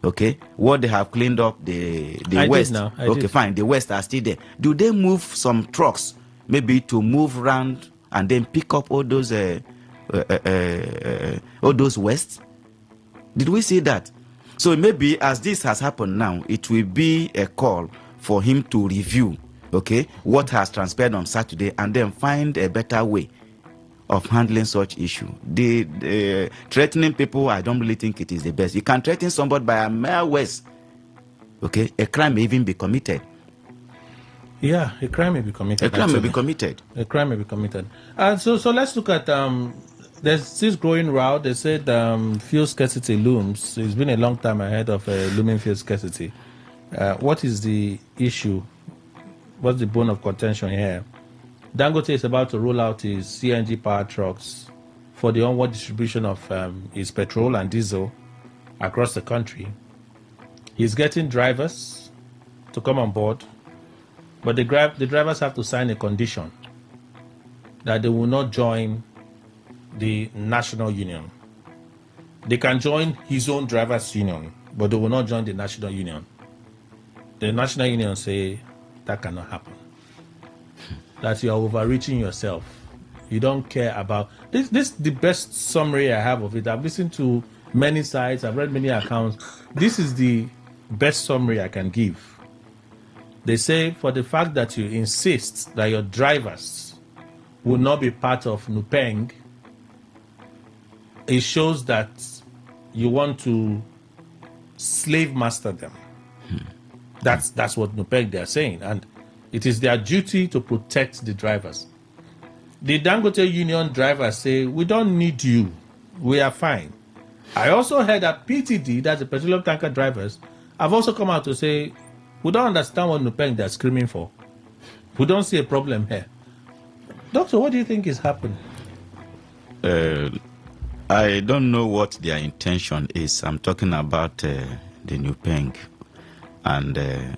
Okay, what they have cleaned up the west. Okay, fine. The west are still there. Do they move some trucks maybe to move around and then pick up all those waste? Did we see that? So maybe as this has happened now, it will be a call for him to review, okay, what has transpired on Saturday and then find a better way of handling such issue. The threatening people, I don't really think it is the best. You can threaten somebody by a mere words. Okay, a crime may even be committed. Yeah, a crime may be committed. A crime may be committed. A crime may be committed. So let's look at there's this growing row. They said fuel scarcity looms. It's been a long time ahead of looming fuel scarcity. What is the issue? What's the bone of contention here? Dangote is about to roll out his CNG power trucks for the onward distribution of his petrol and diesel across the country. He's getting drivers to come on board, but the drivers have to sign a condition that they will not join the national union. They can join his own drivers' union, but they will not join the national union. The national union say that cannot happen. That you are overreaching yourself. You don't care about this. This is the best summary I have of it. I've listened to many sites. I've read many accounts. This is the best summary I can give. They say for the fact that you insist that your drivers will not be part of Nupeng, it shows that you want to slave master them. That's what Nupeng they are saying, and it is their duty to protect the drivers. The Dangote Union drivers say, we don't need you. We are fine. I also heard that PTD, that's the petroleum tanker drivers, have also come out to say, we don't understand what Nupeng they're screaming for. We don't see a problem here. Doctor, what do you think is happening? I don't know what their intention is. I'm talking about the Nupeng and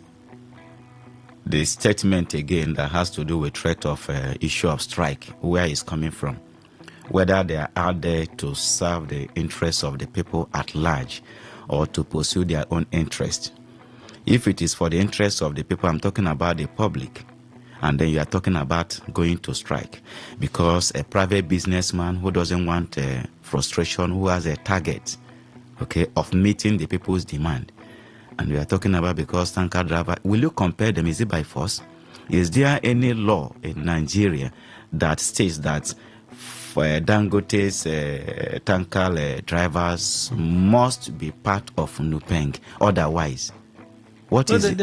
the statement again that has to do with threat of issue of strike, where it's coming from, whether they are out there to serve the interests of the people at large or to pursue their own interest. If it is for the interests of the people, I'm talking about the public, and then you are talking about going to strike, because a private businessman who doesn't want frustration, who has a target, okay, of meeting the people's demand. And we are talking about because tanker driver, will you compare them? Is it by force? Is there any law in Nigeria that states that for Dangote's tanker drivers must be part of Nupeng? Otherwise, what is it?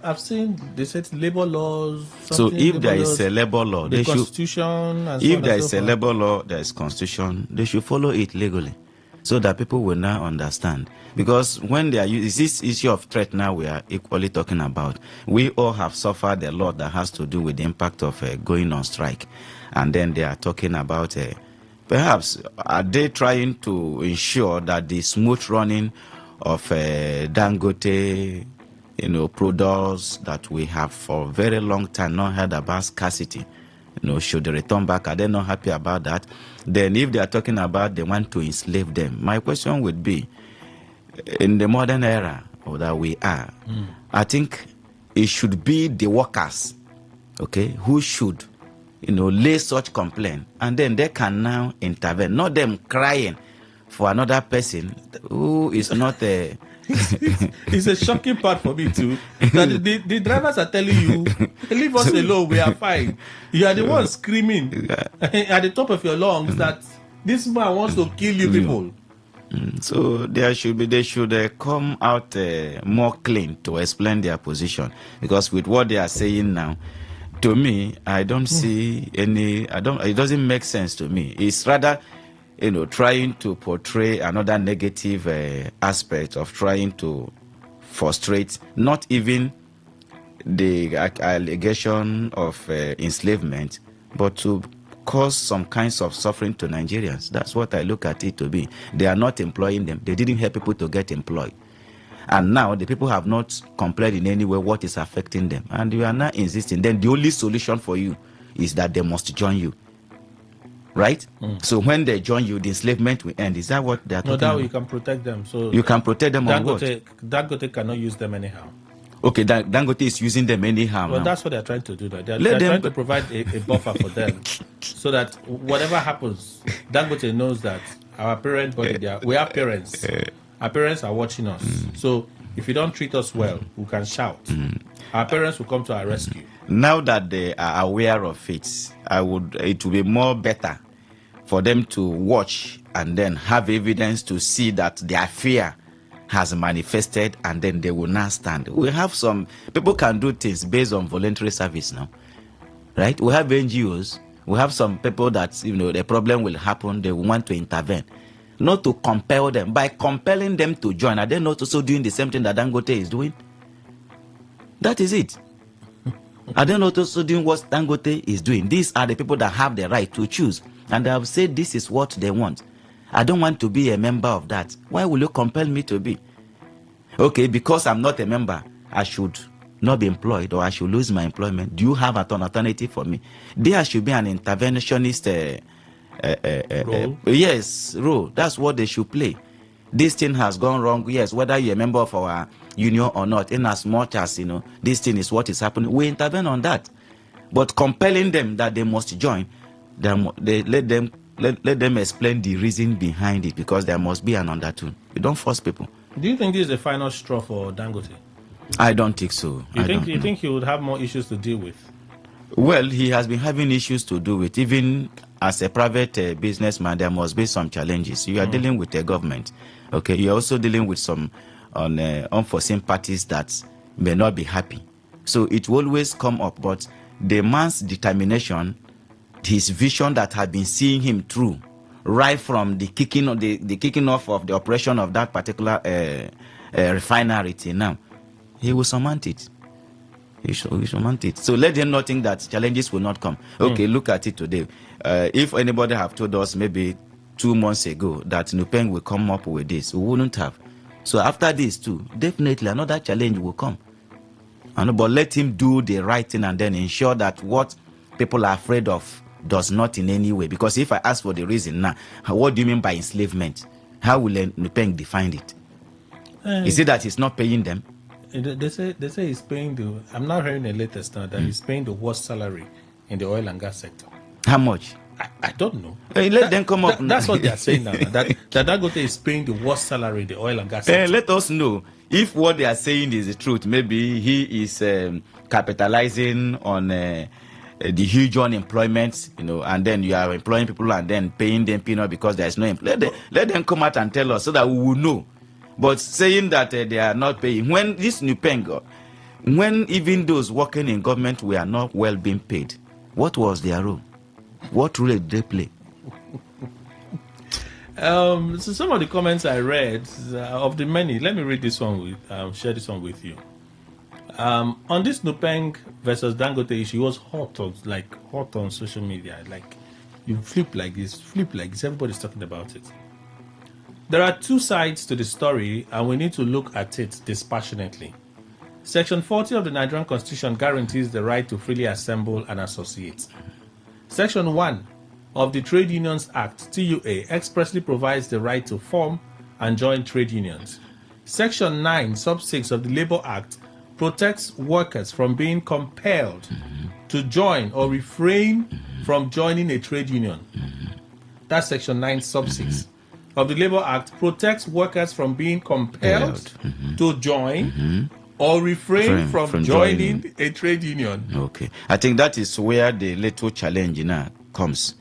I've seen, they said labor laws. So if there is a labor law, the constitution, and if there is a labor law, there is constitution, they should follow it legally, so that people will now understand. Because when they are using this issue of threat now we are equally talking about, we all have suffered a lot that has to do with the impact of going on strike. And then they are talking about, perhaps, are they trying to ensure that the smooth running of Dangote, products that we have for a very long time not heard about scarcity, should they return back? Are they not happy about that? Then if they are talking about they want to enslave them, my question would be, in the modern era that we are, I think it should be the workers, okay, who should, lay such complaint, and then they can now intervene, not them crying for another person who is not a... It's a shocking part for me too. That the drivers are telling you, leave us alone, we are fine. You are the one screaming at the top of your lungs that this man wants to kill you people. So they should come out more clean to explain their position, because with what they are saying now, to me, I don't see any. It doesn't make sense to me. It's rather, trying to portray another negative aspect of trying to frustrate not even the allegation of enslavement, but to cause some kinds of suffering to Nigerians. That's what I look at it to be. They are not employing them. They didn't help people to get employed. And now the people have not complained in any way what is affecting them. And you are now insisting. Then the only solution for you is that they must join you. Right? So when they join you, the enslavement will end. Is that what they are talking about? No, that way you can protect them. So you can protect them on what? Dangote cannot use them anyhow. Okay, Dangote is using them anyhow. Well, now. That's what they're trying to do. They're trying to provide a buffer for them, so that whatever happens, Dangote knows that our parent body, we are parents. Our parents are watching us. So if you don't treat us well, we can shout. Our parents will come to our rescue. Now that they are aware of it, it will be more better for them to watch and then have evidence to see that their fear has manifested, and then they will now stand. We have some people can do things based on voluntary service now, right? We have NGOs. We have some people that the problem will happen. They want to intervene, not to compel them. By compelling them to join, are they not also doing the same thing that Dangote is doing? That is it. Are they not also doing what Dangote is doing? These are the people that have the right to choose, and they have said this is what they want. I don't want to be a member of that. Why will you compel me to be? Okay, because I'm not a member, I should not be employed, or I should lose my employment. Do you have an alternative for me? There should be an interventionist role. Yes, role. That's what they should play. This thing has gone wrong. Yes, whether you're a member of our union or not, in as much as this thing is what is happening, we intervene on that. But compelling them that they must join, they let them explain the reason behind it, because there must be an undertone. You don't force people. Do you think this is the final straw for Dangote? I don't think so. You think he would have more issues to deal with? Well, he has been having issues to do with. Even as a private businessman, there must be some challenges. You are dealing with a government. Okay, you're also dealing with some unforeseen parties that may not be happy. So it will always come up. But the man's determination, his vision that had been seeing him through, right from the kicking off of the operation of that particular refinery till now, he will surmount it. He will surmount it. So let them not think that challenges will not come. Okay, look at it today. If anybody have told us maybe 2 months ago that Nupeng will come up with this, we wouldn't have. So after this too, definitely another challenge will come. But let him do the right thing and then ensure that what people are afraid of does not in any way. Because if I ask for the reason now, what do you mean by enslavement? How will Nupeng define it? Is it that he's not paying them? They say he's paying I'm not hearing the latest now that he's paying the worst salary in the oil and gas sector. How much? I don't know. Let them come up. That's what they are saying now. That Dangote is paying the worst salary in the oil and gas sector. Let us know if what they are saying is the truth. Maybe he is capitalizing on the huge unemployment, and then you are employing people and then paying them peanut because there is no employment. Let them come out and tell us so that we will know. But saying that they are not paying, when this Nupeng, when even those working in government were not well being paid, what was their role? What role did they play? So some of the comments I read of the many, let me read this one share this one with you. On this Nupeng versus Dangote issue, it was hot on social media. Like you flip like this, everybody's talking about it. There are two sides to the story, and we need to look at it dispassionately. Section 40 of the Nigerian Constitution guarantees the right to freely assemble and associate. Section 1 of the Trade Unions Act, TUA, expressly provides the right to form and join trade unions. Section 9, sub 6 of the Labour Act protects workers from being compelled to join or refrain from joining a trade union. That's Section 9, sub 6 of the Labour Act protects workers from being compelled to join or refrain from joining a trade union. Okay. I think that is where the little challenge now comes.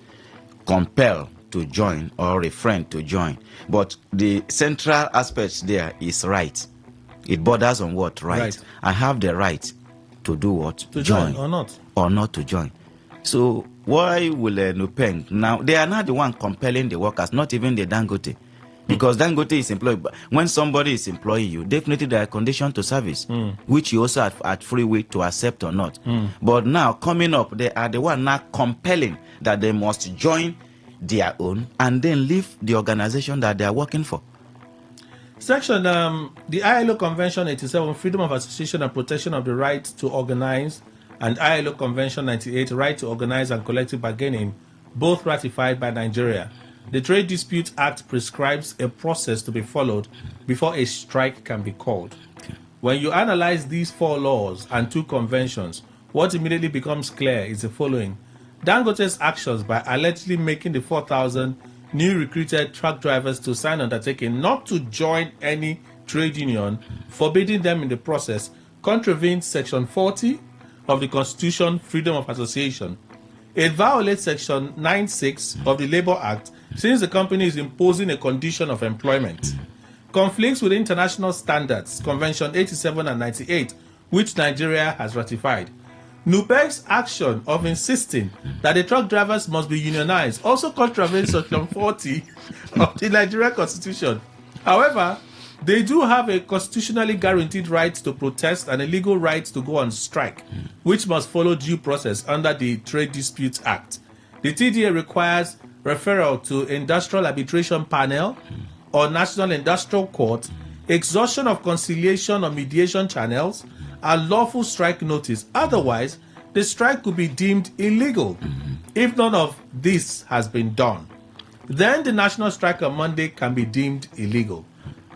Compel to join or refrain to join. But the central aspect there is right. It borders on what? Right. I have the right to do what? To join or not. Or not to join. So why will Nupeng now? They are not the one compelling the workers, not even the Dangote. Because Dangote is employed. When somebody is employing you, definitely there are conditions to service, which you also have at free will to accept or not. But now coming up, they are the one now compelling that they must join their own and then leave the organization that they are working for. Section the ILO Convention 87, Freedom of Association and Protection of the Right to Organize, and ILO Convention 98, Right to Organize and Collective Bargaining, both ratified by Nigeria. The Trade Dispute Act prescribes a process to be followed before a strike can be called. When you analyze these 4 laws and 2 conventions, what immediately becomes clear is the following. Dangote's actions by allegedly making the 4,000 new recruited truck drivers to sign undertaking not to join any trade union, forbidding them in the process, contravenes Section 40 of the Constitution, Freedom of Association. It violates Section 96 of the Labour Act, since the company is imposing a condition of employment. Conflicts with international standards, Convention 87 and 98, which Nigeria has ratified. Nupeng's action of insisting that the truck drivers must be unionized also contravenes Section 40 of the Nigerian Constitution. However, they do have a constitutionally guaranteed right to protest and a legal right to go on strike, which must follow due process under the Trade Disputes Act. The TDA requires referral to Industrial Arbitration Panel or National Industrial Court, exhaustion of conciliation or mediation channels, and lawful strike notice. Otherwise, the strike could be deemed illegal. If none of this has been done, then the national strike on Monday can be deemed illegal.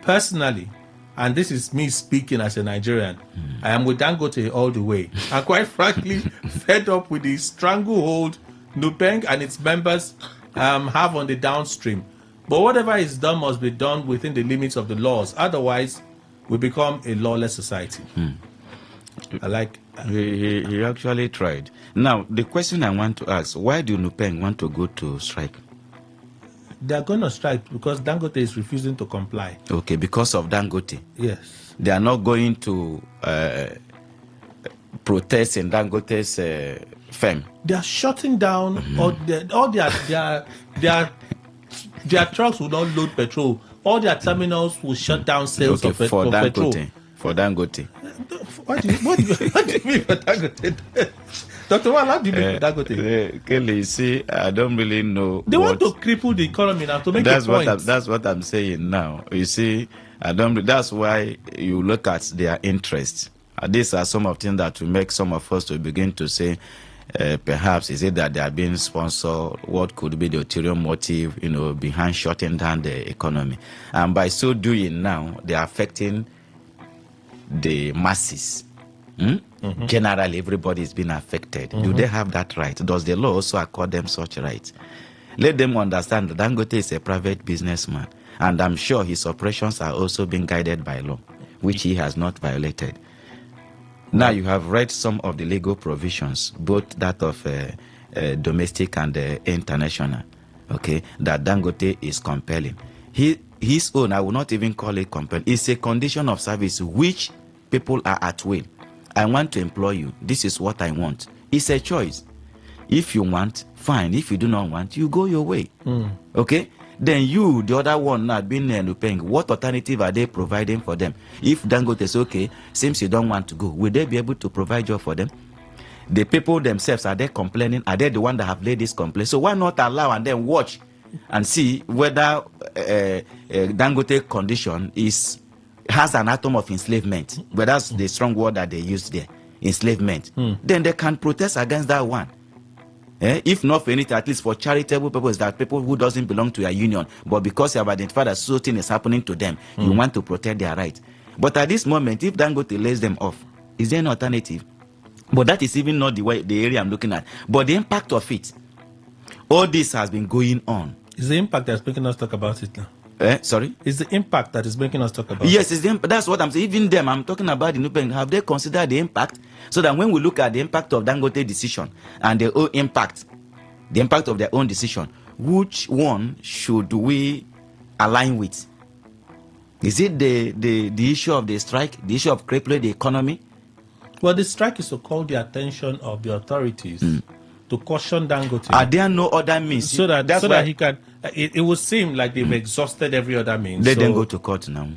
Personally, and this is me speaking as a Nigerian, I am with Dangote all the way. And quite frankly, fed up with the stranglehold Nupeng and its members have on the downstream. But whatever is done must be done within the limits of the laws. Otherwise, we become a lawless society. I like he actually tried. Now, the question I want to ask, why do Nupeng want to go to strike? They are going to strike because Dangote is refusing to comply. Okay, because of Dangote? Yes. They are not going to protest in Dangote's firm? They are shutting down all their trucks will not load petrol. All their terminals will shut down sales of petrol. For Dangote. What do you mean for Dangote? Dr. Wal, how do you mean for Dangote? Kelly, you see, I don't really know. They want to cripple the economy now to make a point. That's what I'm saying now. You see, that's why you look at their interests. These are some of the things that will make some of us to begin to say, perhaps is it that they are being sponsored? What could be the ulterior motive, behind shutting down the economy? And by so doing now, they are affecting the masses. Generally, everybody is being affected. Do they have that right? Does the law also accord them such rights? Let them understand that Dangote is a private businessman, and I'm sure his operations are also being guided by law, which he has not violated. Now you have read some of the legal provisions, both that of domestic and international, okay, that Dangote is compelling. His own, I will not even call it compelling, it's a condition of service which people are at will. I want to employ you. This is what I want. It's a choice. If you want, fine. If you do not want, you go your way. Okay? Then you, the other one, not being Nupeng, what alternative are they providing for them? If Dangote is okay, seems you don't want to go, will they be able to provide job for them? The people themselves, are they complaining? Are they the one that have laid this complaint? So why not allow and then watch and see whether Dangote condition has an atom of enslavement? But that's the strong word that they use there, enslavement. Then they can protest against that one. If not for anything, at least for charitable purpose, that people who doesn't belong to a union, but because you have identified that something is happening to them, you want to protect their rights. But at this moment, if Dangote lays them off, is there an alternative? But that is even not the area I'm looking at. But the impact of it, all this has been going on. Is the impact that's making us talk about it now? Sorry? Is the impact that is making us talk about yes, it? That's what I'm saying. Even them, I'm talking about the new parents. Have they considered the impact? So that when we look at the impact of Dangote decision and the impact of their own decision, which one should we align with? Is it the issue of the strike, the issue of crippling the economy? Well, the strike is to call the attention of the authorities to caution Dangote. Are there no other means? So that he can... It would seem like they've exhausted every other means. Let them go to court now.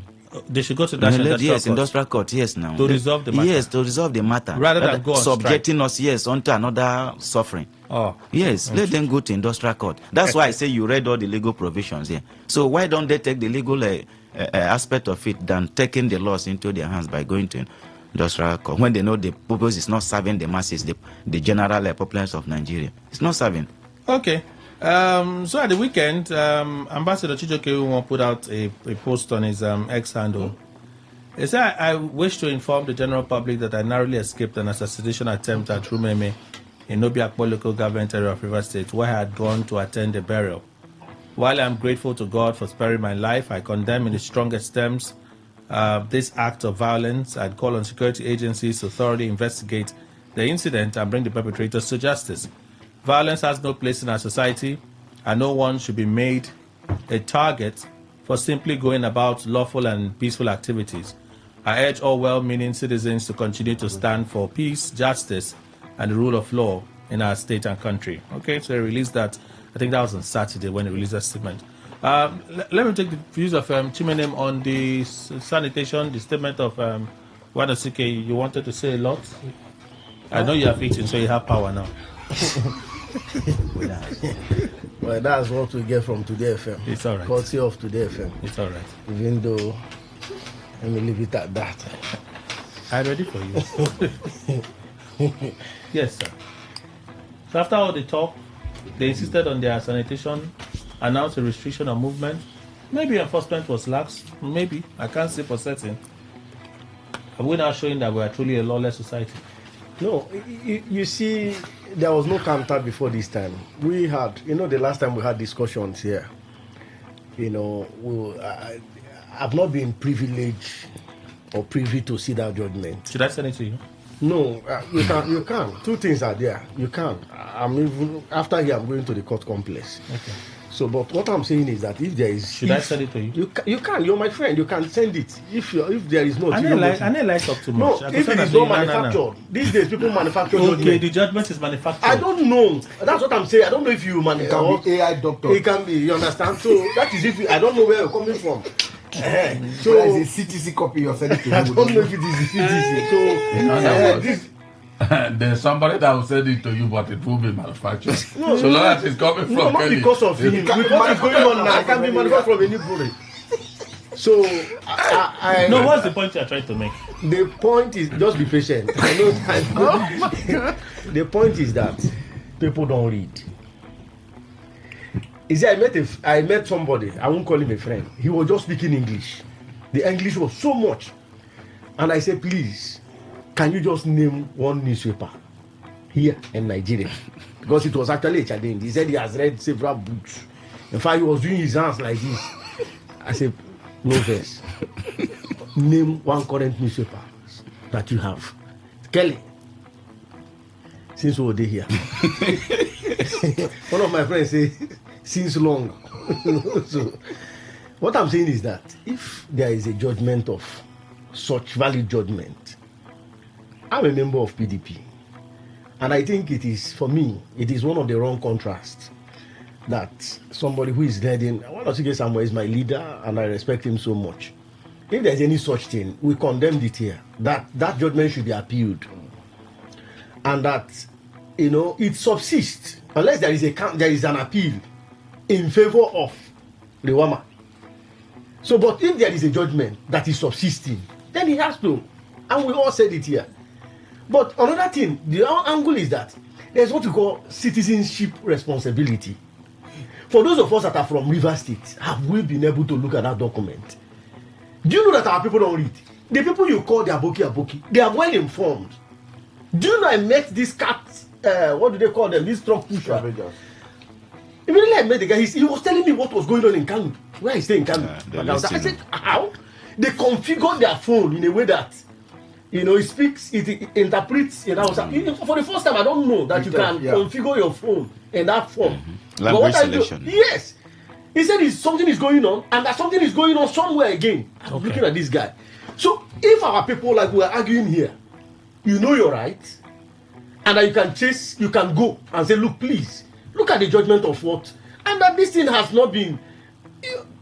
They should go to the industrial court, yes, now. To resolve the matter. Yes, to resolve the matter. Rather than go on subjecting strike. us, yes, onto another suffering. Oh. Yes, let them go to industrial court. That's why I say you read all the legal provisions here. So why don't they take the legal aspect of it than taking the laws into their hands by going to industrial court when they know the purpose is not serving the masses, the general populace of Nigeria. It's not serving. Okay. So at the weekend, Ambassador Chijoke put out a post on his X handle. He said, I wish to inform the general public that I narrowly escaped an assassination attempt at Rumeme in Obiakpo local government area of Rivers State, where I had gone to attend a burial. While I am grateful to God for sparing my life, I condemn in the strongest terms this act of violence and call on security agencies to thoroughly investigate the incident and bring the perpetrators to justice. Violence has no place in our society, and no one should be made a target for simply going about lawful and peaceful activities. I urge all well-meaning citizens to continue to stand for peace, justice, and the rule of law in our state and country. Okay, so he released that. I think that was on Saturday when he released that statement. Let me take the views of Chimenem on the sanitation, the statement of Wadosike. You wanted to say a lot. I know you have eaten, so you have power now. Well, that's what we get from Today FM. It's all right. Courtesy of Today FM. It's all right. Even though, let me leave it at that. I'm ready for you. Yes, sir. So after all the talk, they insisted on their sanitation, announced a restriction on movement. Maybe enforcement was lax. Maybe. I can't say for certain. Are we now showing that we are truly a lawless society? No, you see, there was no counter before this time. We had, the last time we had discussions here, I've not been privileged or privy to see that judgment. Should I send it to you? No, you can. Two things are there. You can. After here, I'm going to the court complex. Okay. So, but what I'm saying is that if there is... Should I send it to you? You can. You're my friend. You can send it. If there is no... I don't like talk too much. No, if it is not manufactured. These days, people manufacture judgment. Okay, the judgment is manufactured. I don't know. That's what I'm saying. I don't know if you manufacture... It can be AI doctor. It can be. You understand? So, that is if I don't know where you're coming from. So, it's a CTC copy you're sending to me. I don't know if it is a CTC. So, there's somebody that will send it to you, but it will be manufactured. No, so long as it's coming from not Kelly. Because of him. What is going on now? It can be manufactured from any brewery. So, no, what's the point you're trying to make? The point is, just be patient. I know time. Oh my God. The point is that people don't read. You see, I met somebody, I won't call him a friend. He was just speaking English. The English was so much. And I said, please, can you just name one newspaper here in Nigeria? Because it was actually a challenge. He said he has read several books. In fact, he was doing his hands like this. I said, no verse. Name one current newspaper that you have. Kelly, since we were here. One of my friends say, since long. So, what I'm saying is that if there is a judgment of such valid judgment, I'm a member of PDP. And I think it is, for me, it is one of the wrong contrasts that somebody who is leading, Wadosike Samuel is my leader and I respect him so much. If there's any such thing, we condemned it here. That judgment should be appealed. And that, it subsists unless there is an appeal in favor of Rewama. So, but if there is a judgment that is subsisting, then he has to. And we all said it here. But another thing, the angle is that there's what we call citizenship responsibility. For those of us that are from River State, have we been able to look at that document? Do you know that our people don't read? The people you call the aboki, they are well informed. Do you know I met this cat, what do they call them, this truck pusher? Immediately I met the guy, he was telling me what was going on in Kanu, where I stay in Kanu. I said, how? They configure their phone in a way that, it speaks, it interprets. For the first time, I don't know that you can configure your phone in that form. Language selection. Yes. He said something is going on, and that something is going on somewhere again. I'm looking at this guy. So, if our people, like we're arguing here, you know your rights, and that you can go and say, look, please, look at the judgment of what, and that this thing has not been.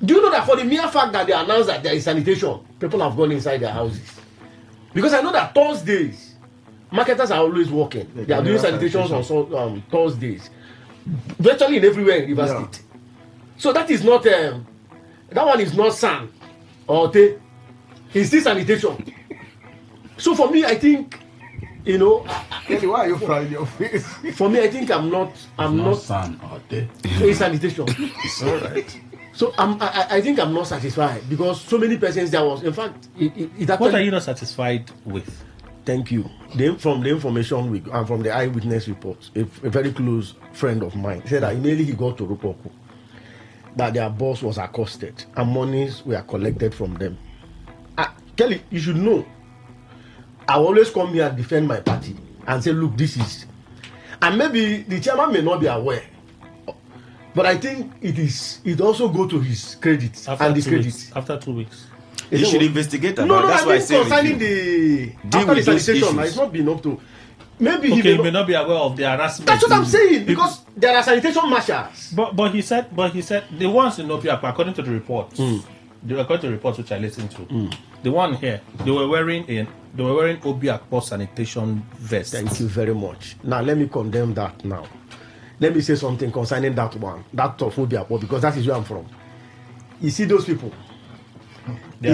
Do you know that for the mere fact that they announced that there is sanitation, people have gone inside their houses? Because I know that Thursdays, marketers are always working. They are doing sanitations on Thursdays, virtually in everywhere in River State. So that is not that one is not sand or tea. It's still sanitation. So for me, I think, Kelly, why are you frying your face? For me, I think I'm not sand or tea. It's sanitation. It's all right. So I think I'm not satisfied because so many persons there was. In fact, it actually. What are you not satisfied with? Thank you. From the information and from the eyewitness reports, a very close friend of mine said that immediately he got to Rupoku, that their boss was accosted and monies were collected from them. Kelly, you should know, I always come here and defend my party and say, look, this is. And maybe the chairman may not be aware, but I think it also go to his credit and discredit. After 2 weeks. You should investigate about No, that's I why I think say concerning the sanitation, it's not been up to. Maybe he may not be aware of the harassment. That's what I'm saying, because there are sanitation marshals. But he said the ones in Opiakwa, according to the reports, according to the reports which I listened to, the one here, they were wearing Opiakwa sanitation vests. Thank you very much. Now let me condemn that now. Let me say something concerning that one, that of Opiakwa, because that is where I'm from. You see those people. They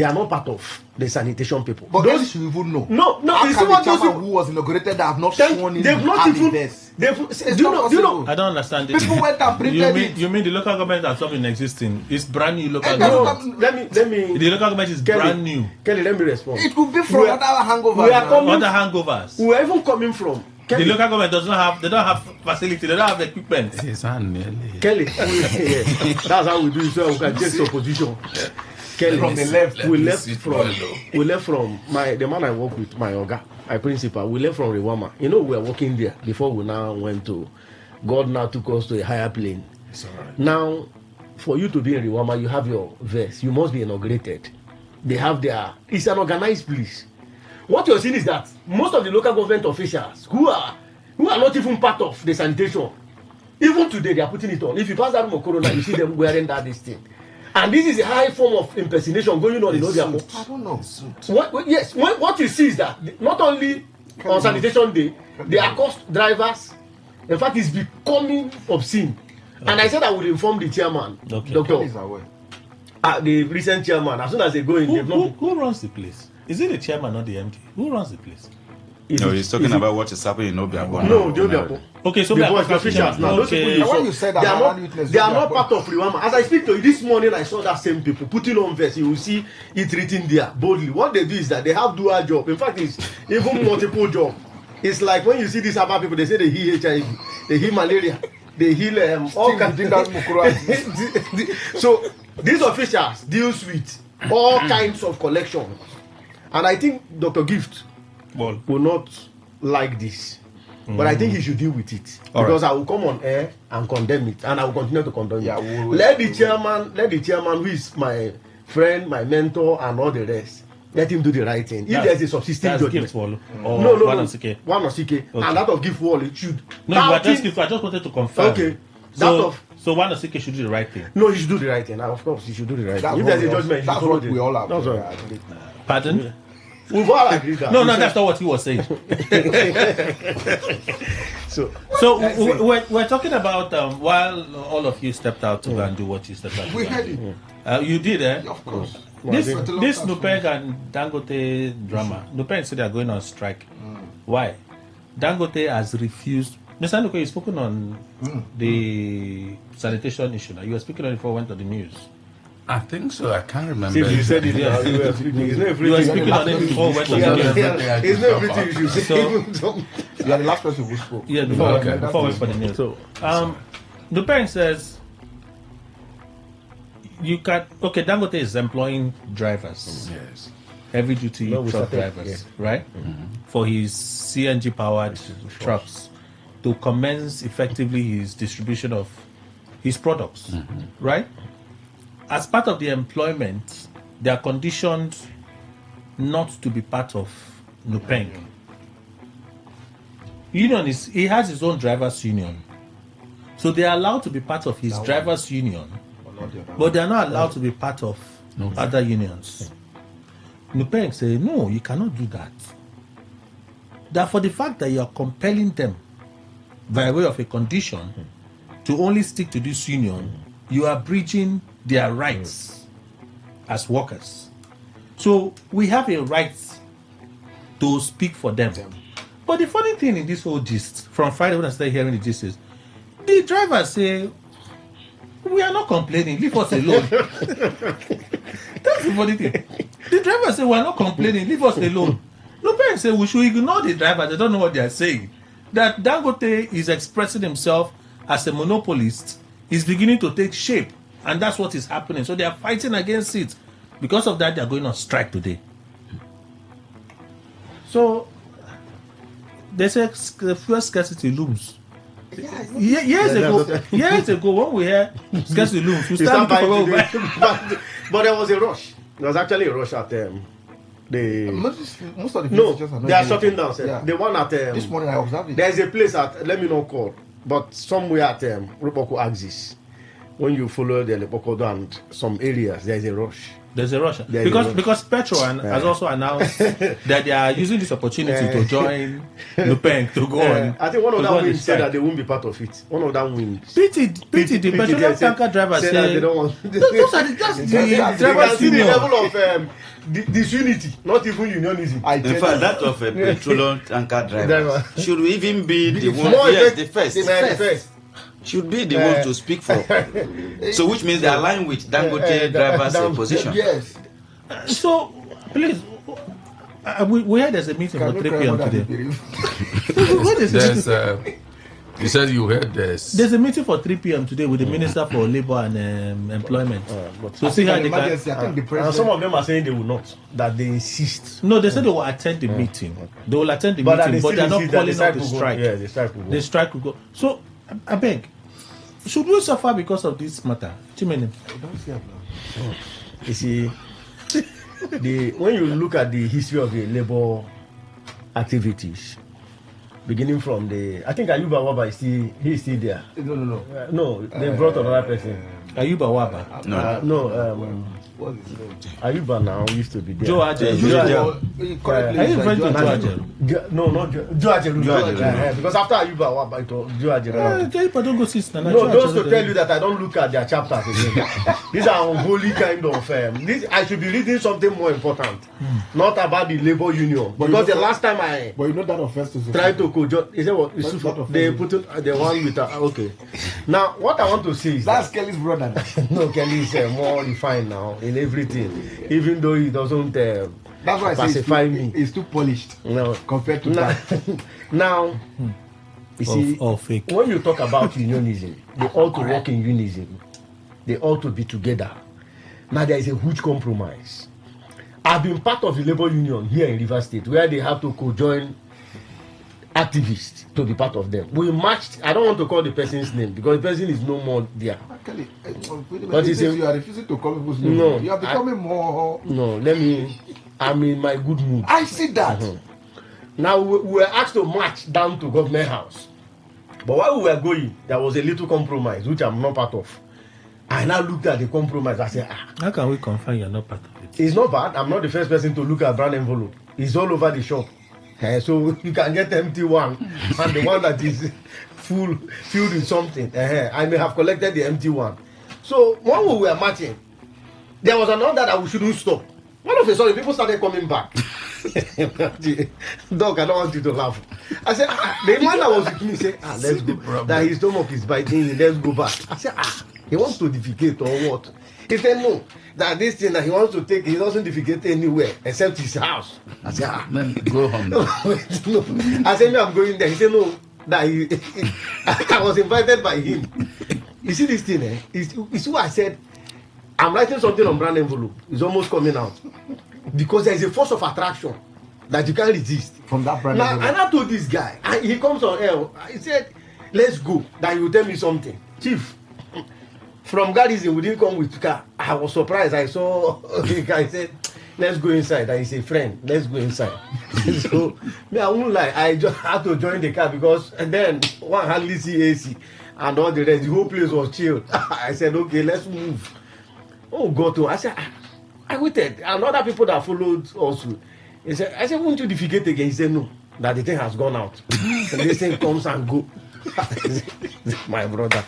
are not part of the sanitation people. But those you even know. No. You see what those people who was inaugurated that have not sworn in. They've not even. Do you know? I don't understand. People went and printed it. You mean the local government has not been existing? It's brand new local government. Let me. The local government is brand new. Kelly, let me respond. It could be from other hangovers. Other hangovers. We are even coming from. Kelly. The local government they don't have facility, they don't have equipment. Kelly, that's how we do it, so we can take opposition. Kelly, from the left, we left from the man I work with, my Oga, my principal. We left from Rewama. We were working there before we now went to. God now took us to a higher plane. It's all right. Now, for you to be in Rewama, you have your verse. You must be inaugurated. They have it's an organized place. What you're seeing is that most of the local government officials who are not even part of the sanitation, even today they are putting it on. If you pass that Corona, you see them wearing this thing. And this is a high form of impersonation going on in Obiako. I don't know. What you see is that not only on sanitation day, they accost drivers. In fact, it's becoming obscene. Okay. And I said I would inform the chairman, Doctor. The recent chairman, as soon as they go in, who runs the place? Is it the chairman or the MD? Who runs the place? He's talking about what is happening in Obiako. No, the Obiako. Okay, so the officials now. Those people when you said that they are not part of Riwama. As I speak to you this morning, I saw that same people putting on vests. You will see it written there boldly. What they do is that they have dual job. In fact, it's even multiple job. It's like when you see these other people, they say they heal HIV, they heal malaria, they heal all kinds of. So these officials deals with all kinds of collection. And I think Dr. Gift will not like this. But I think he should deal with it. Because I will come on air and condemn it. And I will continue to condemn it. Let the chairman who is my friend, my mentor, and all the rest, let him do the right thing. If there's a subsisting judgment. No. One of CK. And that of Gift Wall, it should. No, I just wanted to confirm. Okay. So one of CK should do the right thing. No, he should do the right thing. Of course, he should do the right thing. If there's a judgment, that's what we all have. Pardon? Yeah. We've all agreed that. No, that's not what he was saying. So we're talking about while all of you stepped out to go and do what you stepped out. We had it. You did, eh? Of course. This Nupeng and Dangote drama. Nupeng said they are going on strike. Why? Dangote has refused. Mr. Nduko, you've spoken on the sanitation issue. Now, you were speaking on it before I went to the news. I think so. I can't remember. See, you said it. Yeah. You were speaking on it before we went to the news. It's not everything you should say. You are the last person who spoke. Yeah, before we went for the news. So, the parent says you can. Okay, Dangote is employing drivers. Yes. Heavy duty truck drivers, right? For his CNG powered trucks to commence effectively his distribution of his products, right? As part of the employment, they are conditioned not to be part of Nupeng. Union he has his own drivers union, so they are allowed to be part of his drivers union, but they are not allowed to be part of other unions. Nupeng say no, you cannot do that. That for the fact that you are compelling them by way of a condition to only stick to this union, you are breaching their rights as workers. So we have a right to speak for them. But the funny thing in this whole gist, from Friday when I started hearing the gist, is the drivers say, we are not complaining, leave us alone. That's the funny thing. The drivers say, we are not complaining, leave us alone. No parents say we should ignore the drivers, they don't know what they are saying. That Dangote is expressing himself as a monopolist is beginning to take shape, and that's what is happening. So they are fighting against it. Because of that, they are going on strike today. So they say the fuel scarcity looms. Years ago, when we hear scarcity looms, we start looking for where we buy. But there was a rush. There was actually a rush at most of the places they are shutting down. Yeah. The one at this morning I observed it. There is a place at, let me not call, but somewhere at Rupoko axis. When you follow the Lepoko and some areas, there is a rush. There's a rush because Petro has also announced that they are using this opportunity to join Nupeng to go on. I think one of them wings said that they won't be part of it. One of them wings. Pity, the petroleum tanker drivers say that they don't want. That's the drivers union. The level of disunity, not even unionism. In fact, that of a petroleum tanker driver should even be the one. Yes, the first. Should be the one to speak for. So which means they align with Dangote drivers' position. Yes. So please, we had there's a meeting for 3 p.m. today. What is this? You said you heard this. There's a meeting for 3 p.m. today with the Minister for Labour and Employment. So see how they can. I think the president, some of them are saying they will not. That they insist. No, they said they will attend the meeting. They will attend the meeting, but they are not calling out the strike. Yeah, the strike will go. The strike will go. So I beg, should we suffer because of this matter? Chimene? You see, when you look at the history of the labor activities, beginning from I think Ayuba Waba is still there. No, they brought another person. Ayuba Waba? No. What is his name? Ayuba now used to be there. Joe Ajel. Are you referring to Joe Ajel? No, not Joe Ajel. Because after Ayuba Waba, it was Joe Ajel. Don't go see Nana. No, those to tell you that I don't look at their chapters again. These are unholy kind of. I should be reading something more important, not about the labor union. Because the last time But you know that offense to tried to co-join. Is that what? They put it the one with okay. Now, what I want to say is that's Kelly's brother. No, Kelly is more refined now in everything, even though he doesn't that's why pacify me. He's too polished compared to that. Now, you see, when you talk about unionism, they ought to work in unison. They ought to be together. Now, there is a huge compromise. I've been part of the labor union here in Rivers State where they have to co-join activists to be part of them. We matched. I don't want to call the person's name because the person is no more there. Actually, but you are refusing to call people's name. No, you are becoming more. No, I'm in my good mood. I see that. Now we were asked to march down to Government House, but while we were going, there was a little compromise which I'm not part of. I now looked at the compromise. I said, how can we confirm you're not part of it? It's not bad. I'm not the first person to look at brown envelope. It's all over the shop. So you can get the empty one and the one that is filled with something. I may have collected the empty one. So when we were marching, there was another that we shouldn't stop. All of a sudden, people started coming back. Doc, I don't want you to laugh. I said, the man that was with me said, let's go. That his stomach is biting him, let's go back. I said, he wants to defecate or what? He said, no, that this thing that he wants to take, he doesn't defecate anywhere except his house. I said, then go home. No. I said, no, I'm going there. He said, no, that I was invited by him. You see this thing, it's who I said, I'm writing something on brand envelope. It's almost coming out. Because there is a force of attraction that you can't resist. From that brand now, envelope. and I told this guy, and he comes on air, he said, let's go, that you will tell me something. Chief, from Garrison, we didn't come with car. I was surprised. I saw the guy said, let's go inside. And he's a friend. Let's go inside. So, me, I won't lie. I just had to join the car because and then one hardly see AC and all the rest. The whole place was chilled. I said, okay, let's move. Oh, go to. I said, I waited. And other people that followed also. I said, won't you defecate again? He said, no, that the thing has gone out. And this thing comes and go. My brother.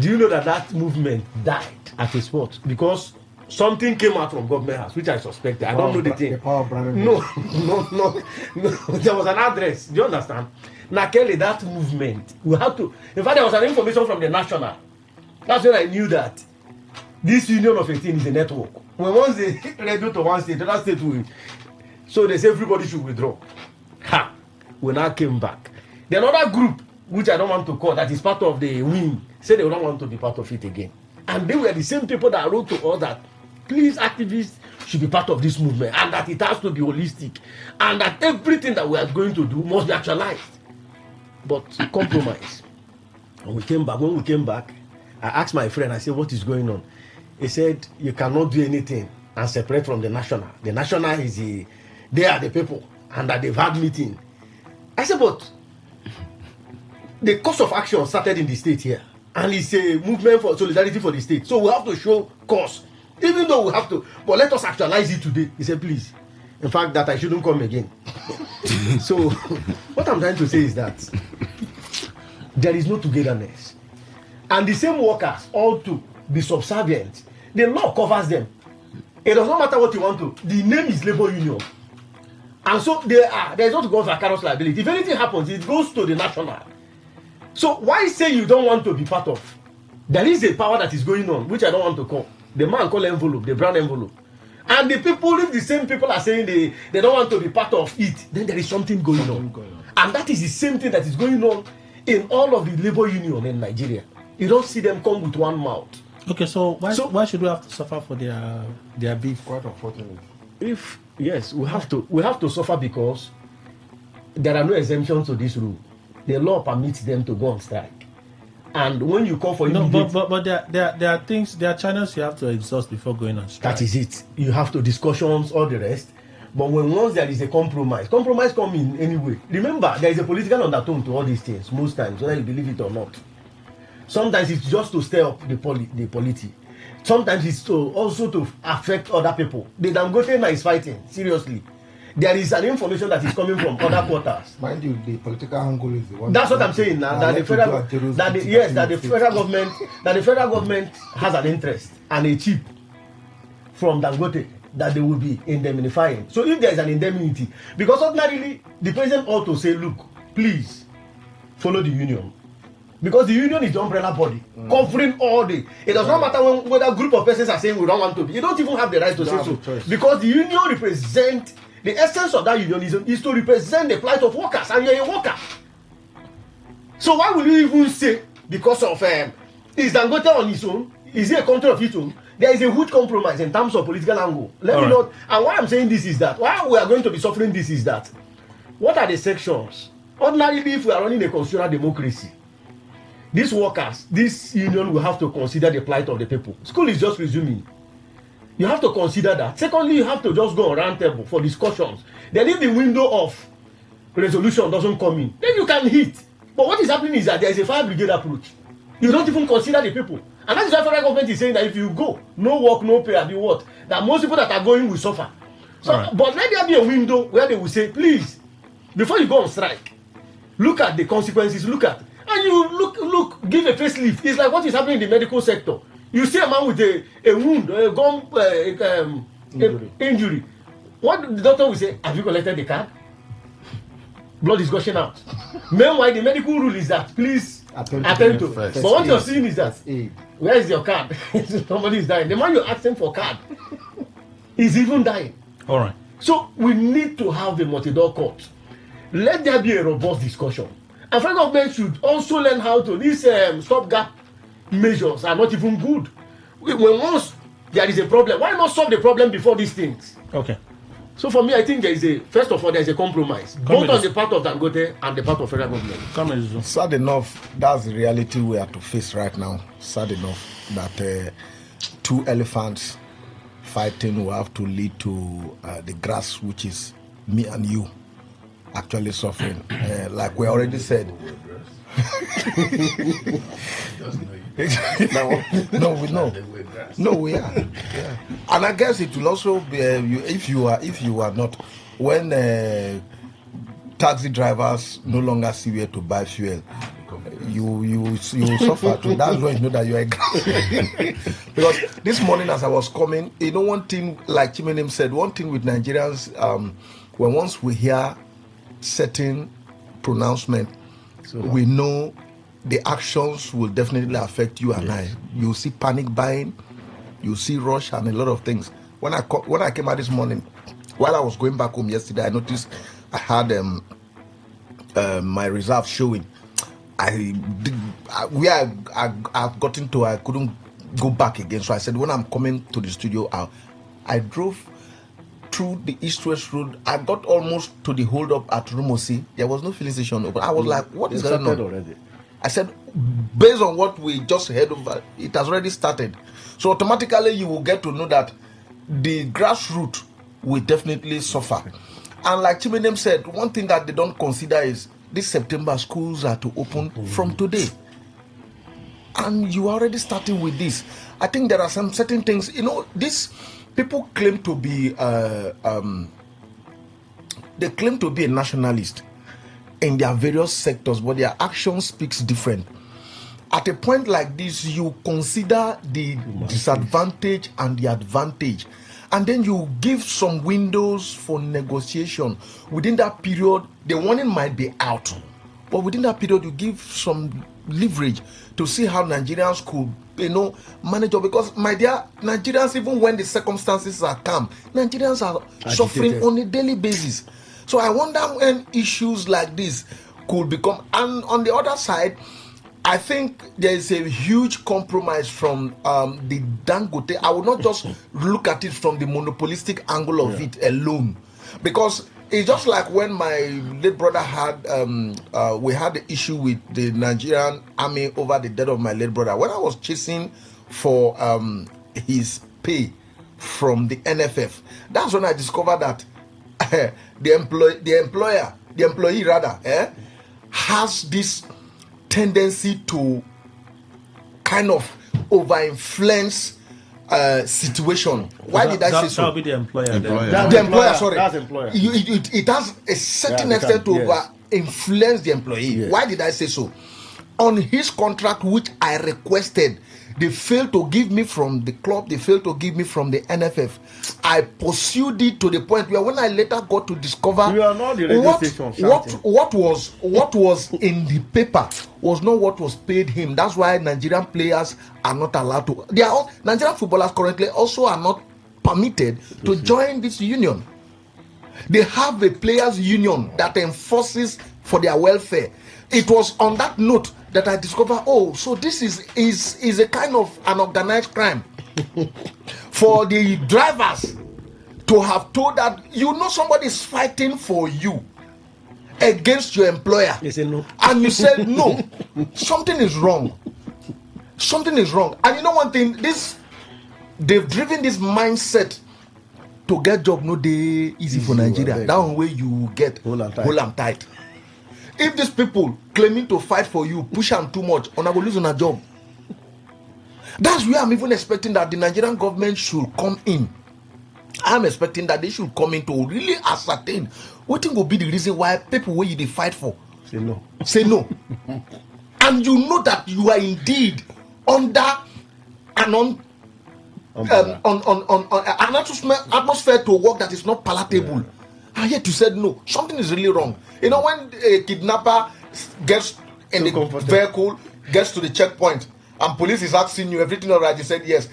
Do you know that movement died at a spot? Because something came out from government house, which I suspected. I don't know the thing. No. There was an address. Do you understand? Now, Kelly, that movement, we have to. In fact, there was an information from the national. That's when I knew that this union of 18 is a network. When once they reduce to one state, the other state will. So they say everybody should withdraw. Ha! We now came back. The another group, which I don't want to call, that is part of the wing, said they don't want to be part of it again. And they were the same people that wrote to us that please, activists should be part of this movement and that it has to be holistic and that everything that we are going to do must be actualized. But compromise. And we came back. When we came back, I asked my friend, I said, what is going on? He said, you cannot do anything and separate from the national. The national is they are the people and that they've had meeting. I said, but the course of action started in the state here. And it's a movement for solidarity for the state. So we have to show course. Even though we have to, but let us actualize it today. He said, please. In fact, that I shouldn't come again. So what I'm trying to say is that there is no togetherness. And the same workers ought to be subservient. The law covers them. It does not matter what you want to. The name is labor union. And so there is not to go for vicarious liability. If anything happens, it goes to the national. So why say you don't want to be part of? There is a power that is going on, which I don't want to call. The man called envelope, the brown envelope. And the people, if the same people are saying they don't want to be part of it, then there is something going on. And that is the same thing that is going on in all of the labor union in Nigeria. You don't see them come with one mouth. Okay, so why should we have to suffer for their beef? Quite unfortunate. Yes, we have to suffer because there are no exemptions to this rule. The law permits them to go on strike. And when you call for but there are things, there are channels you have to exhaust before going on strike. That is it. You have to discussions, all the rest. But once there is a compromise comes in anyway. Remember, there is a political undertone to all these things most times, whether you believe it or not. Sometimes it's just to stir up the polity. Sometimes it's also to affect other people. The Dangote is fighting, seriously. There is an information that is coming from other quarters. Mind you, the political angle is the one. That's what I'm saying now. That the federal government has an interest and a chip from Dangote that they will be indemnifying. So if there is an indemnity, because ordinarily the president ought to say, look, please follow the union. Because the union is the umbrella body, covering all the. It does not matter whether a group of persons are saying we don't want to be. You don't even have the right to say so. Because the union represents. The essence of that unionism is to represent the plight of workers, and you're a worker. So why will you even say, because of is Dangote on his own? Is it a country of its own? There is a huge compromise in terms of political angle. Let me not. And why I'm saying this is that, why we are going to be suffering this is that, what are the sections? Ordinarily, if we are running a constitutional democracy, these workers, this union will have to consider the plight of the people. School is just resuming. You have to consider that. Secondly, you have to just go on round table for discussions. Then if the window of resolution doesn't come in, then you can hit. But what is happening is that there is a fire brigade approach. You don't even consider the people. And that is why federal government is saying that if you go, no work, no pay, and what? That most people that are going will suffer. So, but let there be a window where they will say, please, before you go on strike, look at the consequences, and you look, give a facelift. It's like what is happening in the medical sector. You see a man with a wound, a gun injury. what the doctor will say, have you collected the card? Blood is gushing out. Meanwhile, the medical rule is that please attend to. But what you're seeing is that where is your card? Somebody is dying. The man you're asking for card is even dying. All right. So we need to have the multi-door court. Let there be a robust discussion. And federal government should also learn how to. These stopgap measures are not even good. When once there is a problem, why not solve the problem before these things? Okay. So for me, I think there is first of all, there is a compromise, both on the part of Dangote and the part of federal government. Sad enough, that's the reality we have to face right now. Sad enough that two elephants fighting will have to lead to the grass, which is me and you, actually suffering. Like we already said. No, we are. Yeah. And I guess it will also be if you are not, when taxi drivers no longer see where to buy fuel, you suffer too. That's when you know that you are because this morning as I was coming, one thing, like Chimenem said, one thing with Nigerians, when once we hear certain pronouncement, we know the actions will definitely affect you and I. You see panic buying, you see rush and a lot of things. When I came out this morning, while I was going back home yesterday, I noticed I had my reserve showing. I've gotten to, I couldn't go back again. So I said, when I'm coming to the studio, I drove through the East-West Road. I got almost to the hold-up at Rumosi. There was no filling station open. I was like, what is going on? Already. I said, based on what we just heard over, it has already started. So automatically you will get to know that the grassroots will definitely suffer. And like Chimenem said, one thing that they don't consider is this September schools are to open from today. And you are already starting with this. I think there are some certain things, this people claim to be, they claim to be a nationalist in their various sectors, but their action speaks different. At a point like this, you consider the disadvantage and the advantage, and then you give some windows for negotiation. Within that period, the warning might be out, but within that period, you give some leverage to see how Nigerians could, manage it. Because, my dear, Nigerians, even when the circumstances are calm, Nigerians are suffering on a daily basis. So I wonder when issues like this could become, and on the other side, I think there is a huge compromise from the Dangote. I will not just look at it from the monopolistic angle of it alone, because it's just like when my late brother had, we had the issue with the Nigerian army over the death of my late brother. When I was chasing for his pay from the NFF, that's when I discovered that the employee has this tendency to kind of over-influence situation. Why did I say so? That would be the employer. The employer, sorry. That's employer. It has a certain extent to over-influence the employee. Yes. Why did I say so? On his contract, which I requested, they failed to give me from the club, they failed to give me from the NFF. I pursued it to the point where when I later got to discover what was in the paper was not what was paid him. That's why Nigerian players are not allowed to. Nigerian footballers currently also are not permitted to join this union. They have a players union that enforces for their welfare. It was on that note that I discovered, so this is a kind of an organized crime for the drivers to have told that somebody is fighting for you against your employer. They say no. And you said no. Something is wrong. Something is wrong. And one thing, they've driven this mindset to get job no day easy for Nigeria. That one way you get hold and tight. If these people claiming to fight for you push them too much, on I will lose on a job. That's where I'm even expecting that the Nigerian government should come in. I'm expecting that they should come in to really ascertain what will be the reason why people where you fight for say no. And you know that you are indeed under an on an atmosphere to work that is not palatable. Yeah. And yet you said no. Something is really wrong. You know, when a kidnapper gets in the vehicle, gets to the checkpoint, and police is asking you everything all right, you said yes.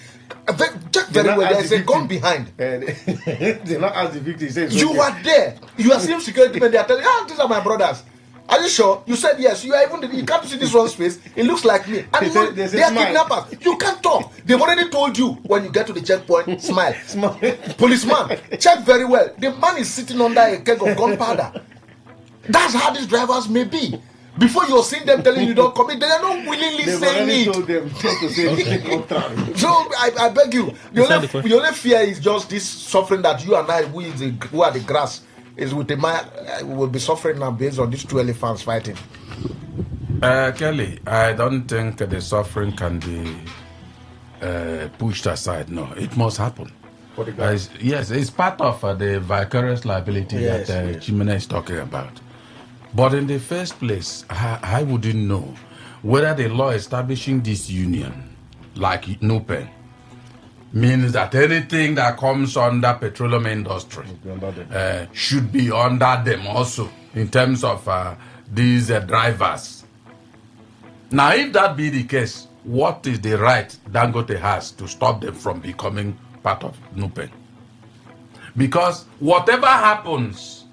Check very well. There's a gun behind. They not ask the victim. You are there. You are seeing security men. They are telling you, these are my brothers. Are you sure? You said yes. You are even. You can't see this one's face. It looks like me. And they are kidnappers. You can't talk. They've already told you when you get to the checkpoint. Smile. Policeman, check very well. The man is sitting under a keg of gunpowder. That's how these drivers may be. Before you're seeing them telling you don't commit, they are not willingly saying it. Told them to say so I beg you. The only fear is just this suffering that you and I, who are the grass, is with the man will be suffering now based on these two elephants fighting. Kelly, I don't think the suffering can be pushed aside. No, it must happen. Yes, it's part of the vicarious liability that Chimene is talking about. But in the first place, I wouldn't know whether the law establishing this union, like NUPEN, means that anything that comes under petroleum industry should be under them also in terms of these drivers. Now, if that be the case, what is the right Dangote has to stop them from becoming part of NUPEN? Because whatever happens,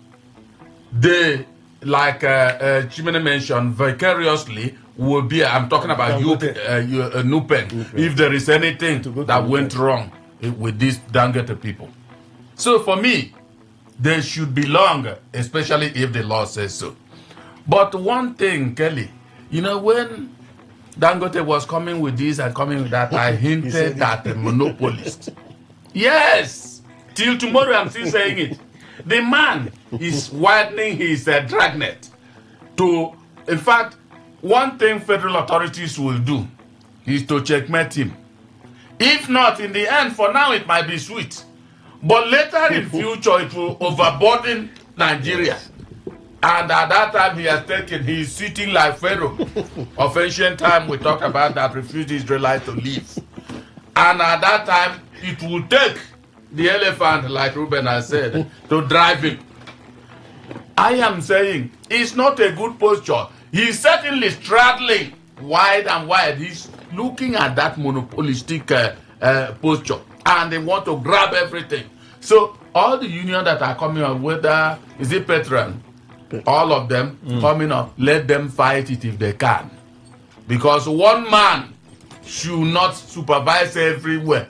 they, like Chimene mentioned, vicariously will be, I'm talking about NUPEN, if there is anything that went wrong with these Dangote people. So for me, they should belong, especially if the law says so. But one thing, Kelly, you know, when Dangote was coming with this and coming with that, I hinted at a monopolist. Yes! Till tomorrow I'm still saying it. The man is widening his dragnet to, in fact, one thing federal authorities will do is to checkmate him. If not, in the end, for now it might be sweet. But later in future, it will overburden Nigeria. And at that time, he's sitting like Pharaoh of ancient time. We talk about that refused the Israelites to leave. And at that time, it will take the elephant, like Ruben has said, to drive him. I am saying it's not a good posture. He's certainly straddling wide and wide. He's looking at that monopolistic posture, and they want to grab everything. So all the unions that are coming up, whether is it Petron, all of them coming up, let them fight it if they can, because one man should not supervise everywhere.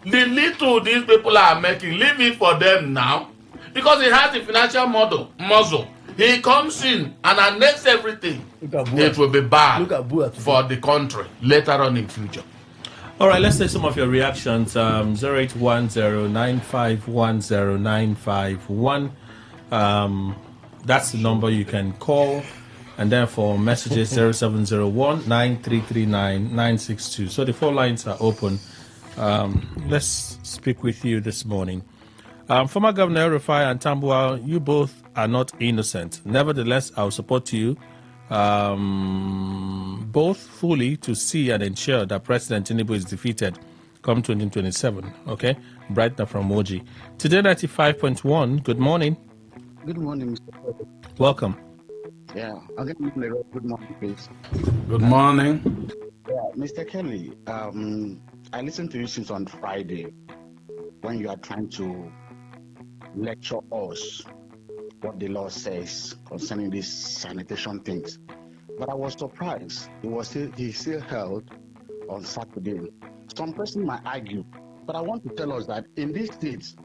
The little these people are making, leave it for them now, because he has the financial muscle. He comes in and annexes everything. It will be bad for the country later on in future. All right, let's take some of your reactions. 0810-9510951. That's the number you can call. And then for messages, 0701-9339-962. So the phone lines are open. Let's speak with you this morning. Former Governor Rufai and Tambuwal, you both are not innocent. Nevertheless, I'll support you both fully to see and ensure that President Tinubu is defeated come 2027. Okay? Brightner from Moji. Today 95.1, good morning. Good morning, Mr. President. Welcome. Yeah, I'll get you later. Good morning, please. Good morning. Yeah, Mr. Kelly, I listened to you since on Friday when you are trying to lecture us what the law says concerning these sanitation things. But I was surprised he still held on Saturday. Some person might argue, but I want to tell us that in these states,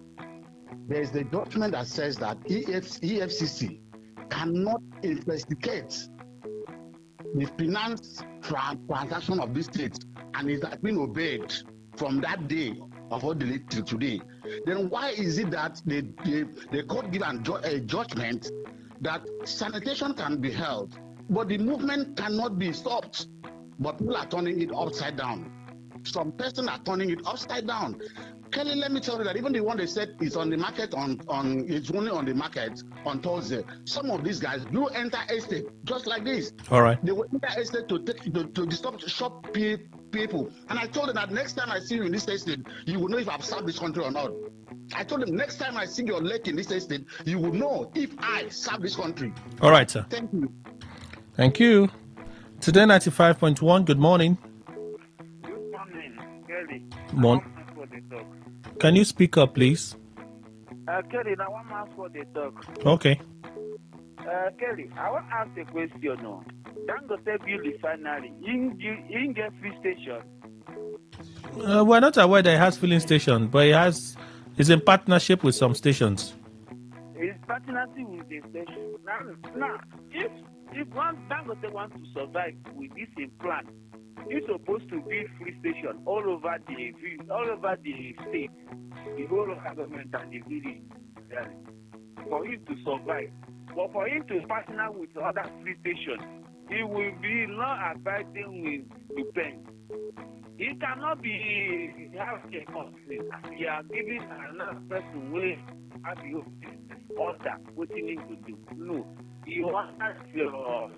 there is the document that says that EFCC cannot investigate the finance transaction of these states, and it has been obeyed from that day of all delay till today. Then why is it that the court give a judgment that sanitation can be held, but the movement cannot be stopped? But people are turning it upside down. Some person are turning it upside down. Kelly, let me tell you that even the one they said is on the market it's only on the market on Thursday. Some of these guys do enter estate just like this. All right. They will enter estate to disturb shop people. And I told them that next time I see you in this estate, you will know if I've served this country or not. I told them next time I see your leg in this estate, you will know if I serve this country. All right, sir. Thank you. Thank you. Today 95.1, good morning. Good morning, Kelly. Can you speak up, please? Kelly, now one ask for the talk. Okay. Kelly, I want to ask a question now. Dangote build refinery, in get free station. We're not aware that it has filling station, but it's in partnership with some stations. It's partnership with the station. Now, if one Dangote wants to survive with this plan, he's supposed to build free station all over the state, the whole of government and the village, for him to survive. But for him to partner with other free stations, he will be law-abiding with the pen. He cannot be have a conflict. He are giving another person way as you order what he needs to do. No, he wants your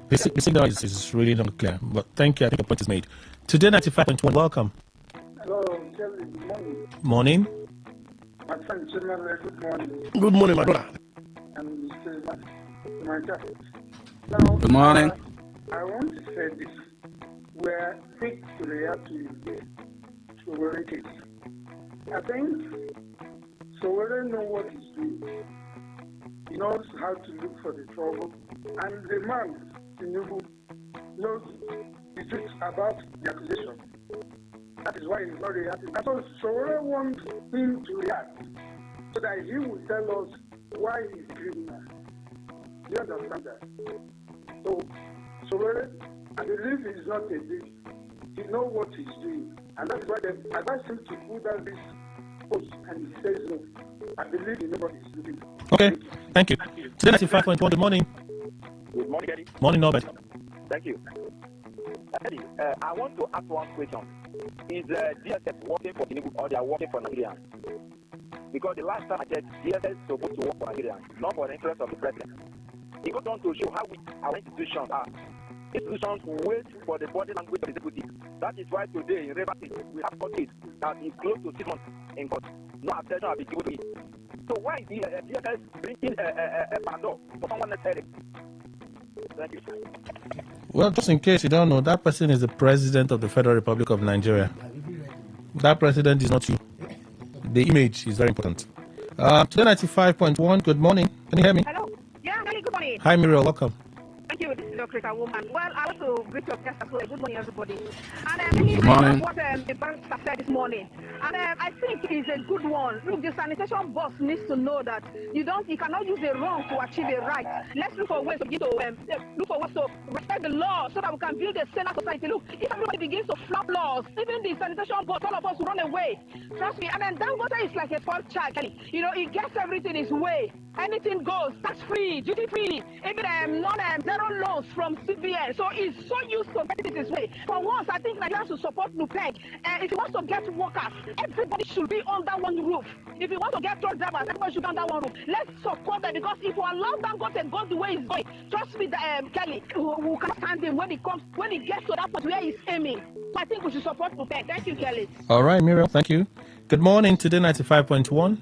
the signal is really not clear, but thank you. I think the point is made. Today 95.1, welcome. Hello, Kelly, good morning. Morning. My friend, General, good morning. Good morning, my brother. And Mr. Now, good morning. I want to say this. We are quick to react to this Sowore case. I think Sowore knows what he's doing. He knows how to look for the trouble. And the man, Tinubu, knows the truth about the accusation. That is why he's not reacting. And so Sowore wants him to react so that he will tell us why he's criminal. You understand that? So Sowore, I believe he's not a thief. He knows what he's doing. And that's why they advise him to put down this post and he says no. I believe he knows what he's doing. Okay, thank you. Today 95.1, good morning. Good morning, Eddie. Morning, Norbert. Thank you. Eddie, I want to ask one question. Is DSS working for Tinubu or they are working for Nigerians? Because the last time I checked, DSS is supposed to work for Nigerians, not for the interest of the president. It goes on to show how weak our institutions are. Institutions wait for the body language of the executive. That is why today in Rivers State, we have court case that is close to 6 months in court. No attention has been given to it. So why is the DSS bringing a backdoor for someone necessary? Thank you. Well, just in case you don't know, that person is the President of the Federal Republic of Nigeria. That president is not you. The image is very important. Today 95.1, good morning. Can you hear me? Hello. Yeah, very good morning. Hi, Muriel, welcome. Thank you. This is Dr. Woman. Well, I want to greet your guests as well. Good morning, everybody. And good morning. What the banks have said this morning, and I think it's a good one. Look, the sanitation boss needs to know that you cannot use a wrong to achieve a right. Let's look for ways to look for ways to respect the law so that we can build a saner society. Look, if everybody begins to flop laws, even the sanitation boss, all of us will run away. Trust me. And then Dangote is like a poor child. You know, he gets everything his way. Anything goes, tax-free, duty-free, even zero loans from CBN. So he's so used to getting it his way. For once, I think Nigeria should support Nupeg. If he wants to get workers, everybody should be under one roof. If he wants to get truck drivers, everybody should be under one roof. Let's support them, because if we allow Dangote go the way he's going, trust me, Kelly, who can stand him when he gets to that point where he's aiming. So I think we should support Nupeg. Thank you, Kelly. All right, Muriel, thank you. Good morning, today 95.1.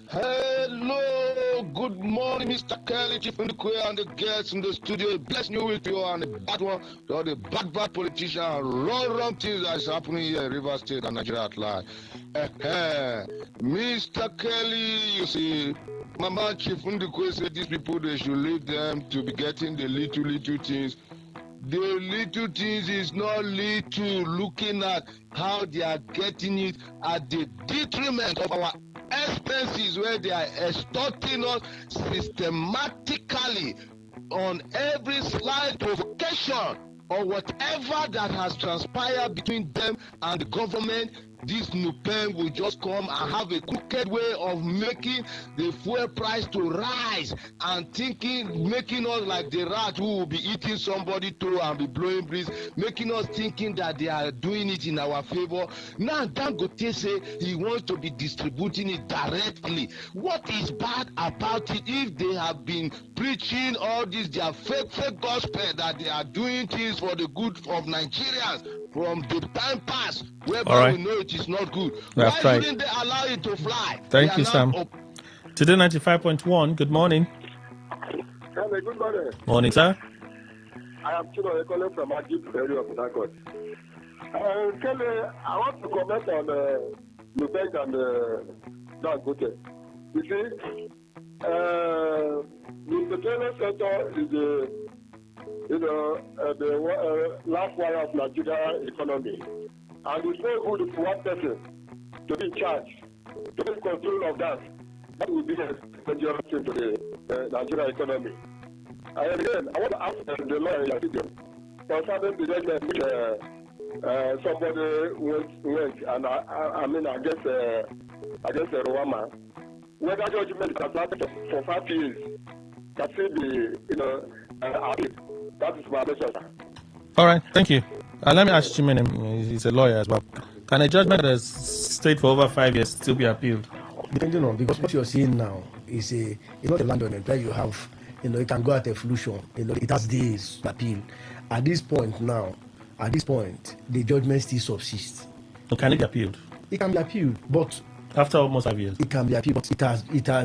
Hello, good morning, Mr. Kelly, Chief in the Queer, and the guests in the studio. Bless you with you and the bad one, all the bad politician, wrong things that is happening here in Rivers State and Nigeria at large. Mr. Kelly, you see, my man Chief in the Queer said these people, they should leave them to be getting the little things. The little things is not little, looking at how they are getting it at the detriment of our expenses, where they are extorting us systematically on every slight provocation or whatever that has transpired between them and the government. this Nupen will just come and have a crooked way of making the fuel price to rise and making us like the rat who will be eating somebody through and be blowing breeze, making us thinking that they are doing it in our favor. Now Dangote say he wants to be distributing it directly. What is bad about it if they have been preaching all this their fake gospel that they are doing things for the good of Nigerians from the time past, whereby we know it is not good? Why shouldn't they allow it to fly? Thank you, Sam. Today 95.1, good morning. Hello, good morning. Morning, sir. I am Chino calling from Ajib area of Port. Kelly, I want to comment on Nubank and Dangote. You see, the petroleum sector is the last wire of Nigeria economy, and it's very good for one person to be in charge, to take control of that. That will be a dangerous thing to the Nigeria economy. And again, I want to ask the lawyer concerning the judgment which somebody went and against Rwanda. Whether judgment is lasted for 5 years, can still be, appeal. That is my question, sir. All right, thank you. Let me ask Chimene, he's a lawyer as well. Can a judgment that has stayed for over 5 years still be appealed? Depending on, because what you're seeing now is not a land on it where you have, it can go at evolution. It has days to appeal. At this point, the judgment still subsists. So can it be appealed? It can be appealed, but after almost 5 years, it can be appealed. But it has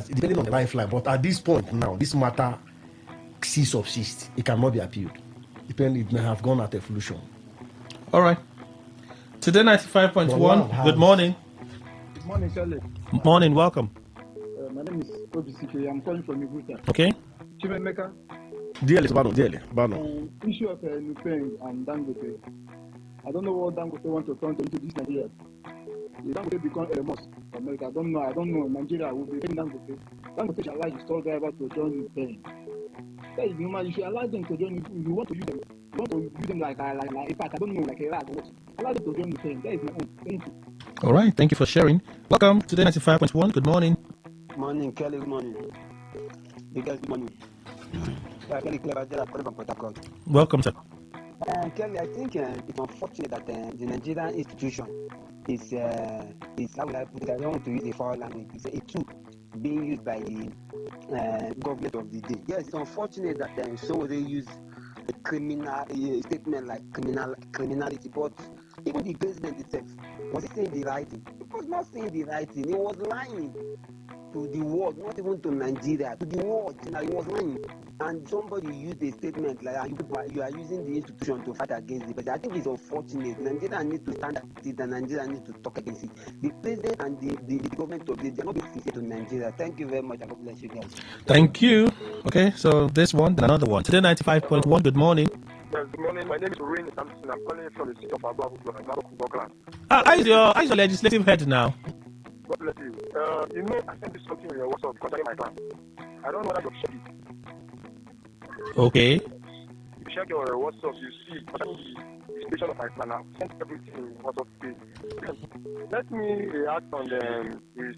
depending on the lifeline. But at this point now, this matter still subsists. It cannot be appealed. It may have gone at evolution. All right. Today 95.1. Good morning. Good morning, Charlie. Morning, welcome. My name is Obisike. I'm calling from Ibuta. Okay. Chimemeka. Dearly. Issue of Nupen and Dangote. I don't know what Dangote want to turn into this Nigeria. If Dangote become a mosque for America, I don't know. Nigeria will be paying Dangote. Dangote should allow the store driver to join Nupen. That is normal. You should allow them to join. You want to use them. You want to use them like a pack. I don't know, like a rag. Allow them to join Nupen. That is my own. Thank you. All right, thank you for sharing. Welcome to the 95.1. Good morning. Morning, Kelly. Good morning. You guys, good morning. Kelly Clever, calling from Port Harcourt. Welcome, sir. Kelly, I think it's unfortunate that the Nigerian institution is how would I put it? I don't want to use a foul language. It's a tool being used by the government of the day. Yes, it's unfortunate that so they use a statement like criminality, but even the president itself, was he saying the right thing? He was not saying the right thing. He was lying to the world, not even to Nigeria, to the world. He was lying. And somebody used a statement like you are using the institution to fight against it. But I think it's unfortunate. Nigeria needs to stand at it and Nigeria needs to talk against it. The president and the government of the day are not being sincere to Nigeria. Thank you very much. I God bless you guys. Thank you. Okay, so this one, then another one. Today 95.1. Good morning. Yes, good morning. My name is Rin Samson. I'm calling from the city of Ababu. How's your legislative head now? God bless you. I sent you something in your WhatsApp concerning my plan. I don't know whether you've checked it. Okay. You check your WhatsApp, you see the station of my plan. I've sent everything in WhatsApp page. Let me react on the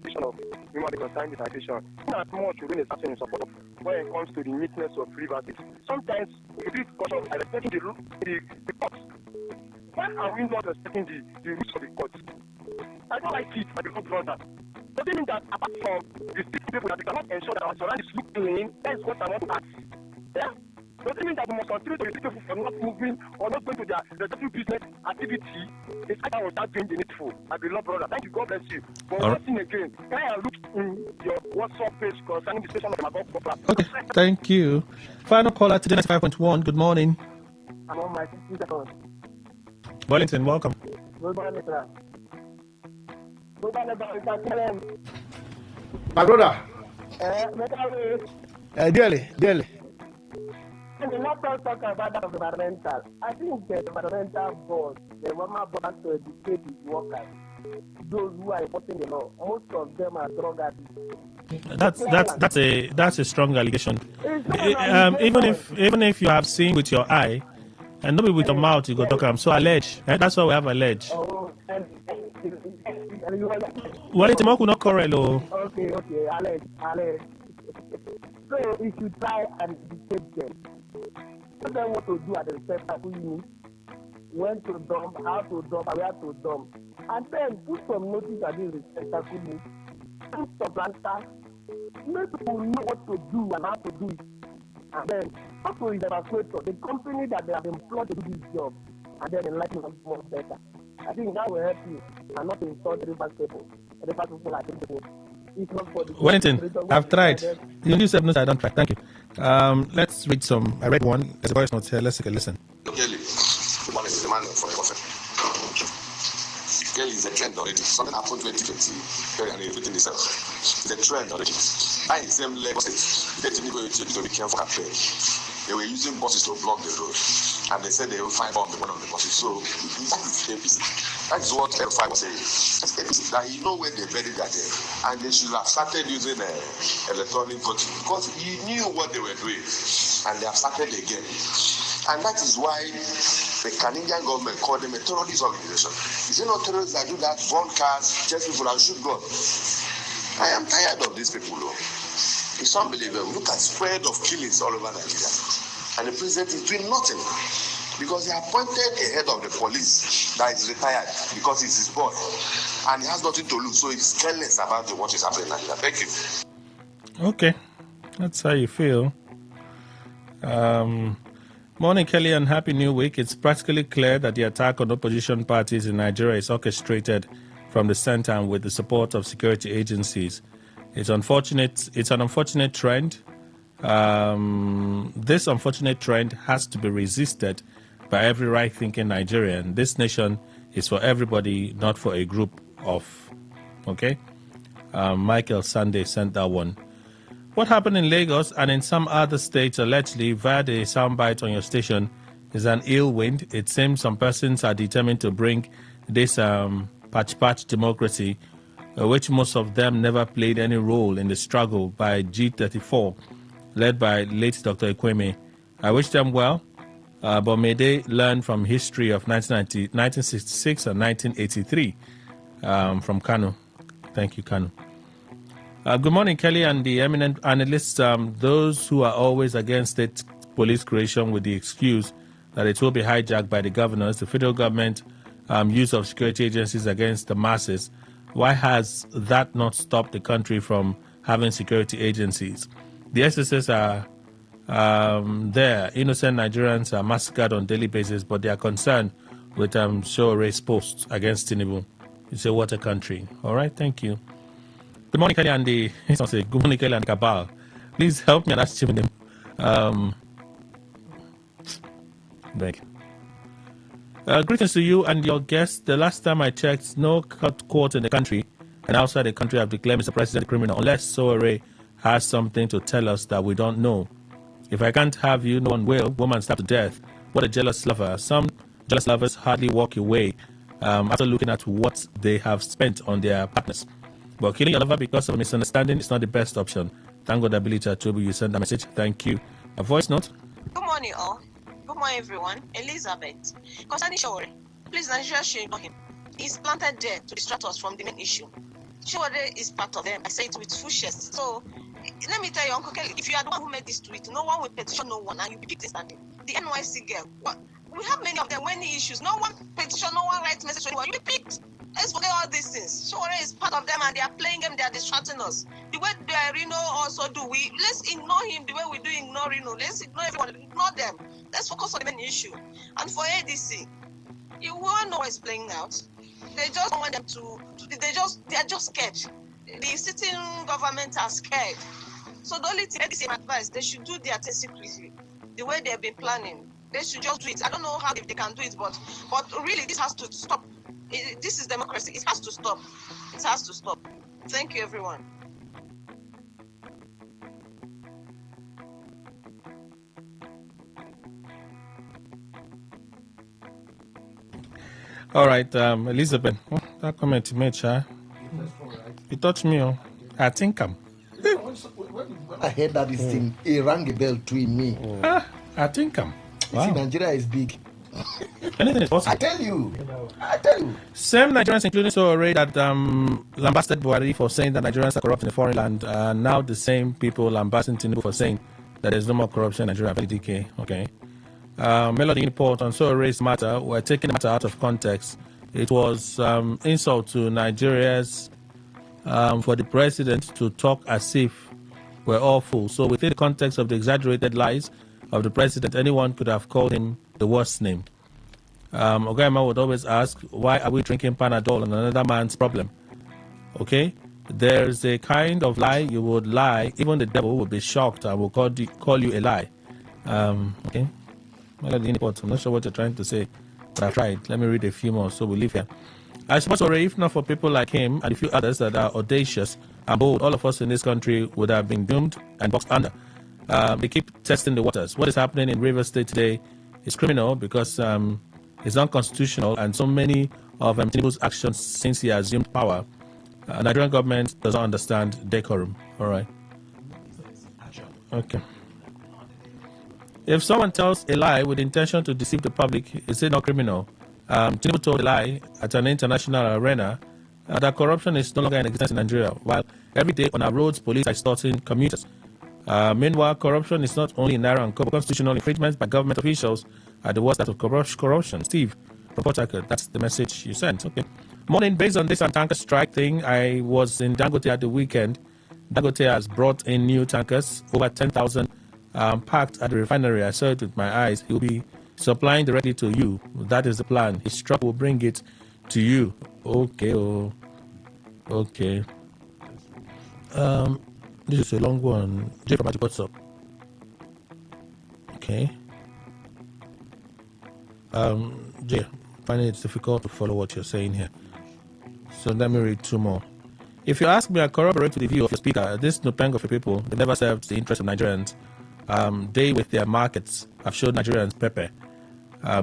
station of human concerning this citation. Not much within a certain support of when it comes to the neatness of rivers. Sometimes we feel cautious by respecting the courts. Why are we not respecting the rules of the courts? I don't like it, but the good brother. Doesn't mean that apart from the people that we cannot ensure that our surroundings look clean, that is what I want to ask. Yeah? Doesn't mean that we must continue to restrict people from not moving or not going to their different business activity. It's like I will start doing the needful. My beloved brother. Thank you, God bless you. But one thing again, can I look in your WhatsApp page concerning the station of my God? Okay, thank you. Final caller today 95.1. Good morning. I'm on my 50 seconds. Wellington, welcome. Good morning, sir. My brother. Dearly. And we're not talking about the environmental. I think the environmental board, the Roma board to educate his workers, those who are enforcing the law, most of them are drug addicts. That's a strong allegation. Even if you have seen with your eye, and not with your mouth, you go talk. So allege. That's why we have allege. Oh, and Well, it's not correct, though. Okay, Alex. So if you try and educate them, tell them what to do at the receptor who you need, when to dump, how to dump, and where to dump. And then put some notice at the receptor who you need. Put some planters. Make people know what to do and how to do it. And then also is evacuator, the company that they have employed to do this job, and then enlighten them more better. I think that will help you and not insult the river people. The river people are people. Wellington, I've tried. You use notes, I don't try. Thank you. Let's read some. I read one. There's a voice note here. Let's take a listen. Kelly, the man is the man for the prophet. Kelly is a trend already. Something happened 2020. Kelly and everything is a trend already. I in the same level. They didn't go to be careful campaign. They were using buses to block the road, and they said they will find bomb one of the buses. So that is APC. That is what L5 was saying. APC, that you know when they buried that there, and they should have started using electronic voting because he knew what they were doing, and they have started again. And that is why the Canadian government called them a terrorist organization. Is it not terrorists that do that, burn cars, chase people and shoot guns? I am tired of these people, though. It's unbelievable. Look at spread of killings all over Nigeria. And the president is doing nothing. Because he appointed a head of the police that is retired because it's his boy. And he has nothing to lose. So he's careless about what is happening in Nigeria. Thank you. Okay. That's how you feel. Morning, Kelly, and Happy New Week. It's practically clear that the attack on opposition parties in Nigeria is orchestrated from the center and with the support of security agencies. It's unfortunate. It's an unfortunate trend. This unfortunate trend has to be resisted by every right-thinking Nigerian. This nation is for everybody, not for a group of. Okay? Michael Sunday sent that one. What happened in Lagos and in some other states, allegedly, via the soundbite on your station, is an ill wind. It seems some persons are determined to bring this patch democracy, which most of them never played any role in the struggle by G34, led by late Dr. Ekweme. I wish them well, but may they learn from history of 1966 and 1983 from Kano. Thank you, Kano. Good morning, Kelly and the eminent analysts. Those who are always against state police creation with the excuse that it will be hijacked by the governors, the federal government use of security agencies against the masses. Why has that not stopped the country from having security agencies? The SSS are there. Innocent Nigerians are massacred on a daily basis, but they are concerned with Shore's posts against Tinubu. It's a water country. All right, thank you. Good morning, Kelly and the good morning, Kelly and Kabal. Please help me and ask him. Beg. Greetings to you and your guests. The last time I checked, no court in the country and outside the country have declared Mr. President a criminal unless Sowore has something to tell us that we don't know. If I can't have you, no one will. Woman stabbed to death. What a jealous lover. Some jealous lovers hardly walk away after looking at what they have spent on their partners. But killing your lover because of a misunderstanding is not the best option. Thank God, Ability Atobu, you sent a message. Thank you. A voice note. Good morning, all. Good morning, everyone. Elizabeth. Concerning Showore, please, Nigeria should ignore him. He's planted there to distract us from the main issue. Showore is part of them. I say it with full chest. So, let me tell you, Uncle Kelly, if you are the one who made this tweet, no one will petition no one, and you pick this standing. The NYC girl, we have many of them, many issues. No one petition, no one writes message to anyone. You be picked. Let's forget all these things. Showore is part of them, and they are playing them. They are distracting us. The way Reno also do, let's ignore him the way we do ignore Reno. Let's ignore everyone. Ignore them. Let's focus on the main issue. And for ADC, you won't know what is playing out. They just want them to. They are just scared. The sitting government are scared. So the only thing ADC advice, they should do their thing secretly, the way they have been planning. They should just do it. I don't know how they can do it, but really, this has to stop. This is democracy. It has to stop. It has to stop. Thank you, everyone. All right, Elizabeth. Oh, that comment you made, Sha. You touched me. Oh. I think I'm. I heard that this thing. It rang a bell to me. I think I'm. Wow. See, Nigeria is big. Anything is possible. I tell you. Same Nigerians, including Sowore, that lambasted Buhari for saying that Nigerians are corrupt in a foreign land. Now the same people lambasting Tinubu for saying that there's no more corruption in Nigeria. DK. Okay. Melody report on Sowore's matter. We're taking the matter out of context. It was insult to Nigerians for the president to talk as if we're all fools. So within the context of the exaggerated lies of the president, anyone could have called him the worst name. Ogayama would always ask, why are we drinking Panadol on another man's problem? Okay? There's a kind of lie you would lie, even the devil would be shocked and will call you a lie. Okay? I'm not sure what you're trying to say, but I've tried. Let me read a few more so we leave here. I suppose already, if not for people like him and a few others that are audacious and bold, all of us in this country would have been doomed and boxed under. They keep testing the waters. What is happening in Rivers State today is criminal because it's unconstitutional, and so many of Tinubu's actions since he assumed power, Nigerian government doesn't understand decorum. All right. Okay. If someone tells a lie with the intention to deceive the public, is it not criminal? Tinubu told a lie at an international arena that corruption is no longer in existence in Nigeria, while every day on our roads, police are extorting commuters. Meanwhile, corruption is not only in Naira and constitutional infringements by government officials are the worst out of corruption. Steve from Port Harcourt, that's the message you sent. Okay. Morning, based on this tanker strike thing, I was in Dangote at the weekend. Dangote has brought in new tankers, over 10,000 packed at the refinery. I saw it with my eyes. He'll be supplying directly to you. That is the plan. His truck will bring it to you. Okay. Okay. This is a long one. Jay from Magic, what's up? Okay. Jay, finding it difficult to follow what you're saying here. So let me read two more. If you ask me, I corroborate with the view of your speaker. This Nupeng of the people, they never served the interest of Nigerians. They, with their markets, have showed Nigerians pepper,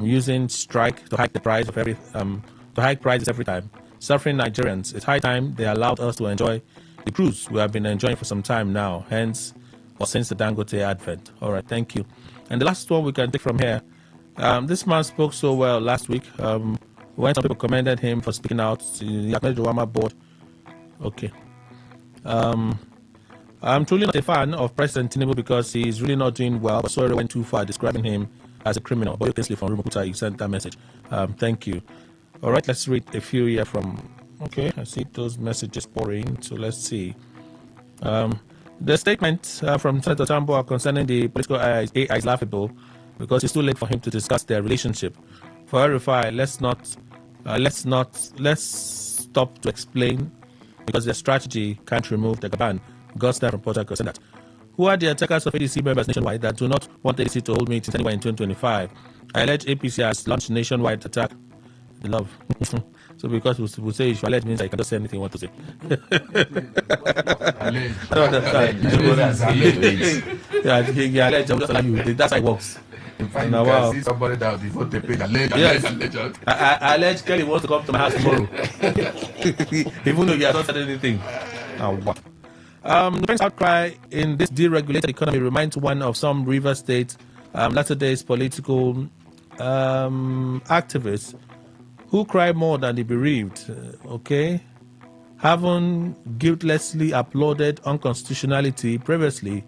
using strike to hike the price of to hike prices every time. Suffering Nigerians, it's high time they allowed us to enjoy the cruise we have been enjoying for some time now, hence or since the Dangote advent. All right, thank you. And the last one we can take from here. This man spoke so well last week. When some people commended him for speaking out, he acknowledged the Wama board. Okay. I'm truly not a fan of President Tinubu because he's really not doing well, but sorry went too far describing him as a criminal. But you from Rumukuta, you sent that message. Thank you. All right, let's read a few here from... Okay, I see those messages pouring, so let's see. The statement from Senator Tambo concerning the political AI is laughable because it's too late for him to discuss their relationship. For verify, let's stop to explain because their strategy can't remove the Gaban. Gustav from Port Harcourt said that. Who are the attackers of ADC members nationwide that do not want ADC to hold meetings anywhere in 2025? I allege APC has launched nationwide attack. The love. So because we say if you allege means I can just say anything you want to say. That's how it works. In fact, you can see somebody that will devote the page. Allege. I allege Kelly wants to come to my house tomorrow. Even though he has not said anything. The current outcry in this deregulated economy reminds one of some River State latter days political activists who cry more than the bereaved, okay? Having guiltlessly applauded unconstitutionality previously,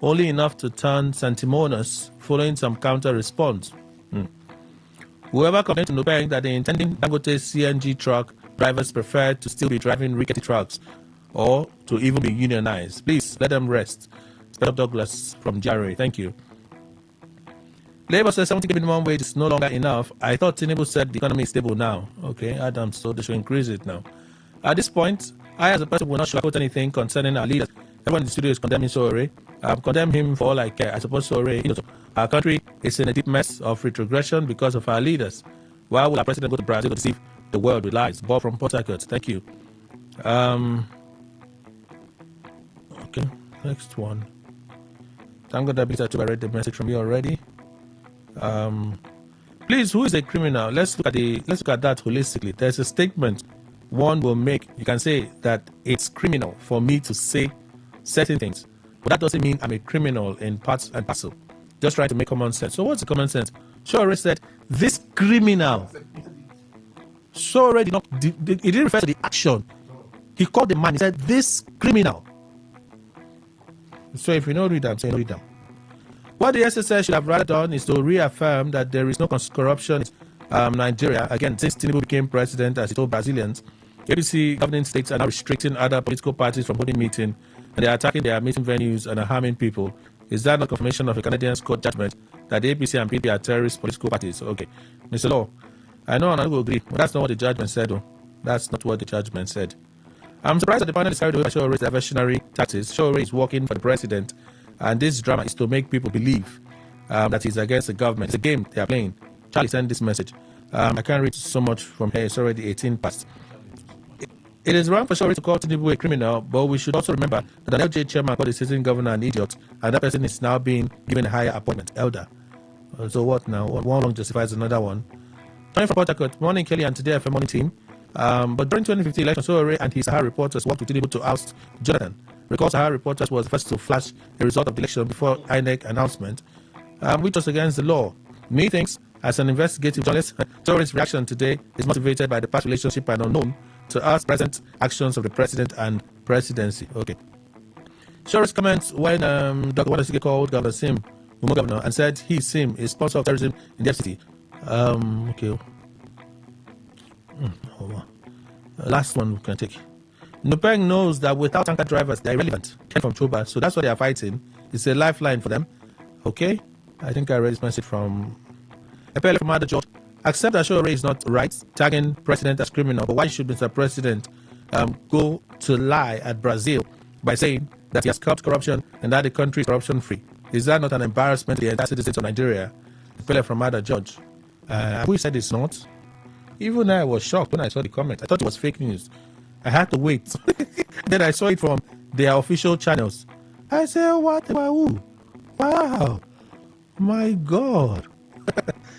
only enough to turn sanctimonious following some counter response. Whoever complained to Nupeng that the intending Dangote CNG truck drivers preferred to still be driving rickety trucks or to even be unionized. Please let them rest. Spell Douglas from Jerry. Thank you. Labour says 70 minimum wage is no longer enough. I thought Tinubu said the economy is stable now. Okay, Adam, so they should increase it now. At this point, I as a person will not sugarcoat anything concerning our leaders. Everyone in the studio is condemning Sowore. I've condemned him for all I care. I suppose Sowore, our country is in a deep mess of retrogression because of our leaders. Why will our president go to Brazil to deceive the world with lies? Bob from Port Harcourt. Thank you. Okay, next one. Thank God that I read the message from you already. Please, who is a criminal? Let's look at that holistically. There's a statement one will make. You can say that it's criminal for me to say certain things, but that doesn't mean I'm a criminal in parts and parcel. Just trying to make common sense. So what's the common sense Shore said, this criminal. Shore did not, he didn't refer to the action. He called the man, he said, this criminal. So if you don't read them, say read them. What the SSS should have rather done is to reaffirm that there is no corruption in Nigeria. Again, since Tinubu became president, as he told Brazilians, ABC governing states are now restricting other political parties from holding meetings, and they are attacking their meeting venues and are harming people. Is that not confirmation of a Canadian court judgment that the APC and PDP are terrorist political parties? Okay. Mr. Law, I know and I will agree, but that's not what the judgment said, though. That's not what the judgment said. I'm surprised that the panel is carried away by Shore's diversionary tactics. Shore is working for the president, and this drama is to make people believe that he's against the government. It's a game they are playing. Charlie sent this message. I can't read so much from here. It's already 18 past. It is wrong for Shore to call Tinubu a criminal, but we should also remember that an LJ chairman called the sitting governor an idiot, and that person is now being given a higher appointment, elder. So what now? One wrong justifies another one. Tony from Port Harcourt, morning Kelly and Today FM morning team. But during 2015 election, Shore and his Sahara reporters worked with Tinubu to oust Jonathan. Recall Sahara reporters was the first to flash the result of the election before INEC announcement, which was against the law. Me thinks, as an investigative journalist, Shore's reaction today is motivated by the past relationship and unknown to us present actions of the president and presidency. Okay. Shore's comments when Dr. Wadasike called Governor Sim Umo governor and said he, Sim, is sponsor of terrorism in the FCT. Okay. Last one we can take. Nupeng knows that without tanker drivers, they're irrelevant. Came from Choba, so that's why they are fighting. It's a lifeline for them. Okay? I think I read this message from Epele from Ada George. Accept that Shore is not right, tagging president as criminal, but why should Mr. President go to lie at Brazil by saying that he has curbed corruption and that the country is corruption-free? Is that not an embarrassment to the entire citizens of Nigeria? Epele from Ada George. Who said it's not? Even I was shocked when I saw the comment. I thought it was fake news. I had to wait. Then I saw it from their official channels. I said, what? Wow. My God.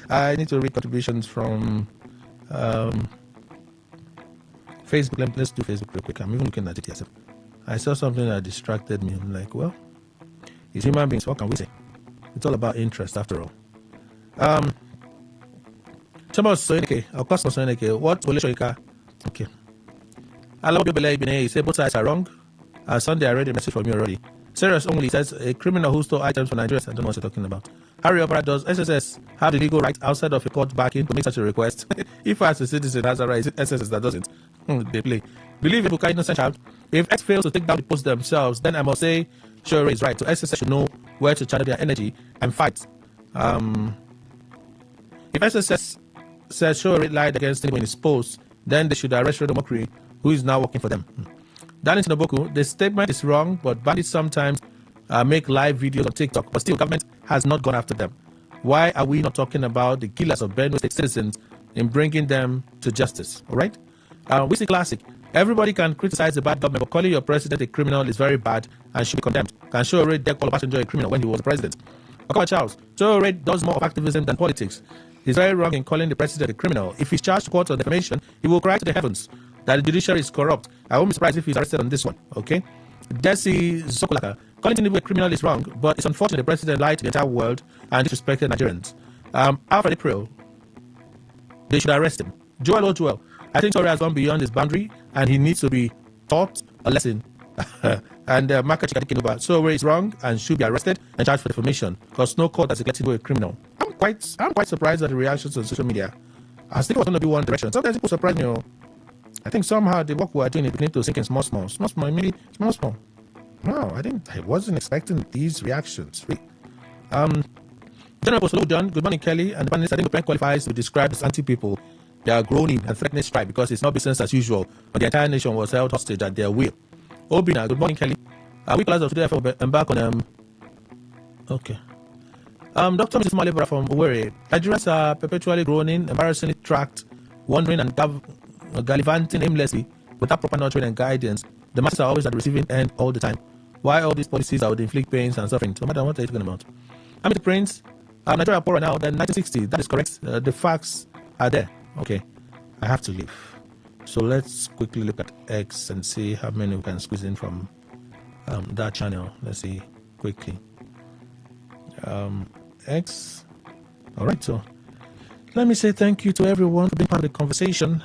I need to read contributions from Facebook. Let's do Facebook real quick. I'm even looking at it yourself. I saw something that distracted me. I'm like, well, it's human beings. What can we say? It's all about interest after all. What okay. I love your belay. Say both sides are wrong. Sunday, I read a message from you already. Serious only says a criminal who stole items from Nigeria. I don't know what you're talking about. Harry Opera, does SSS have the legal right outside of a court backing to make such a request? If as a citizen has a right, it's SSS that doesn't. They play. Believe in Bukai innocent child. If X fails to take down the post themselves, then I must say Shore is right. So SSS should know where to channel their energy and fight. If SSS says Shore lied against him in his post, then they should arrest Redo Mokri, who is now working for them. Danny Tinoboku, the statement is wrong, but bandits sometimes make live videos on TikTok, but still government has not gone after them. Why are we not talking about the killers of Benue State citizens in bringing them to justice? All right? We see classic. Everybody can criticize the bad government, but calling your president a criminal is very bad and should be condemned. Can Shore dare call Obasanjo a criminal when he was the president? Okama Charles, Shore does more of activism than politics. He's very wrong in calling the president a criminal. If he's charged to court on defamation, he will cry to the heavens that the judiciary is corrupt. I won't be surprised if he's arrested on this one. Okay? Desi Zokolaka, calling Tinubu a criminal is wrong, but it's unfortunate the president lied to the entire world and disrespected Nigerians. After April, they should arrest him. Joel Ojuel, I think Shore has gone beyond his boundary and he needs to be taught a lesson. And Makachi Kadikinoba, Shore is wrong and should be arrested and charged for defamation because no court has declared Tinubu a criminal. I'm quite surprised at the reactions on social media. I think it was going to be one direction. Sometimes people surprise me. I think somehow the work we are doing is beginning to sink in small, maybe small. No, I wasn't expecting these reactions. General Posolo John, good morning, Kelly. And the panelists, I think the plan qualifies to describe as anti-people. They are groaning and threatening strike because it's not business as usual, but the entire nation was held hostage at their will. Obina, good morning, Kelly. We class of today embark on okay. Dr. Mrs. Malibra from Owerri. Nigerians are perpetually groaning, embarrassingly tracked, wandering and gallivanting aimlessly without proper nurturing and guidance. The masses are always at the receiving end all the time. Why all these policies that would inflict pains and suffering? So, madam, what are you talking about? I'm the prince. Nigeria are poorer now than 1960. That is correct. The facts are there. Okay. I have to leave. So let's quickly look at X and see how many we can squeeze in from that channel. Let's see quickly. X. All right, so let me say thank you to everyone for being part of the conversation.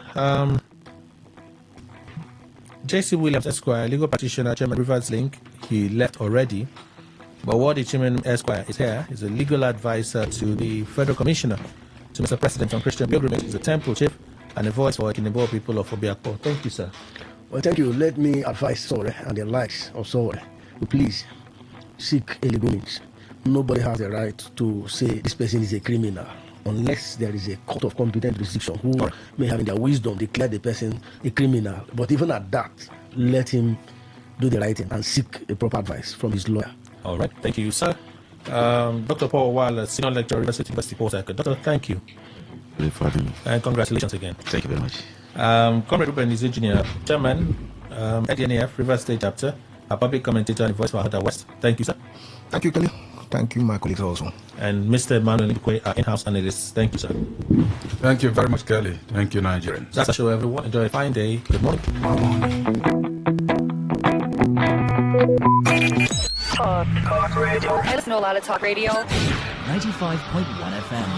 J.C. Williams, Esquire, legal practitioner, Chairman Rivers Link, he left already. But Wadi Chairman Esquire is here. He's a legal advisor to the Federal Commissioner, to Mr. President on Christian Pilgrimage. He's a temple chief and a voice for Kinebo people of Obiakpo. Thank you, sir. Well, thank you. Let me advise Sore and the likes of Sore to please seek a legal means. Nobody has the right to say this person is a criminal unless there is a court of competent jurisdiction who may have in their wisdom declare the person a criminal. But even at that, let him do the right thing and seek a proper advice from his lawyer. All right. Thank you, sir. Dr. Paul Waller, Senior Lecturer, University Port Harcourt. Doctor, thank you. And congratulations again. Thank you very much. Comrade Ruben is engineer, Chairman, ADNAF, Rivers State Chapter, a public commentator and voice for Ahota West. Thank you, sir. Thank you, Kelly. Thank you, my colleagues also. And Mr. Emmanuel Nikwe, our in-house analyst. Thank you, sir. Thank you very much, Kelly. Thank you, Nigerians. That's the show, everyone. Enjoy a fine day. Good morning. Talk radio. I listen to a lot of talk radio. 95.1 FM.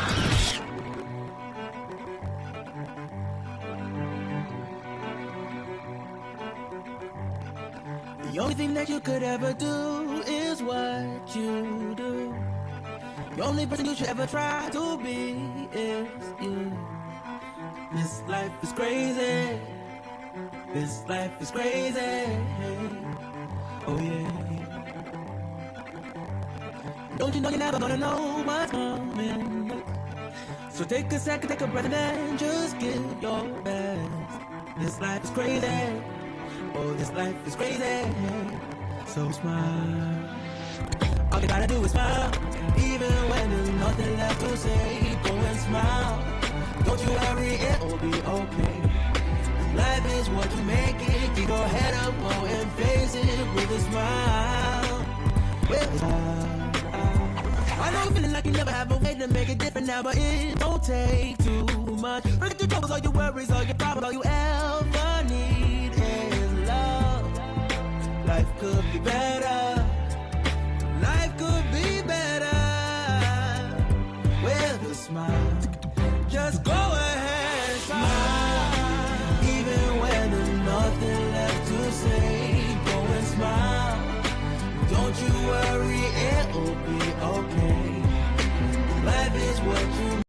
The only thing that you could ever do is what you do. The only person you should ever try to be is you. This life is crazy. This life is crazy. Oh yeah. Don't you know you're never gonna know what's coming next? So take a second, take a breath, and then just give your best. This life is crazy. Oh, this life is crazy. So smile. All you gotta do is smile. Even when there's nothing left to say, go and smile. Don't you worry, it'll be okay. Life is what you make it. Keep your head up, go and face it with a smile. With a smile. I know you're feeling like you never have a way to make it different now, but it don't take too much. Forget your troubles, all your worries, all your problems, all you ever need is love. Life could be better. Life could be better with a smile. Just go ahead and smile. Even when there's nothing left to say, go and smile. Don't you worry, it'll be okay. Life is what you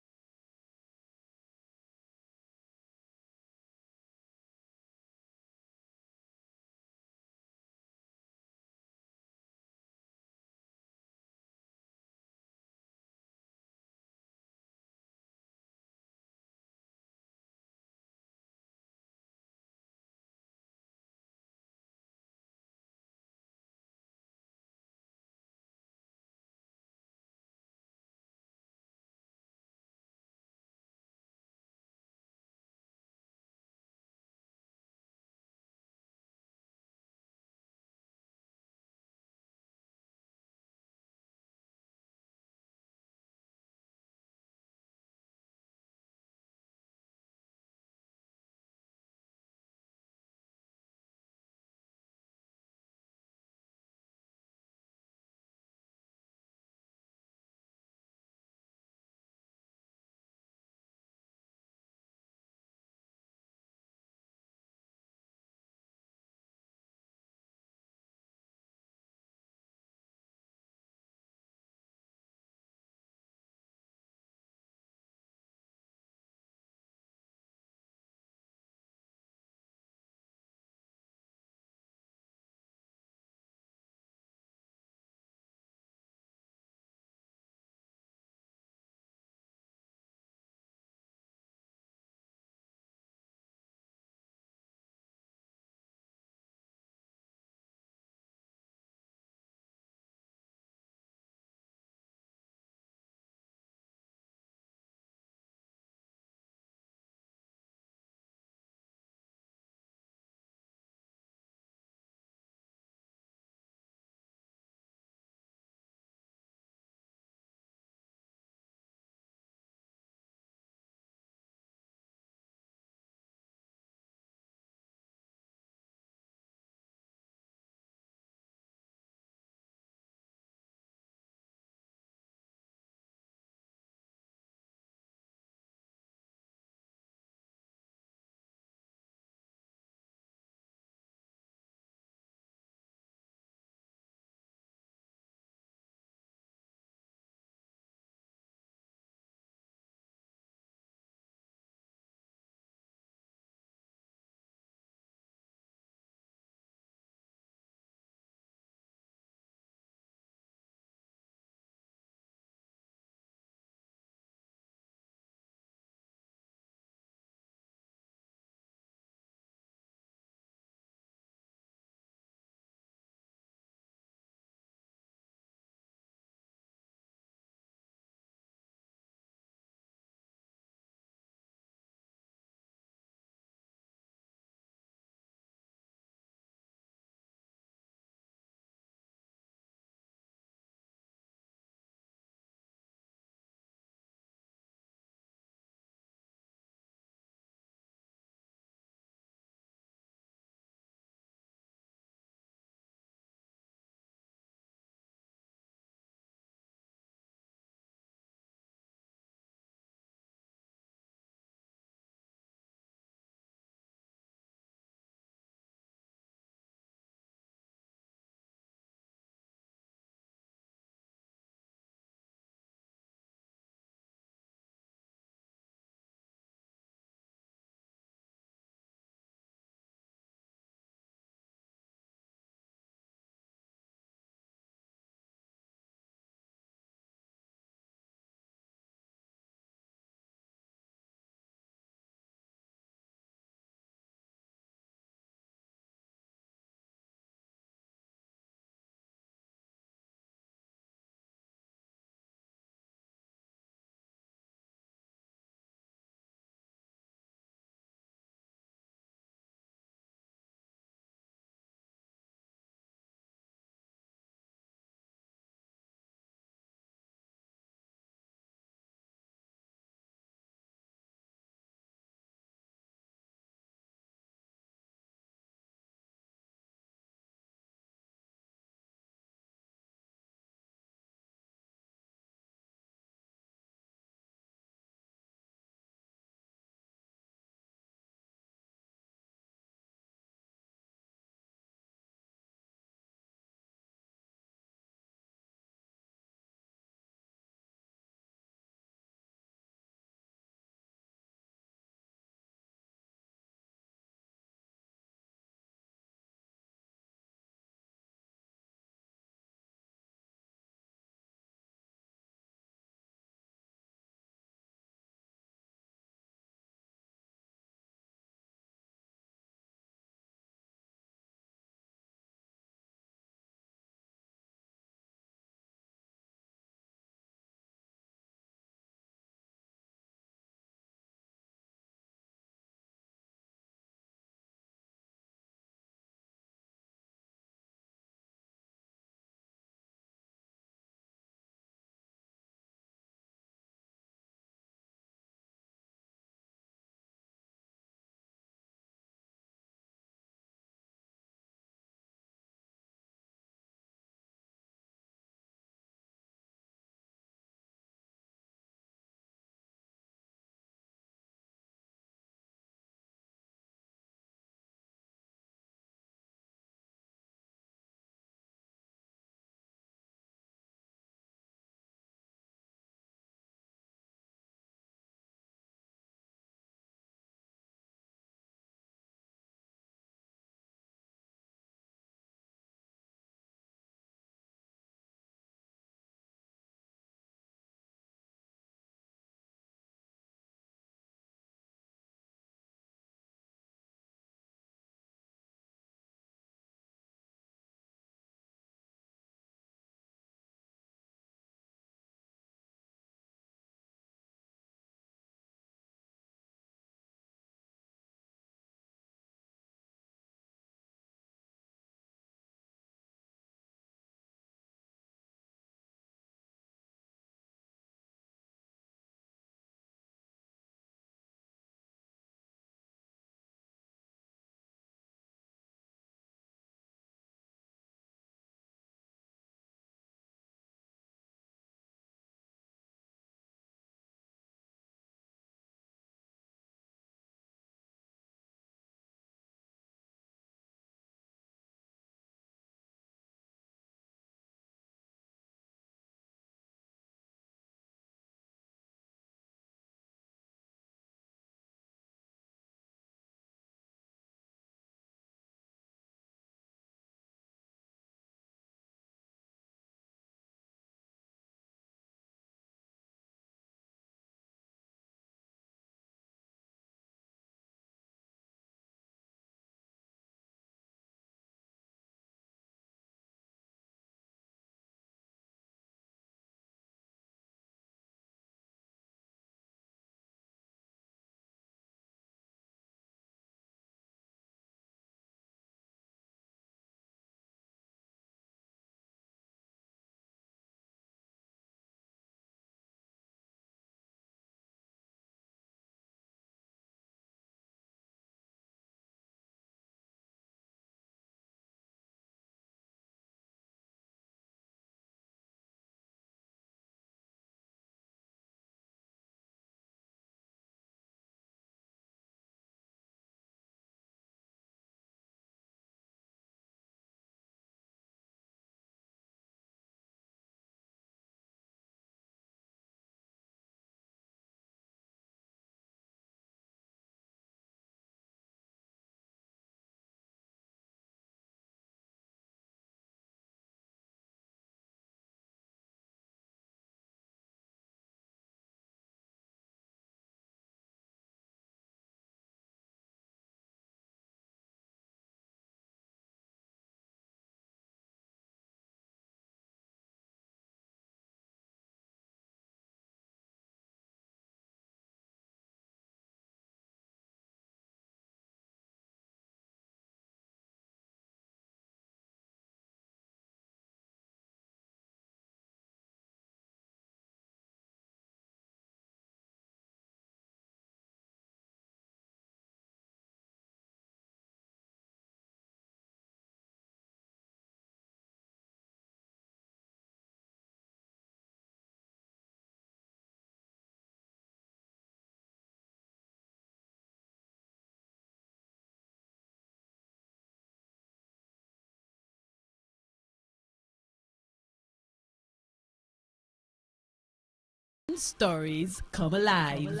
Stories come alive.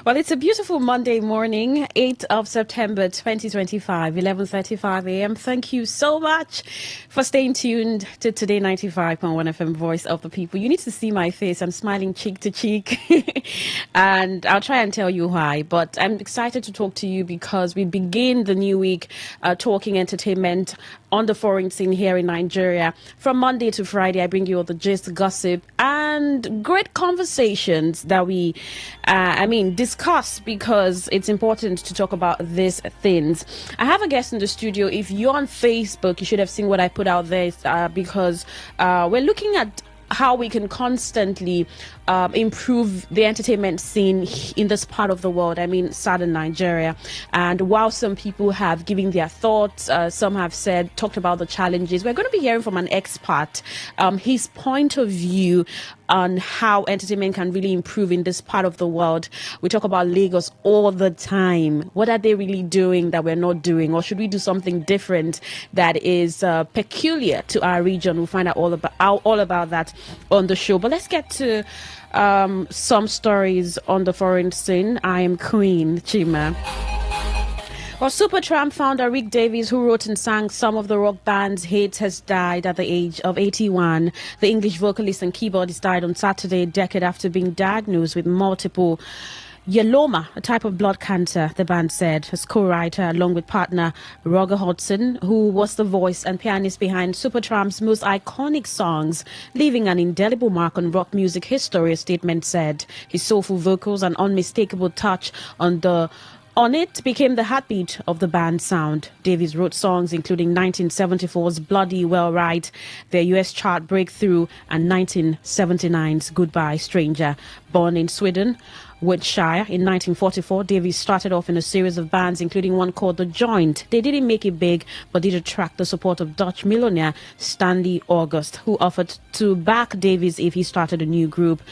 Well, it's a beautiful Monday morning, 8th of September 2025, 11:35 a.m. Thank you so much for staying tuned to Today 95.1 FM, Voice of the People. You need to see my face. I'm smiling cheek to cheek. And I'll try and tell you why. But I'm excited to talk to you because we begin the new week talking entertainment on the foreign scene here in Nigeria. From Monday to Friday, I bring you all the gist, gossip, and great conversations that we, discuss because it's important to talk about these things. I have a guest in the studio. If you're on Facebook, you should have seen what I put out there because we're looking at how we can constantly improve the entertainment scene in this part of the world, southern Nigeria. And while some people have given their thoughts, some have talked about the challenges, we're going to be hearing from an expert, his point of view on how entertainment can really improve in this part of the world. We talk about Lagos all the time. What are they really doing that we're not doing? Or should we do something different that is peculiar to our region? We'll find out all about that on the show. But let's get to some stories on the foreign scene. I am Queen Chima. Well, Supertramp founder Rick Davies, who wrote and sang some of the rock band's hits, has died at the age of 81. The English vocalist and keyboardist died on Saturday, a decade after being diagnosed with multiple myeloma, a type of blood cancer, the band said. As co-writer, along with partner Roger Hodgson, who was the voice and pianist behind Supertramp's most iconic songs, leaving an indelible mark on rock music history, a statement said. His soulful vocals and unmistakable touch on it became the heartbeat of the band's sound. Davies wrote songs including 1974's Bloody Well Right, their US chart breakthrough, and 1979's Goodbye Stranger. Born in Sweden, Wiltshire in 1944, Davies started off in a series of bands, including one called The Joint. They didn't make it big, but did attract the support of Dutch millionaire Stanley August, who offered to back Davies if he started a new group.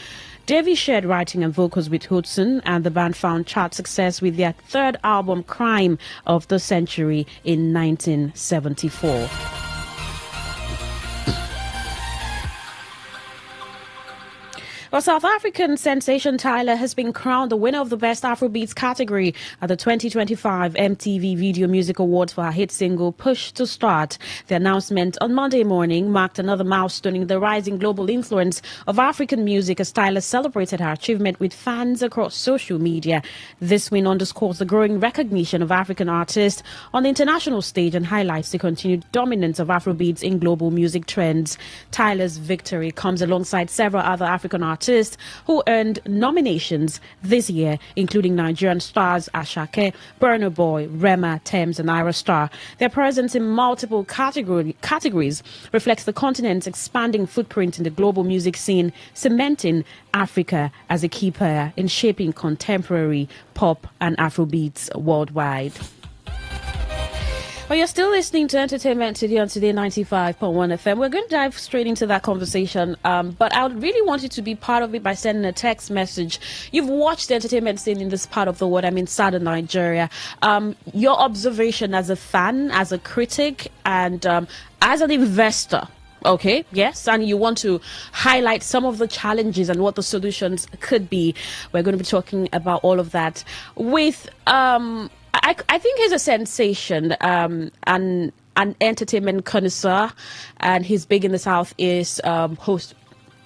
Davies shared writing and vocals with Hudson, and the band found chart success with their third album, Crime of the Century, in 1974. Well, South African sensation Tyler has been crowned the winner of the Best Afrobeats category at the 2025 MTV Video Music Awards for her hit single, Push to Start. The announcement on Monday morning marked another milestone in the rising global influence of African music as Tyler celebrated her achievement with fans across social media. This win underscores the growing recognition of African artists on the international stage and highlights the continued dominance of Afrobeats in global music trends. Tyler's victory comes alongside several other African artists who earned nominations this year, including Nigerian stars Ashake, Burna Boy, Rema, Tems, and Ira Star. Their presence in multiple categories reflects the continent's expanding footprint in the global music scene, cementing Africa as a key player in shaping contemporary pop and Afrobeats worldwide. Well, you're still listening to Entertainment Today on Today 95.1 FM. We're going to dive straight into that conversation, but I would really want you to be part of it by sending a text message. You've watched the entertainment scene in this part of the world, southern Nigeria. Your observation as a fan, as a critic, and as an investor. Okay, yes, and you want to highlight some of the challenges and what the solutions could be. We're going to be talking about all of that with I think he's a sensation, an entertainment connoisseur, and he's big in the Southeast,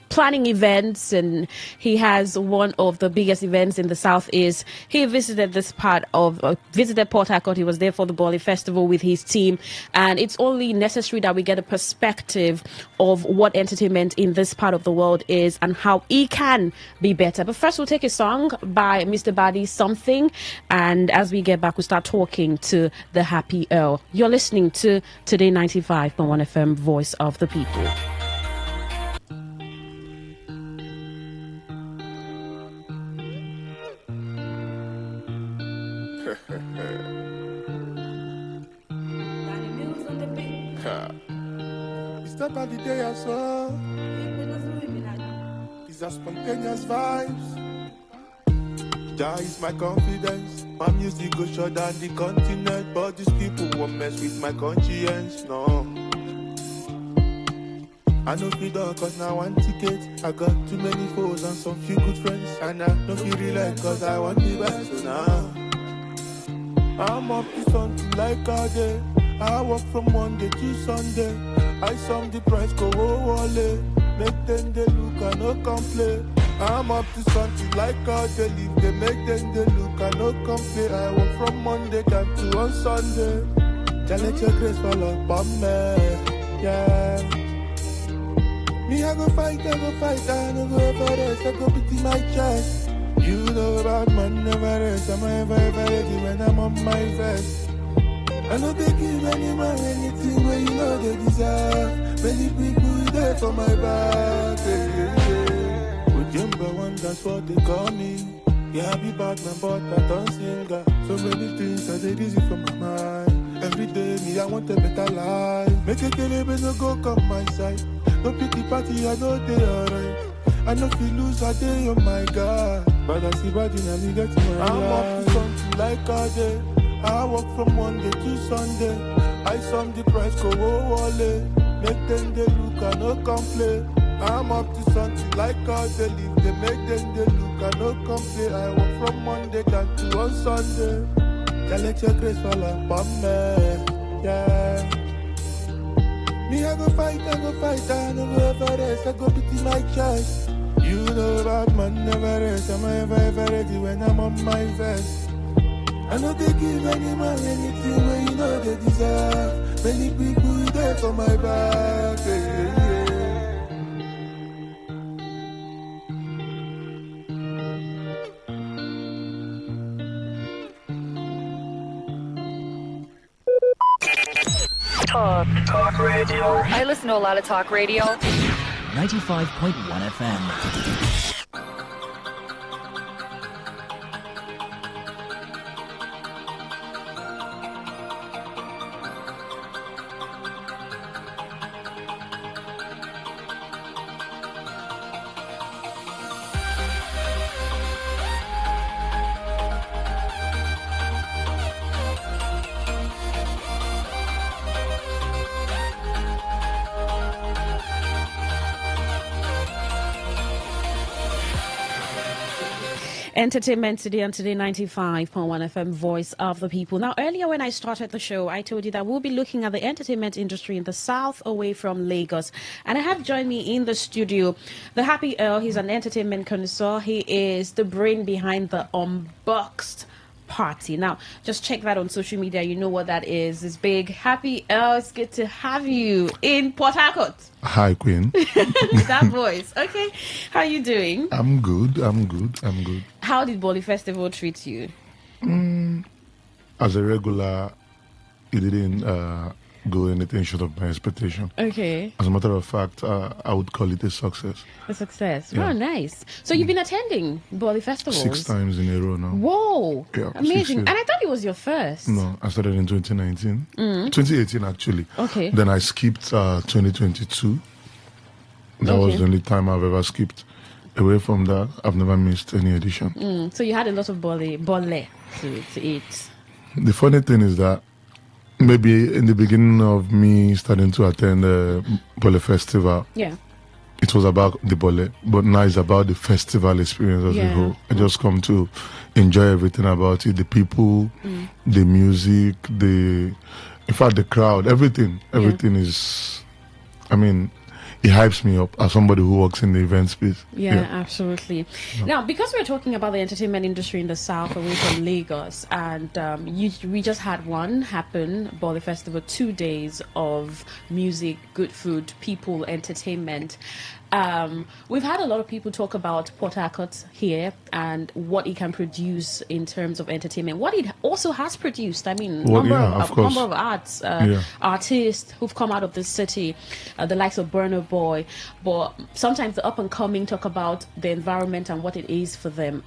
planning events, and he has one of the biggest events in the Southeast. He visited visited Port Harcourt. He was there for the Bali Festival with his team, and it's only necessary that we get a perspective of what entertainment in this part of the world is and how it can be better. But first, we'll take a song by Mr. Badi, Something, and as we get back, we'll start talking to the Happy Earl. You're listening to Today 95.1 FM, Voice of the People. Step out the day I saw. It's a spontaneous vibes. Jah is my confidence. My music go shut down the continent, but these people won't mess with my conscience. No, I know fi done cause now one ticket. I got too many foes and some few good friends, and I know fi relent cause I want the best. So now I'm up to something like a day. I work from Monday to Sunday. I sum the price go wale. Make them they look and no complain. I'm up to something like a day. If they make them they look and no complain. I work from Monday down to on Sunday. Just let your grace fall upon me. Yeah. Me I go fight, I no go ever rest. I go beat in my chest. You know about man never rest. I'm ever ready when I'm on my vest. I know they give any man anything where you know they deserve. Many people there for my back. With number one, that's what they call me. Yeah, I be bad man, but I don't sing. So many things I did easy from my mind. Every day, me, I want a better life. Make a kill it, no go come my side. No pity party, I know they alright. I know if you lose a day, oh my God. But I see body now, me get my life. I'm up to something like a day. I work from Monday to Sunday. I sum the price go wale. Make them they look and no complain. I'm up to something like how they live. They make them they look and no complain. I work from Monday down to on Sunday. Just let your grace fall upon me. Yeah. Me I go fight, I no go ever rest. I go beat in my chest. You know about man never rest. I'm ever ready when I'm on my vest. I know they give any man anything where you know they deserve. Many people there for my back. Talk radio. I listen to a lot of talk radio. 95.1 FM. Entertainment Today on Today 95.1 FM, Voice of the People. Now, earlier when I started the show, I told you that we'll be looking at the entertainment industry in the south away from Lagos. And I have joined me in the studio the Happy Earl. He's an entertainment connoisseur. He is the brain behind the Unboxed Party. Now, just check that on social media. You know what that is. It's big. Happy Earl, it's good to have you in Port Harcourt. Hi, Queen. That voice. Okay. How are you doing? I'm good. How did Bali Festival treat you? As a regular, it didn't go anything short of my expectation. Okay. As a matter of fact, I would call it a success. A success. Yeah. Oh, nice. So you've been attending Bali festivals? 6 times in a row now. Whoa. Yeah, Amazing. 6 years. And I thought it was your first. No, I started in 2019. Mm. 2018, actually. Okay. Then I skipped 2022. That was Okay. the only time I've ever skipped. Away from that, I've never missed any edition. So you had a lot of bole to eat. The funny thing is that maybe in the beginning of me starting to attend the Bole Festival, Yeah. it was about the Bole, but now it's about the festival experience as a Yeah. whole. I just come to enjoy everything about it, the people, the music, in fact, the crowd, everything. Everything is, I mean, it hypes me up as somebody who works in the event space. Yeah, absolutely. Now, because we're talking about the entertainment industry in the south, away from Lagos, and we just had one happen, Bali Festival, 2 days of music, good food, people, entertainment. We've had a lot of people talk about Port Harcourt here and what it can produce in terms of entertainment. What it also has produced, I mean, number of artists who've come out of this city, the likes of Burna Boy, but sometimes the up and coming talk about the environment and what it is for them.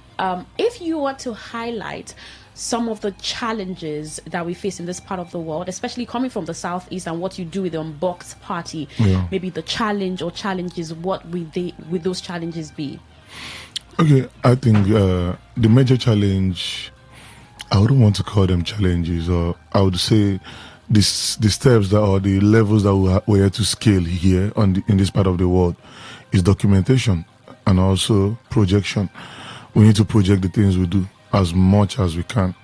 If you were to highlight some of the challenges that we face in this part of the world, especially coming from the southeast, and what you do with the Unboxed Party, maybe the challenge or challenges, what would those challenges be? Okay, I think the major challenge, I wouldn't want to call them challenges, or I would say the steps that or the levels that we have to scale here in this part of the world is documentation and also projection. We need to project the things we do as much as we can.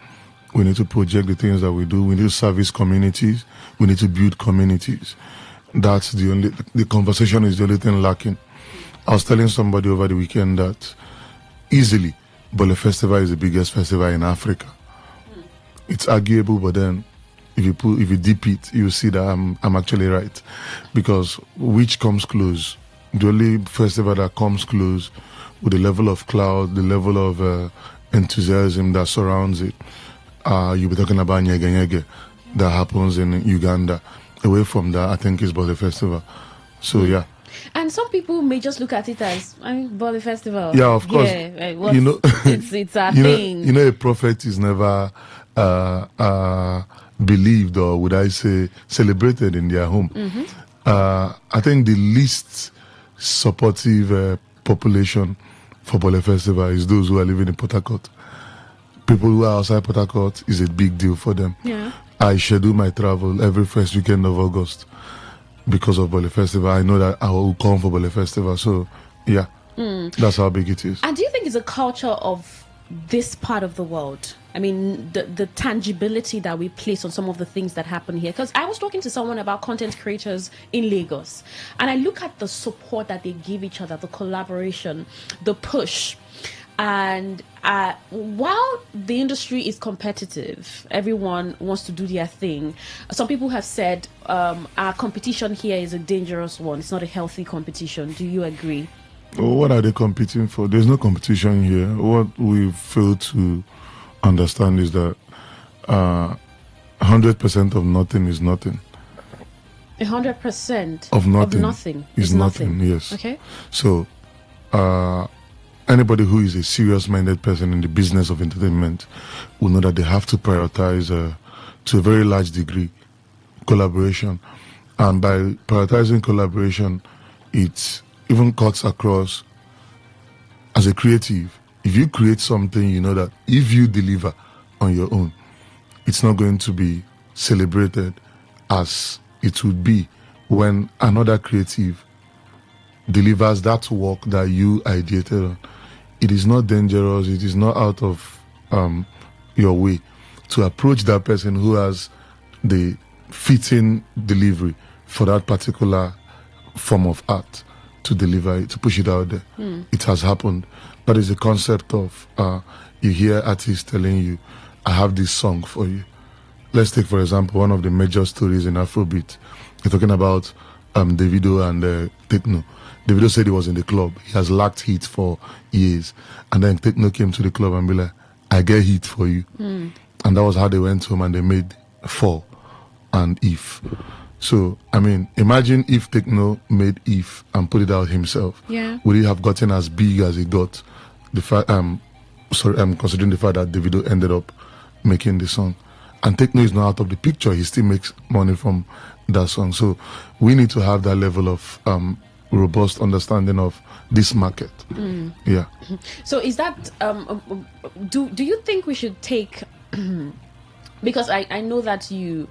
We need to project the things that we do. We need to service communities. We need to build communities. That's the conversation is the only thing lacking. I was telling somebody over the weekend that easily Bole Festival is the biggest festival in Africa. It's arguable, but then if you dip it, you see that I'm actually right. Because which comes close? The only festival that comes close with the level of cloud, the level of enthusiasm that surrounds it. You'll be talking about Nyege Nyege that happens in Uganda. Away from that, I think it's Bole Festival. So, yeah. And some people may just look at it as Bole Festival. Yeah, of course. Yeah, you know, it's a thing. You know, a prophet is never believed, or would I say celebrated in their home. I think the least supportive population for Bole Festival is those who are living in Port Harcourt. People who are outside Port Harcourt is a big deal for them. Yeah. I schedule my travel every first weekend of August because of Bole Festival. I know that I will come for Bole Festival. So, yeah, that's how big it is. And do you think it's a culture of this part of the world? I mean, the tangibility that we place on some of the things that happen here. Because I was talking to someone about content creators in Lagos, and I look at the support that they give each other, the collaboration, the push. And while the industry is competitive, everyone wants to do their thing. Some people have said our competition here is a dangerous one. It's not a healthy competition. Do you agree? What are they competing for? There's no competition here. What we fail to understand is that 100% of nothing is nothing. 100% of nothing is nothing. Yes. Okay. So, anybody who is a serious-minded person in the business of entertainment will know that they have to prioritize, to a very large degree, collaboration. And by prioritizing collaboration, it even cuts across. As a creative, if you create something, you know that if you deliver on your own, it's not going to be celebrated as it would be when another creative delivers that work that you ideated on. It is not dangerous. It is not out of your way to approach that person who has the fitting delivery for that particular form of art, to deliver it, to push it out there. It has happened. That is the concept of you hear artists telling you, I have this song for you. Let's take, for example, one of the major stories in Afrobeat. You're talking about Davido and Techno. Davido said he was in the club. He has lacked heat for years. And then Techno came to the club and be like, I get heat for you. And that was how they went home and they made Fall and If. So, I mean, imagine if Techno made If and put it out himself. Yeah. Would it have gotten as big as it got? Considering the fact that Davido ended up making the song. And Techno is not out of the picture. He still makes money from that song. So we need to have that level of robust understanding of this market. Yeah. So is that do you think we should take because I know that you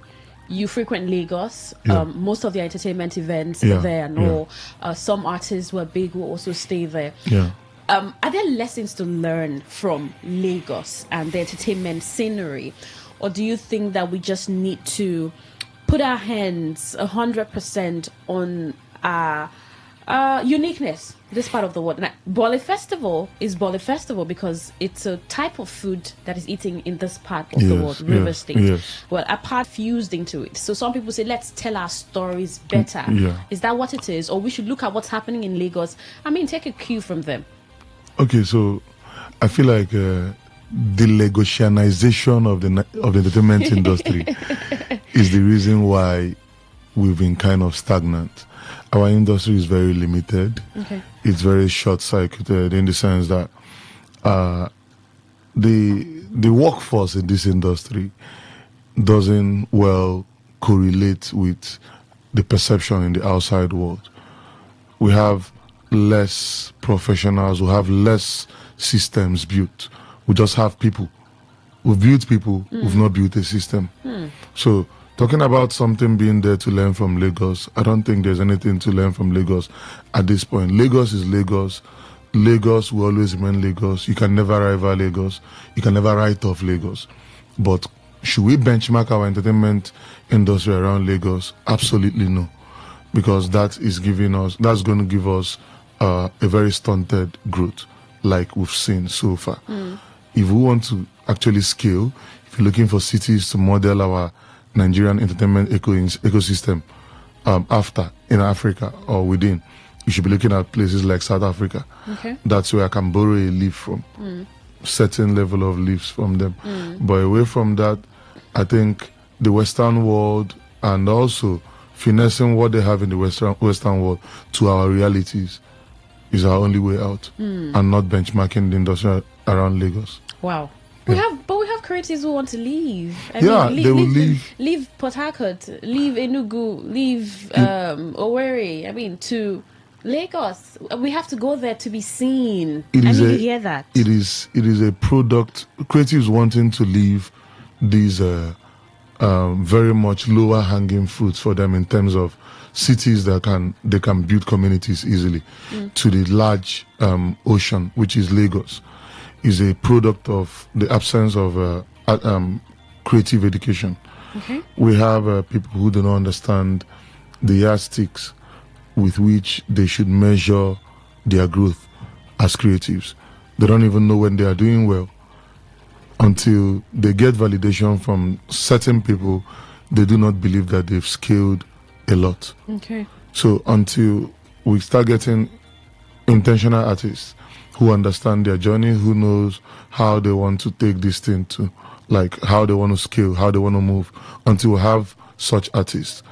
frequent Lagos, Yeah. most of the entertainment events Yeah, there and yeah. all, some artists who are big will also stay there. Yeah. Are there lessons to learn from Lagos and the entertainment scenery, or do you think that we just need to put our hands 100% on our uniqueness, this part of the world? Now, Bole Festival is Bole Festival because it's a type of food that is eaten in this part of the world, River State. Yes. Well, a part fused into it. So some people say, let's tell our stories better. Yeah. Is that what it is? Or we should look at what's happening in Lagos? I mean, take a cue from them. Okay, so I feel like the Lagosianization of the entertainment industry is the reason why we've been kind of stagnant. Our industry is very limited. Okay. It's very short-circuited in the sense that the workforce in this industry doesn't well correlate with the perception in the outside world. We have less professionals, we have less systems built. We just have people. We've built people, we've not built a system. So talking about something being there to learn from Lagos, I don't think there's anything to learn from Lagos at this point. Lagos is Lagos. Lagos will always remain Lagos. You can never rival Lagos. You can never write off Lagos. But should we benchmark our entertainment industry around Lagos? Absolutely no. Because that's going to give us a very stunted growth like we've seen so far. If we want to actually scale, if you're looking for cities to model our Nigerian entertainment ecosystem after in Africa or within, you should be looking at places like South Africa. Okay. That's where I can borrow a leaf from, certain level of leaves from them. But away from that, I think the Western world and also finessing what they have in the Western world to our realities is our only way out, and not benchmarking the industry around Lagos. Wow. We have creatives who want to leave. They will leave. Leave Port Harcourt, leave Enugu, leave Owerri. I mean, to Lagos. We have to go there to be seen. I need to hear that. It is a product. Creatives wanting to leave these very much lower hanging fruits for them in terms of cities that they can build communities easily to the large ocean, which is Lagos, is a product of the absence of creative education. Okay. We have people who do not understand the yardsticks with which they should measure their growth as creatives. They don't even know when they are doing well until they get validation from certain people. They do not believe that they've scaled a lot. Okay. So until we start getting intentional artists who understand their journey, who knows how they want to take this thing to, like how they want to scale, how they want to move, until we have such artists,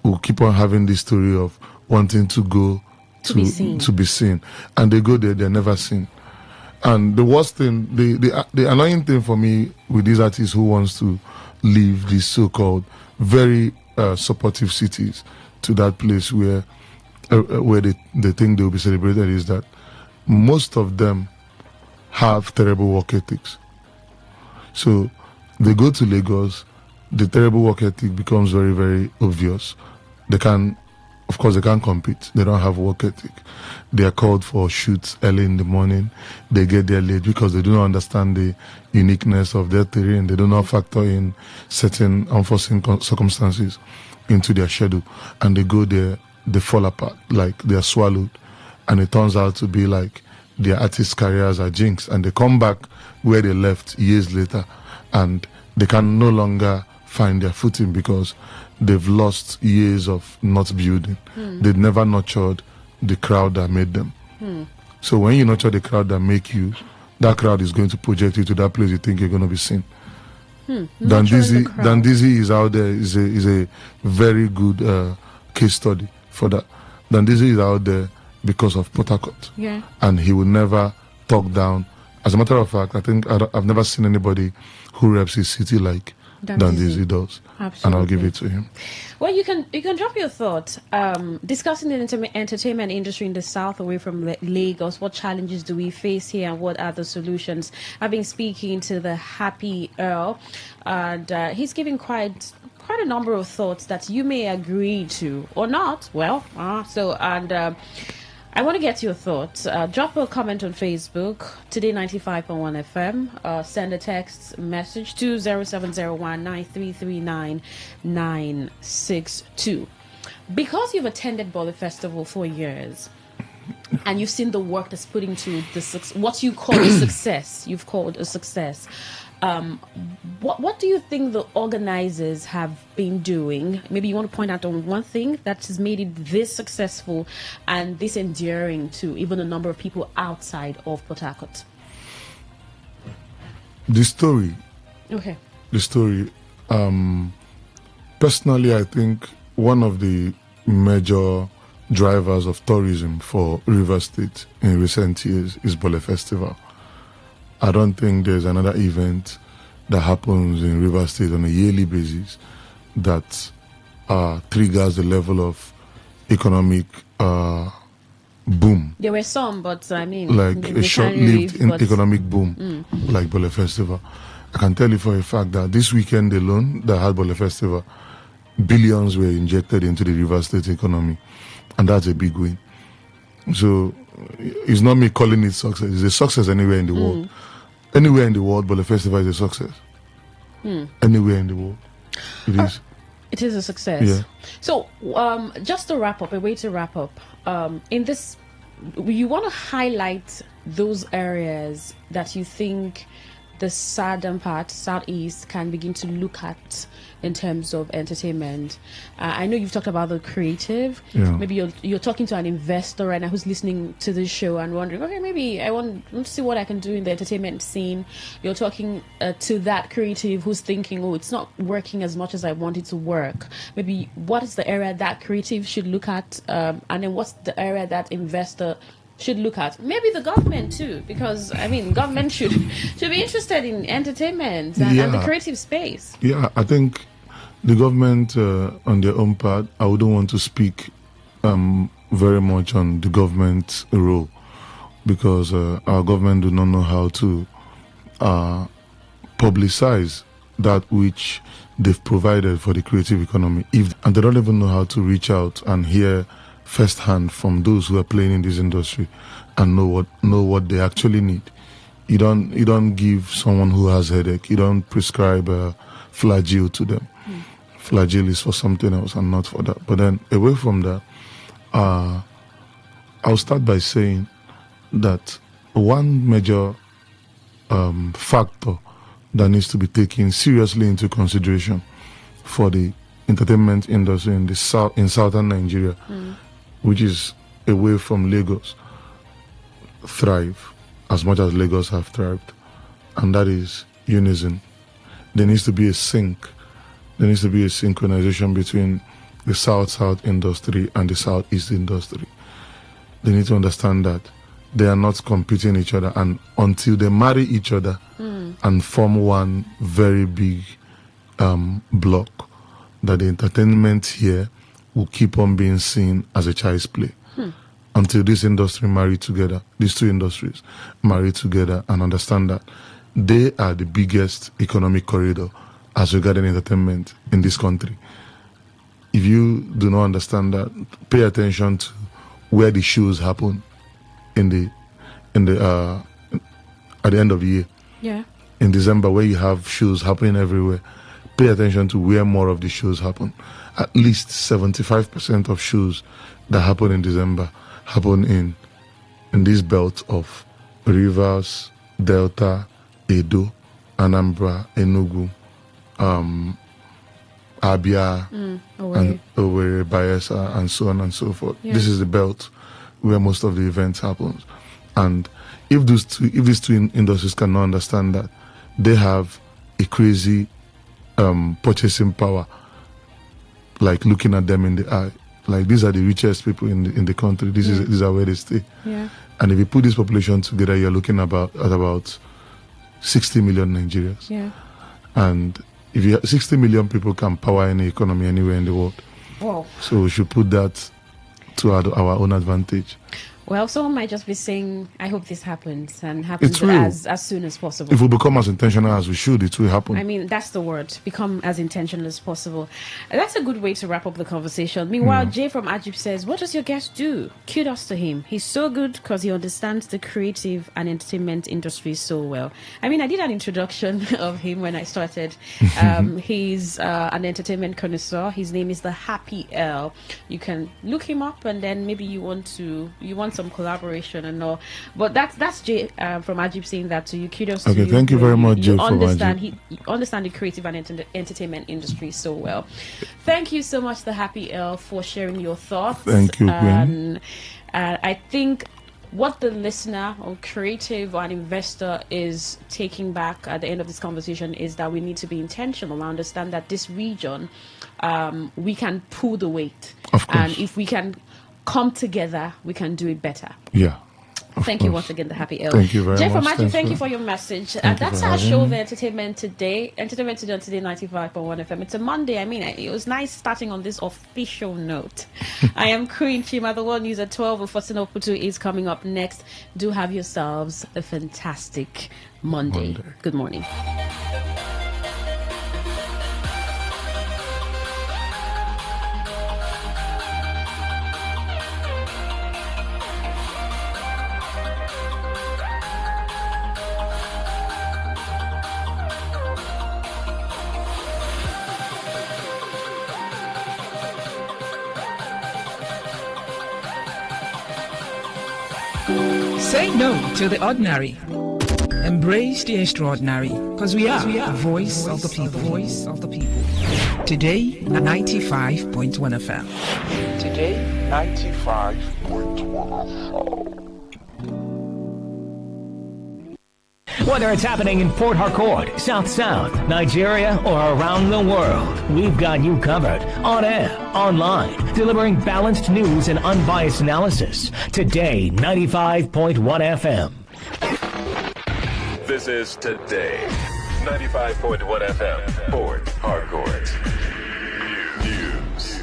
we'll keep on having this story of wanting to go to be seen. And they go there, they're never seen. And the worst thing, the annoying thing for me with these artists who wants to leave these so-called very supportive cities to that place where they think they will be celebrated is that most of them have terrible work ethics. So they go to Lagos, the terrible work ethic becomes very, very obvious. Of course, they can't compete. They don't have work ethic. They are called for shoots early in the morning. They get there late because they do not understand the uniqueness of their terrain. They do not factor in certain unforeseen circumstances into their schedule. And they go there, they fall apart, like they are swallowed. And it turns out to be like their artist careers are jinxed. And they come back where they left years later. And they can no longer find their footing because they've lost years of not building. They've never nurtured the crowd that made them. So when you nurture the crowd that make you, that crowd is going to project you to that place you think you're going to be seen. Dandizi is out there, is a very good case study for that. Dandizi is out there because of Port Harcourt. Yeah. And he will never talk down. As a matter of fact, I think I've never seen anybody who reps his city like Dandizi does. Absolutely. And I'll give it to him. Well, you can drop your thoughts. Discussing the entertainment industry in the south away from Lagos. What challenges do we face here, and what are the solutions? I've been speaking to the Happy Earl, and he's giving quite a number of thoughts that you may agree to or not. Well, I want to get your thoughts. Drop a comment on Facebook, Today95.1 FM. Send a text message to 0701-9339-962. Because you've attended Bole Festival for years, and you've seen the work that's put into what you call a success, you've called a success. What do you think the organizers have been doing? Maybe you want to point out on one thing that has made it this successful and this enduring to even a number of people outside of Port Harcourt. The story. Okay. The story. Personally, I think one of the major drivers of tourism for River State in recent years is Bole Festival. I don't think there's another event that happens in River State on a yearly basis that triggers the level of economic boom. There were some, but I mean, like a short-lived economic boom, like Bole Festival. I can tell you for a fact that this weekend alone, that had Bole Festival, billions were injected into the River State economy, and that's a big win. So it's not me calling it success. It's a success anywhere in the world. Anywhere in the world, Bole Festival is a success. Anywhere in the world, it is. It is a success. Yeah. So, just to wrap up, a way to wrap up. In this, you want to highlight those areas that you think the southern part, southeast, can begin to look at in terms of entertainment. I know you've talked about the creative. Yeah. Maybe you're talking to an investor right now who's listening to this show and wondering, okay, maybe I want to see what I can do in the entertainment scene. You're talking to that creative who's thinking, oh, it's not working as much as I want it to work. Maybe what is the area that creative should look at, and then what's the area that investor should look at? Maybe the government too, because I mean, government should be interested in entertainment and the creative space. Yeah, I think the government on their own part, I wouldn't want to speak very much on the government's role, because our government do not know how to publicize that which they've provided for the creative economy, and they don't even know how to reach out and hear firsthand from those who are playing in this industry and know what they actually need. You don't give someone who has headache, you don't prescribe Flagyl to them. Flagyl is for something else and not for that. But then away from that, I'll start by saying that one major factor that needs to be taken seriously into consideration for the entertainment industry in southern Nigeria, which is away from Lagos, thrive as much as Lagos have thrived, and that is unison. There needs to be a sync. There needs to be a synchronization between the South-South industry and the Southeast industry. They need to understand that they are not competing each other, and until they marry each other and form one very big block, that the entertainment here will keep on being seen as a child's play until this industry marry together, these two industries marry together and understand that they are the biggest economic corridor as regarding entertainment in this country. If you do not understand that, pay attention to where the shows happen at the end of the year. Yeah. In December, where you have shows happening everywhere, pay attention to where more of the shows happen. At least 75% of shows that happen in December happen in this belt of Rivers, Delta, Edo, Anambra, Enugu, Abia, and Owerri, Bayelsa, and so on and so forth. Yeah. This is the belt where most of the events happens. And if these two industries cannot understand that, they have a crazy purchasing power, like looking at them in the eye. Like, these are the richest people in the country. These are where they stay. Yeah. And if you put this population together, you're looking at about 60 million Nigerians. Yeah. And if 60 million people can power any economy anywhere in the world. Wow. So we should put that to our own advantage. Well, someone might just be saying, I hope this happens and happens as soon as possible. If we become as intentional as we should, it will happen. I mean, that's the word. Become as intentional as possible. That's a good way to wrap up the conversation. Meanwhile, Jay from Ajib says, what does your guest do? Kudos to him. He's so good because he understands the creative and entertainment industry so well. I mean, I did an introduction of him when I started. He's an entertainment connoisseur. His name is the Happy L. You can look him up, and then maybe you want some collaboration and all. But that's Jay from Ajib saying that to you. Kudos to you. Okay, thank you very much, Jay, you from understand Ajib. You understand the creative and entertainment industry so well. Thank you so much, the Happy L, for sharing your thoughts. Thank you, Gwen. I think what the listener or creative or an investor is taking back at the end of this conversation is that we need to be intentional. I understand that this region, we can pull the weight. Of course. And if we can come together, we can do it better. Yeah. Thank you once again, the Happy L. Thank you very Jeff much. Matthew, thank you for your message. That's our show, the Entertainment Today. Entertainment Today on Today95.1 FM. It's a Monday. I mean, it was nice starting on this official note. I am Queen Chima. The World News at 12 with Faustino Putu is coming up next. Do have yourselves a fantastic Monday. Good morning. Say no to the ordinary. Embrace the extraordinary, because we are the voice of the people. Voice of the people. Today, 95.1 FM. Today, 95.1 Whether it's happening in Port Harcourt, South South, Nigeria, or around the world, we've got you covered. On air, online, delivering balanced news and unbiased analysis. Today, 95.1 FM. This is Today, 95.1 FM, Port Harcourt. News.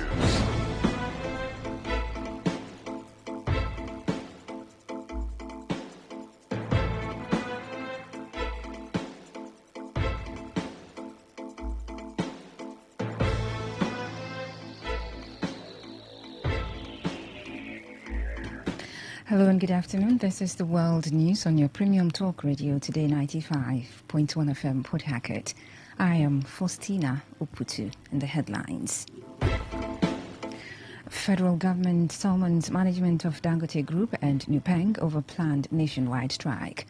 Hello and good afternoon. This is the World News on your premium talk radio, Today 95.1 FM, Port Harcourt. I am Faustina Uputu in the headlines. Federal government summons management of Dangote Group and Nupeng over planned nationwide strike.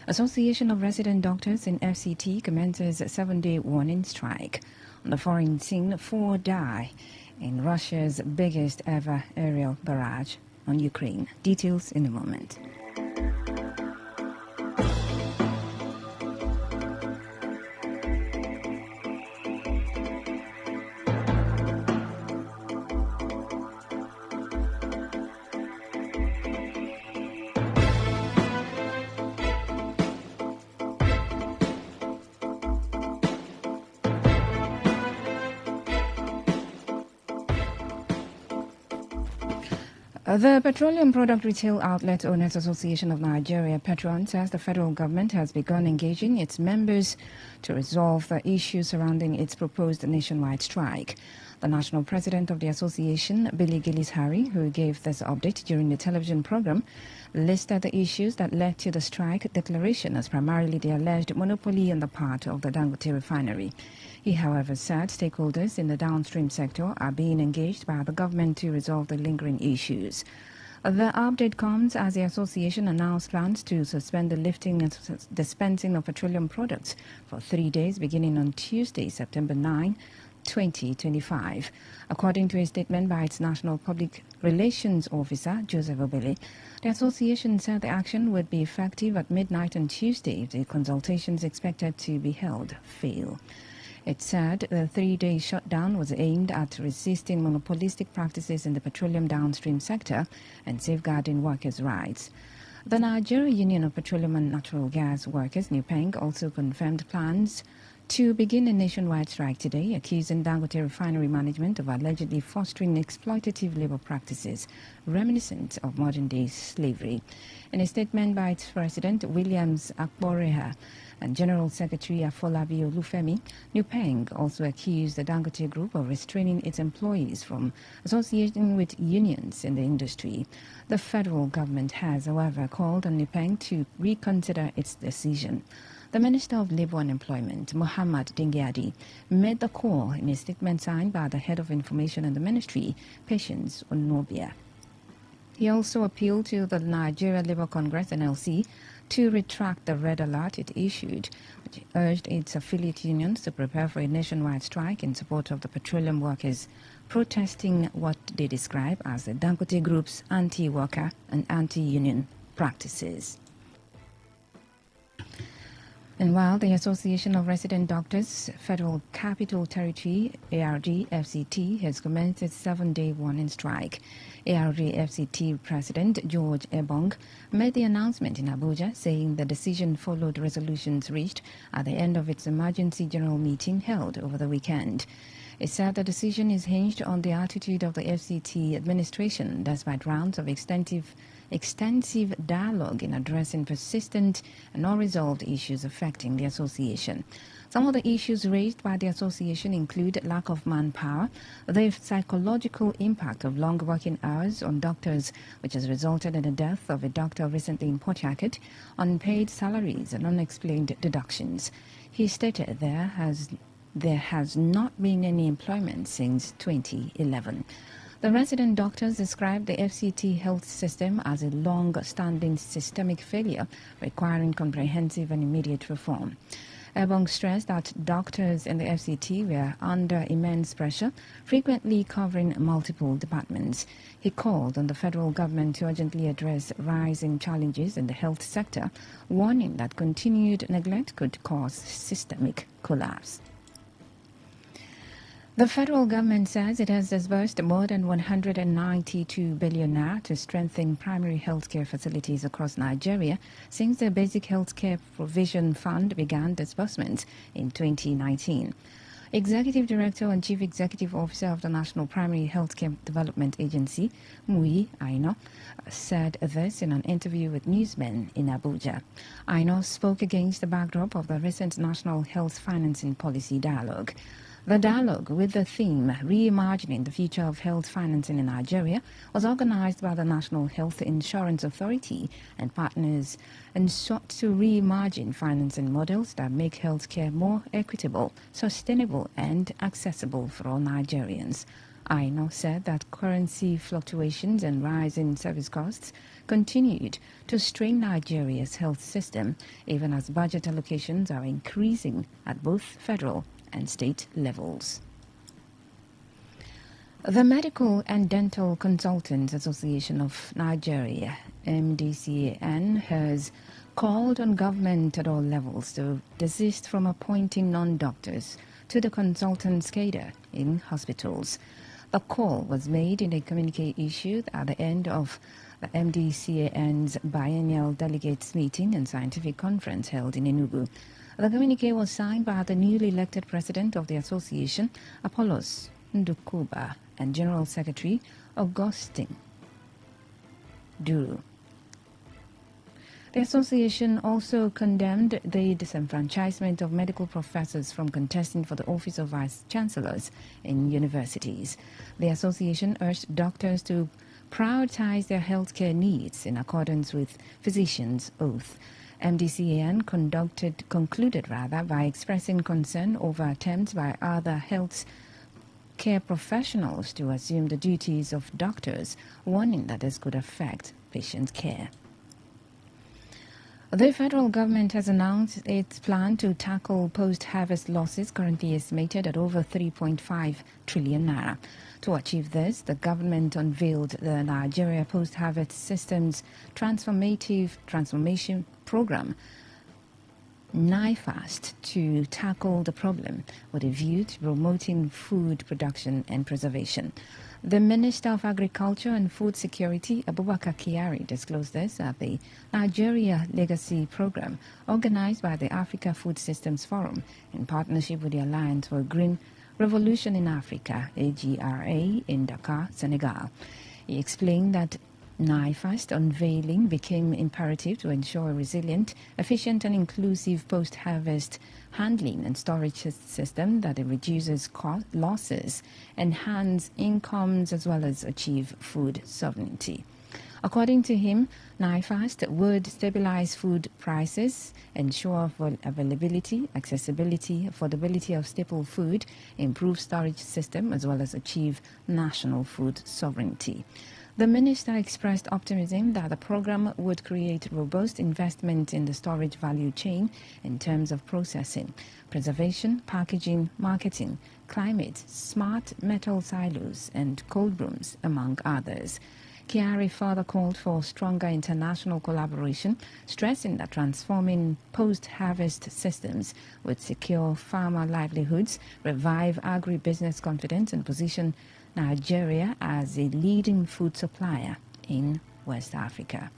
Association of Resident Doctors in FCT commences a 7-day warning strike. On the foreign scene, 4 die in Russia's biggest ever aerial barrage on Ukraine. Details in a moment. The Petroleum Product Retail Outlet Owners Association of Nigeria, Petron, says the federal government has begun engaging its members to resolve the issues surrounding its proposed nationwide strike. The national president of the association, Billy Gillis-Harry, who gave this update during the television program, listed the issues that led to the strike declaration as primarily the alleged monopoly on the part of the Dangote refinery. He, however, said stakeholders in the downstream sector are being engaged by the government to resolve the lingering issues. The update comes as the association announced plans to suspend the lifting and dispensing of petroleum products for 3 days beginning on Tuesday, September 9, 2025. According to a statement by its National Public Relations Officer, Joseph Obele, the association said the action would be effective at midnight on Tuesday if the consultations expected to be held fail. It said the 3-day shutdown was aimed at resisting monopolistic practices in the petroleum downstream sector and safeguarding workers' rights. The Nigeria Union of Petroleum and Natural Gas Workers, NUPENG, also confirmed plans to begin a nationwide strike today, accusing Dangote refinery management of allegedly fostering exploitative labor practices reminiscent of modern-day slavery. In a statement by its president, Williams Akporeha, and General Secretary Afolabi Olufemi, NUPENG also accused the Dangote Group of restraining its employees from associating with unions in the industry. The federal government has, however, called on NUPENG to reconsider its decision. The Minister of Labour and Employment, Muhammad Dingyadi, made the call in a statement signed by the head of information in the ministry, Patience Onobia. He also appealed to the Nigeria Labour Congress, NLC, to retract the red alert it issued, which urged its affiliate unions to prepare for a nationwide strike in support of the petroleum workers, protesting what they describe as the Dangote Group's anti-worker and anti-union practices. And while the Association of Resident Doctors, Federal Capital Territory, ARD-FCT, has commenced its 7-day warning strike, ARD-FCT President George Ebong made the announcement in Abuja, saying the decision followed resolutions reached at the end of its emergency general meeting held over the weekend. It said the decision is hinged on the attitude of the FCT administration, despite rounds of extensive dialogue in addressing persistent and unresolved issues affecting the association. Some of the issues raised by the association include lack of manpower, the psychological impact of long working hours on doctors, which has resulted in the death of a doctor recently in Port Harcourt, unpaid salaries and unexplained deductions. He stated there has not been any employment since 2011. The resident doctors described the FCT health system as a long-standing systemic failure requiring comprehensive and immediate reform. Ebong stressed that doctors in the FCT were under immense pressure, frequently covering multiple departments. He called on the federal government to urgently address rising challenges in the health sector, warning that continued neglect could cause systemic collapse. The federal government says it has disbursed more than 192 billion naira to strengthen primary healthcare facilities across Nigeria since the Basic Healthcare Provision Fund began disbursements in 2019. Executive Director and Chief Executive Officer of the National Primary Healthcare Development Agency, Muyi Aino, said this in an interview with newsmen in Abuja. Aino spoke against the backdrop of the recent National Health Financing Policy Dialogue. The dialogue, with the theme Reimagining the Future of Health Financing in Nigeria, was organized by the National Health Insurance Authority and partners and sought to reimagine financing models that make healthcare more equitable, sustainable and accessible for all Nigerians. Aino said that currency fluctuations and rising service costs continued to strain Nigeria's health system, even as budget allocations are increasing at both federal and state levels. The Medical and Dental Consultants Association of Nigeria, MDCAN, has called on government at all levels to desist from appointing non-doctors to the consultants' cadre in hospitals. The call was made in a communique issued at the end of the MDCAN's biennial delegates meeting and scientific conference held in Enugu. The communique was signed by the newly elected president of the association, Apollos Ndukuba, and General Secretary, Augustine Duru. The association also condemned the disenfranchisement of medical professors from contesting for the office of vice chancellors in universities. The association urged doctors to prioritize their healthcare needs in accordance with physicians' oath. MDCAN concluded by expressing concern over attempts by other health care professionals to assume the duties of doctors, warning that this could affect patient care. The federal government has announced its plan to tackle post-harvest losses currently estimated at over 3.5 trillion naira. To achieve this, the government unveiled the Nigeria Post-Harvest Systems Transformation Program, NIFAST to tackle the problem with a view to promoting food production and preservation. The Minister of Agriculture and Food Security, Abubakar Kyari, disclosed this at the Nigeria Legacy Program organized by the Africa Food Systems Forum in partnership with the Alliance for Green Revolution in Africa, AGRA, in Dakar, Senegal. He explained that NIFAST unveiling became imperative to ensure a resilient, efficient and inclusive post-harvest handling and storage system that reduces cost losses, enhance incomes as well as achieve food sovereignty. According to him, NIFAST would stabilize food prices, ensure availability, accessibility, affordability of staple food, improve storage system as well as achieve national food sovereignty. The minister expressed optimism that the program would create robust investment in the storage value chain in terms of processing, preservation, packaging, marketing, climate, smart metal silos, and cold rooms, among others. Kyari further called for stronger international collaboration, stressing that transforming post-harvest systems would secure farmer livelihoods, revive agribusiness confidence, and position Nigeria as a leading food supplier in West Africa.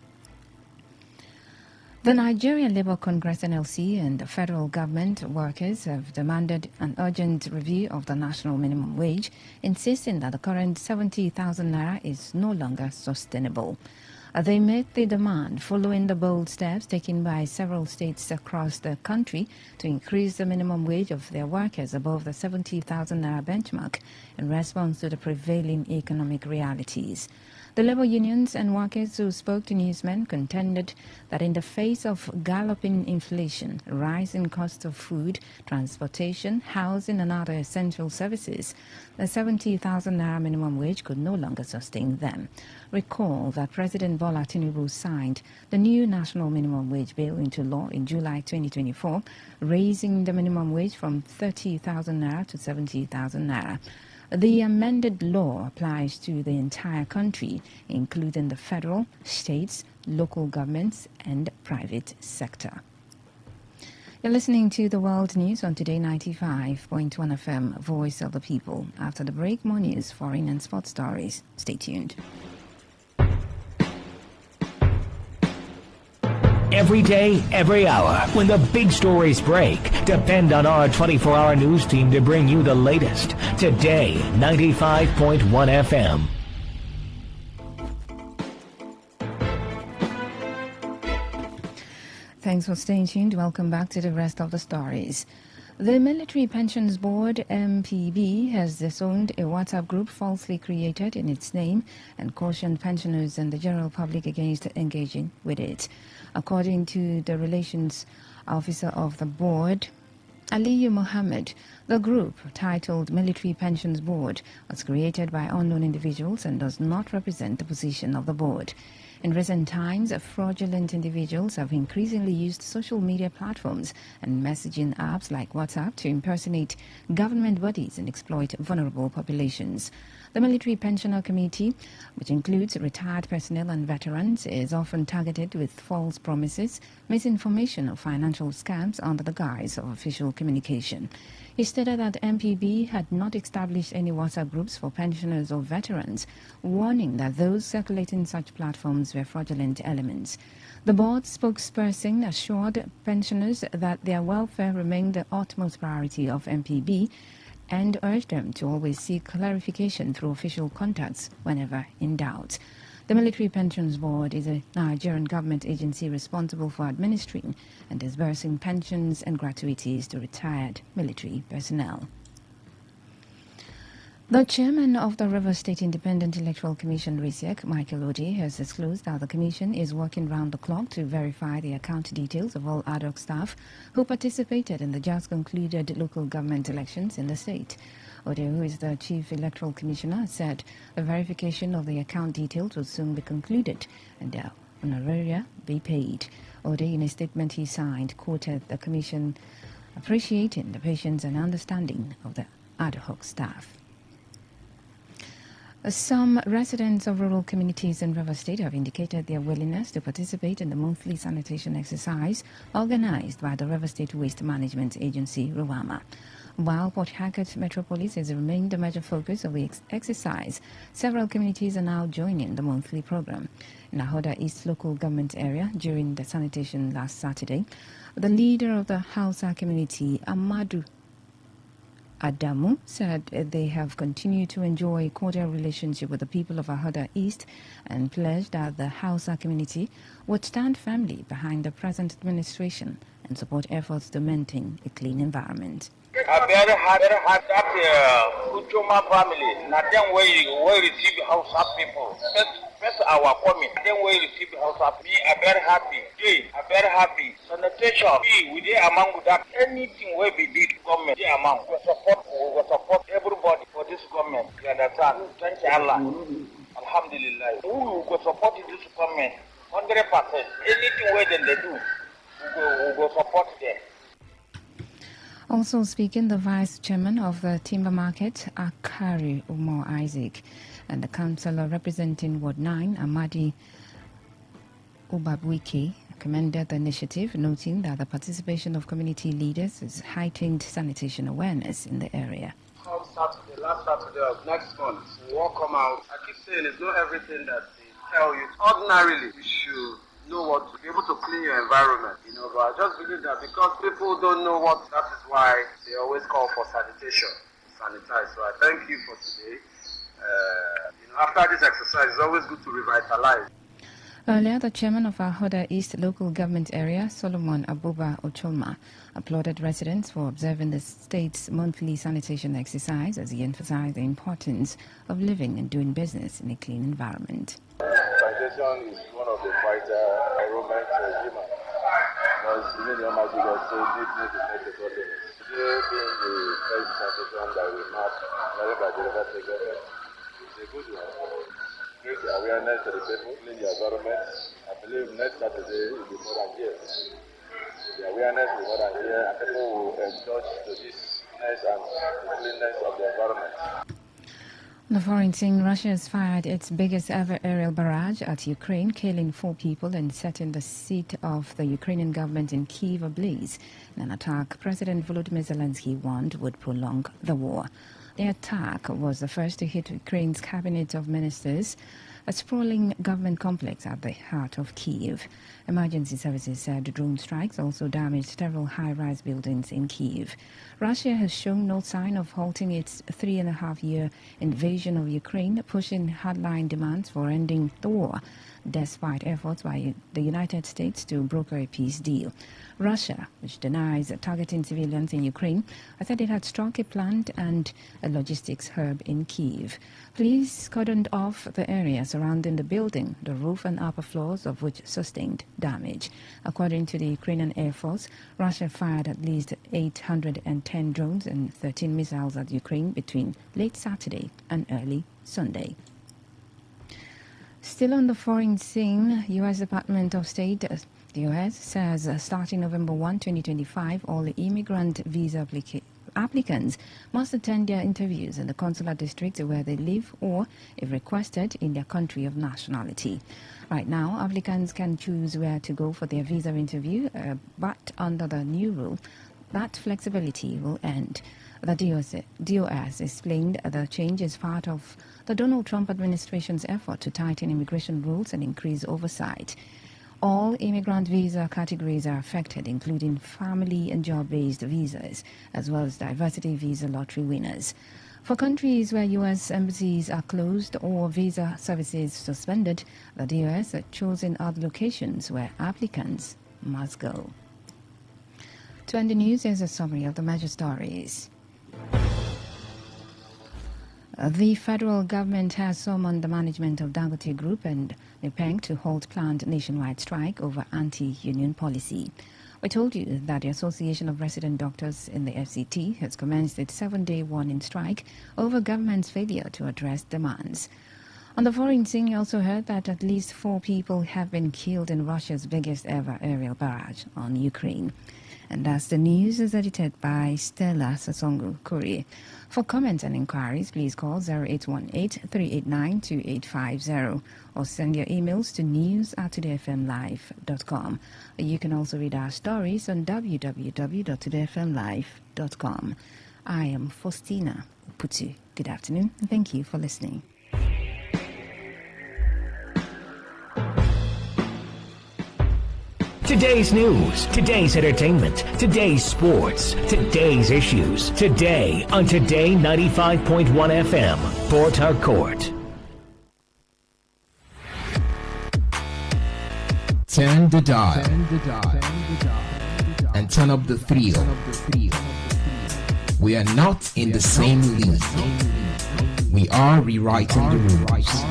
The Nigerian Labour Congress NLC and the federal government workers have demanded an urgent review of the national minimum wage, insisting that the current 70,000 naira is no longer sustainable. They made the demand following the bold steps taken by several states across the country to increase the minimum wage of their workers above the 70,000 naira benchmark in response to the prevailing economic realities. The labor unions and workers who spoke to newsmen contended that in the face of galloping inflation, rising cost of food, transportation, housing and other essential services, the 70,000 naira minimum wage could no longer sustain them. Recall that President Bola Tinubu signed the new national minimum wage bill into law in July 2024, raising the minimum wage from 30,000 naira to 70,000 naira. The amended law applies to the entire country, including the federal, states, local governments, and private sector. You're listening to the World News on Today 95.1 FM, Voice of the People. After the break, more news, foreign and sports stories. Stay tuned. Every day, every hour, when the big stories break, depend on our 24-hour news team to bring you the latest. Today, 95.1 FM. Thanks for staying tuned. Welcome back to the rest of the stories. The Military Pensions Board, MPB, has disowned a WhatsApp group falsely created in its name and cautioned pensioners and the general public against engaging with it. According to the relations officer of the board, Aliyu Mohammed, the group, titled Military Pensions Board, was created by unknown individuals and does not represent the position of the board. In recent times, fraudulent individuals have increasingly used social media platforms and messaging apps like WhatsApp to impersonate government bodies and exploit vulnerable populations. The Military Pensioner Committee, which includes retired personnel and veterans, is often targeted with false promises, misinformation or financial scams under the guise of official communication. He stated that MPB had not established any WhatsApp groups for pensioners or veterans, warning that those circulating such platforms were fraudulent elements. The board spokesperson assured pensioners that their welfare remained the utmost priority of MPB and urged them to always seek clarification through official contacts whenever in doubt. The Military Pensions Board is a Nigerian government agency responsible for administering and disbursing pensions and gratuities to retired military personnel. The chairman of the Rivers State Independent Electoral Commission, RISEC, Michael Odi, has disclosed that the commission is working round the clock to verify the account details of all ad hoc staff who participated in the just concluded local government elections in the state. Odi, who is the chief electoral commissioner, said the verification of the account details will soon be concluded and their honoraria be paid. Odi, in a statement he signed, quoted the commission appreciating the patience and understanding of the ad hoc staff. Some residents of rural communities in River State have indicated their willingness to participate in the monthly sanitation exercise organized by the River State Waste Management Agency, RUWAMA. While Port Harcourt Metropolis has remained the major focus of the exercise, several communities are now joining the monthly program. In Ahoda East local government area during the sanitation last Saturday, the leader of the Hausa community, Amadu Adamu, said they have continued to enjoy a cordial relationship with the people of Ahoda East and pledged that the Hausa community would stand firmly behind the present administration and support efforts to maintain a clean environment. I very hard that Uchoma family. Now then we receive Hausa people. First our coming. Then we receive Hausa. Me, I very happy. I very happy. Sanitation. We dey among that anything we be did government. Dey among. We support everybody for this government. You understand? Thank you Allah. Alhamdulillah. We go support this government 100%. Anything we they do, we go support them. Also speaking, the Vice Chairman of the Timber Market, Akari Umar Isaac, and the Councillor representing Ward 9, Amadi Ubabwike, commended the initiative, noting that the participation of community leaders has heightened sanitation awareness in the area. Come Saturday, last Saturday of next month, we will come out. I keep saying it's not everything that they tell you. Ordinarily, you should know what to be able to clean your environment, but I just believe that because people don't know what, that is why they always call for sanitation, sanitize. So I thank you for today. After this exercise, it's always good to revitalize. Earlier, the chairman of Ahoda East local government area, Solomon Abuba Ocholma, applauded residents for observing the state's monthly sanitation exercise as he emphasized the importance of living and doing business in a clean environment. Sanitation is one of the vital environment human. Because even the Almighty God said, need to make the godliness. Today being the first sanitation that we map, led by the River State government, it's a good one. Create awareness to the people, clean the environment. I believe next Saturday will be more than here. The awareness will be more than here, and people will indulge to this nice and the cleanness of the environment. The foreign thing, Russia has fired its biggest ever aerial barrage at Ukraine, killing 4 people and setting the seat of the Ukrainian government in Kyiv ablaze. In an attack President Volodymyr Zelensky warned would prolong the war. The attack was the first to hit Ukraine's cabinet of ministers, a sprawling government complex at the heart of Kyiv. Emergency services said drone strikes also damaged several high-rise buildings in Kyiv. Russia has shown no sign of halting its 3.5-year invasion of Ukraine, pushing hardline demands for ending the war, despite efforts by the United States to broker a peace deal. Russia, which denies targeting civilians in Ukraine, said it had struck a plant and a logistics hub in Kyiv. Police cordoned off the area surrounding the building, the roof and upper floors of which sustained damage. According to the Ukrainian Air Force, Russia fired at least 810 drones and 13 missiles at Ukraine between late Saturday and early Sunday. Still on the foreign scene, U.S. Department of State, the U.S. says starting November 1, 2025, all the immigrant visa applicants must attend their interviews in the consular district where they live or, if requested, in their country of nationality. Right now, applicants can choose where to go for their visa interview, but under the new rule, that flexibility will end. The DOS explained the change is part of the Donald Trump administration's effort to tighten immigration rules and increase oversight. All immigrant visa categories are affected, including family and job-based visas, as well as diversity visa lottery winners. For countries where U.S. embassies are closed or visa services suspended, the DOS has chosen other locations where applicants must go. To end the news, is a summary of the major stories. The federal government has summoned the management of Dangote Group and Nipeng to halt planned nationwide strike over anti-union policy. We told you that the Association of Resident Doctors in the FCT has commenced its 7-day warning strike over government's failure to address demands. On the foreign scene, you also heard that at least 4 people have been killed in Russia's biggest ever aerial barrage on Ukraine. And that's the news is edited by Stella Sasongo Korea. For comments and inquiries, please call 0818-389-2850 or send your emails to news@todayfmlive.com. You can also read our stories on www.todayfmlive.com. I am Faustina Putu. Good afternoon and thank you for listening. Today's news, today's entertainment, today's sports, today's issues. Today on Today 95.1 FM, Port Harcourt. Turn the dial and turn up the thrill. We are not in the same league. We are rewriting the rules.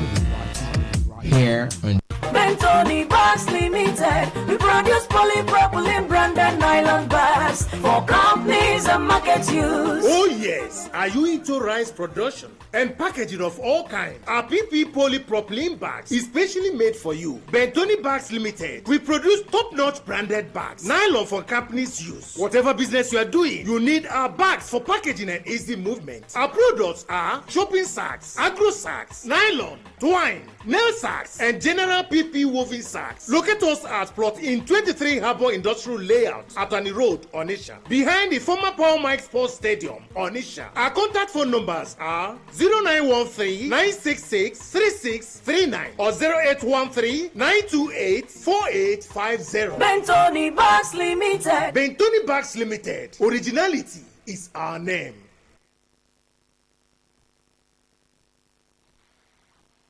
Here on Bentoni Bags Limited. We produce polypropylene branded nylon bags for companies and market use. Oh yes, are you into rice production and packaging of all kinds? Our PP polypropylene bags is specially made for you. Bentoni Bags Limited. We produce top-notch branded bags, nylon for companies' use. Whatever business you are doing, you need our bags for packaging and easy movement. Our products are shopping sacks, agro sacks, nylon, twine, nail sacks, and general PP woven sacks. Locate us at plot in 23 Harbour Industrial Layout, Atani Road, Onisha, behind the former Paul Mike Sports Stadium, Onisha. Our contact phone numbers are 0913-966-3639 or 0813-928-4850. Bentoni Bags Limited. Bentoni Bags Limited. Originality is our name.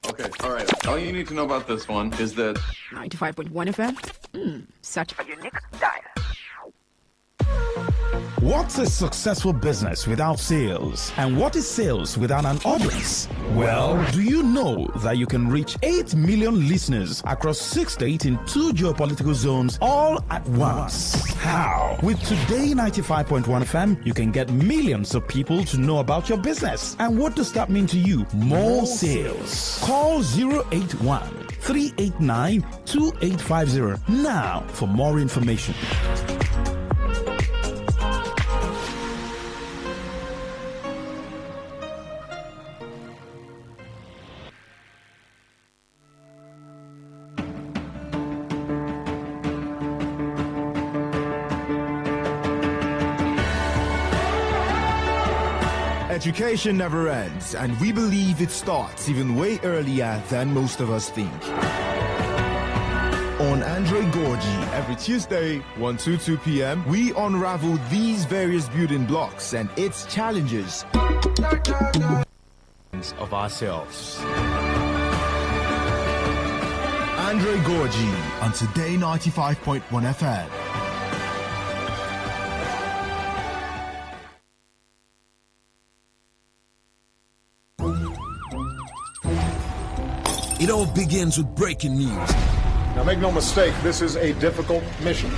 Okay, alright. All you need to know about this one is that 95.1 FM? Search for your next dial. What's a successful business without sales? And what is sales without an audience? Well, do you know that you can reach 8 million listeners across 6 states in 2 geopolitical zones all at once? How? With Today 95.1 FM, you can get millions of people to know about your business. And what does that mean to you? More sales. Call 081-389-2850 now for more information. Education never ends, and we believe it starts even way earlier than most of us think. On Andre Gorgie, every Tuesday, 1 to 2 p.m., we unravel these various building blocks and its challenges of ourselves. Andre Gorgie on Today 95.1 FM. It all begins with breaking news. Now make no mistake, this is a difficult mission,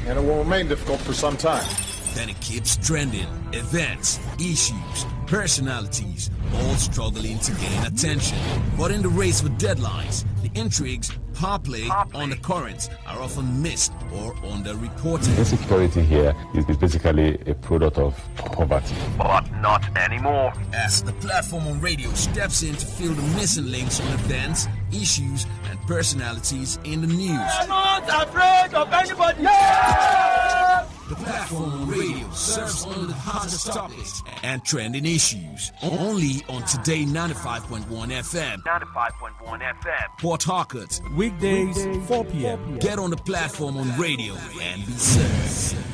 and it will remain difficult for some time. Then it keeps trending. Events, issues, personalities, all struggling to gain attention. But in the race for deadlines, the intrigues, power play, undercurrents are often missed or underreported. Insecurity here is basically a product of poverty. But not anymore. As the platform on radio steps in to fill the missing links on events, issues, and personalities in the news. I'm not afraid of anybody. Yeah! The platform on radio serves only the hottest topics and trending issues. Only on Today 95.1 FM. 95.1 FM. Port Harcourt. Weekdays, 4 p.m. Get on the platform on radio and be served.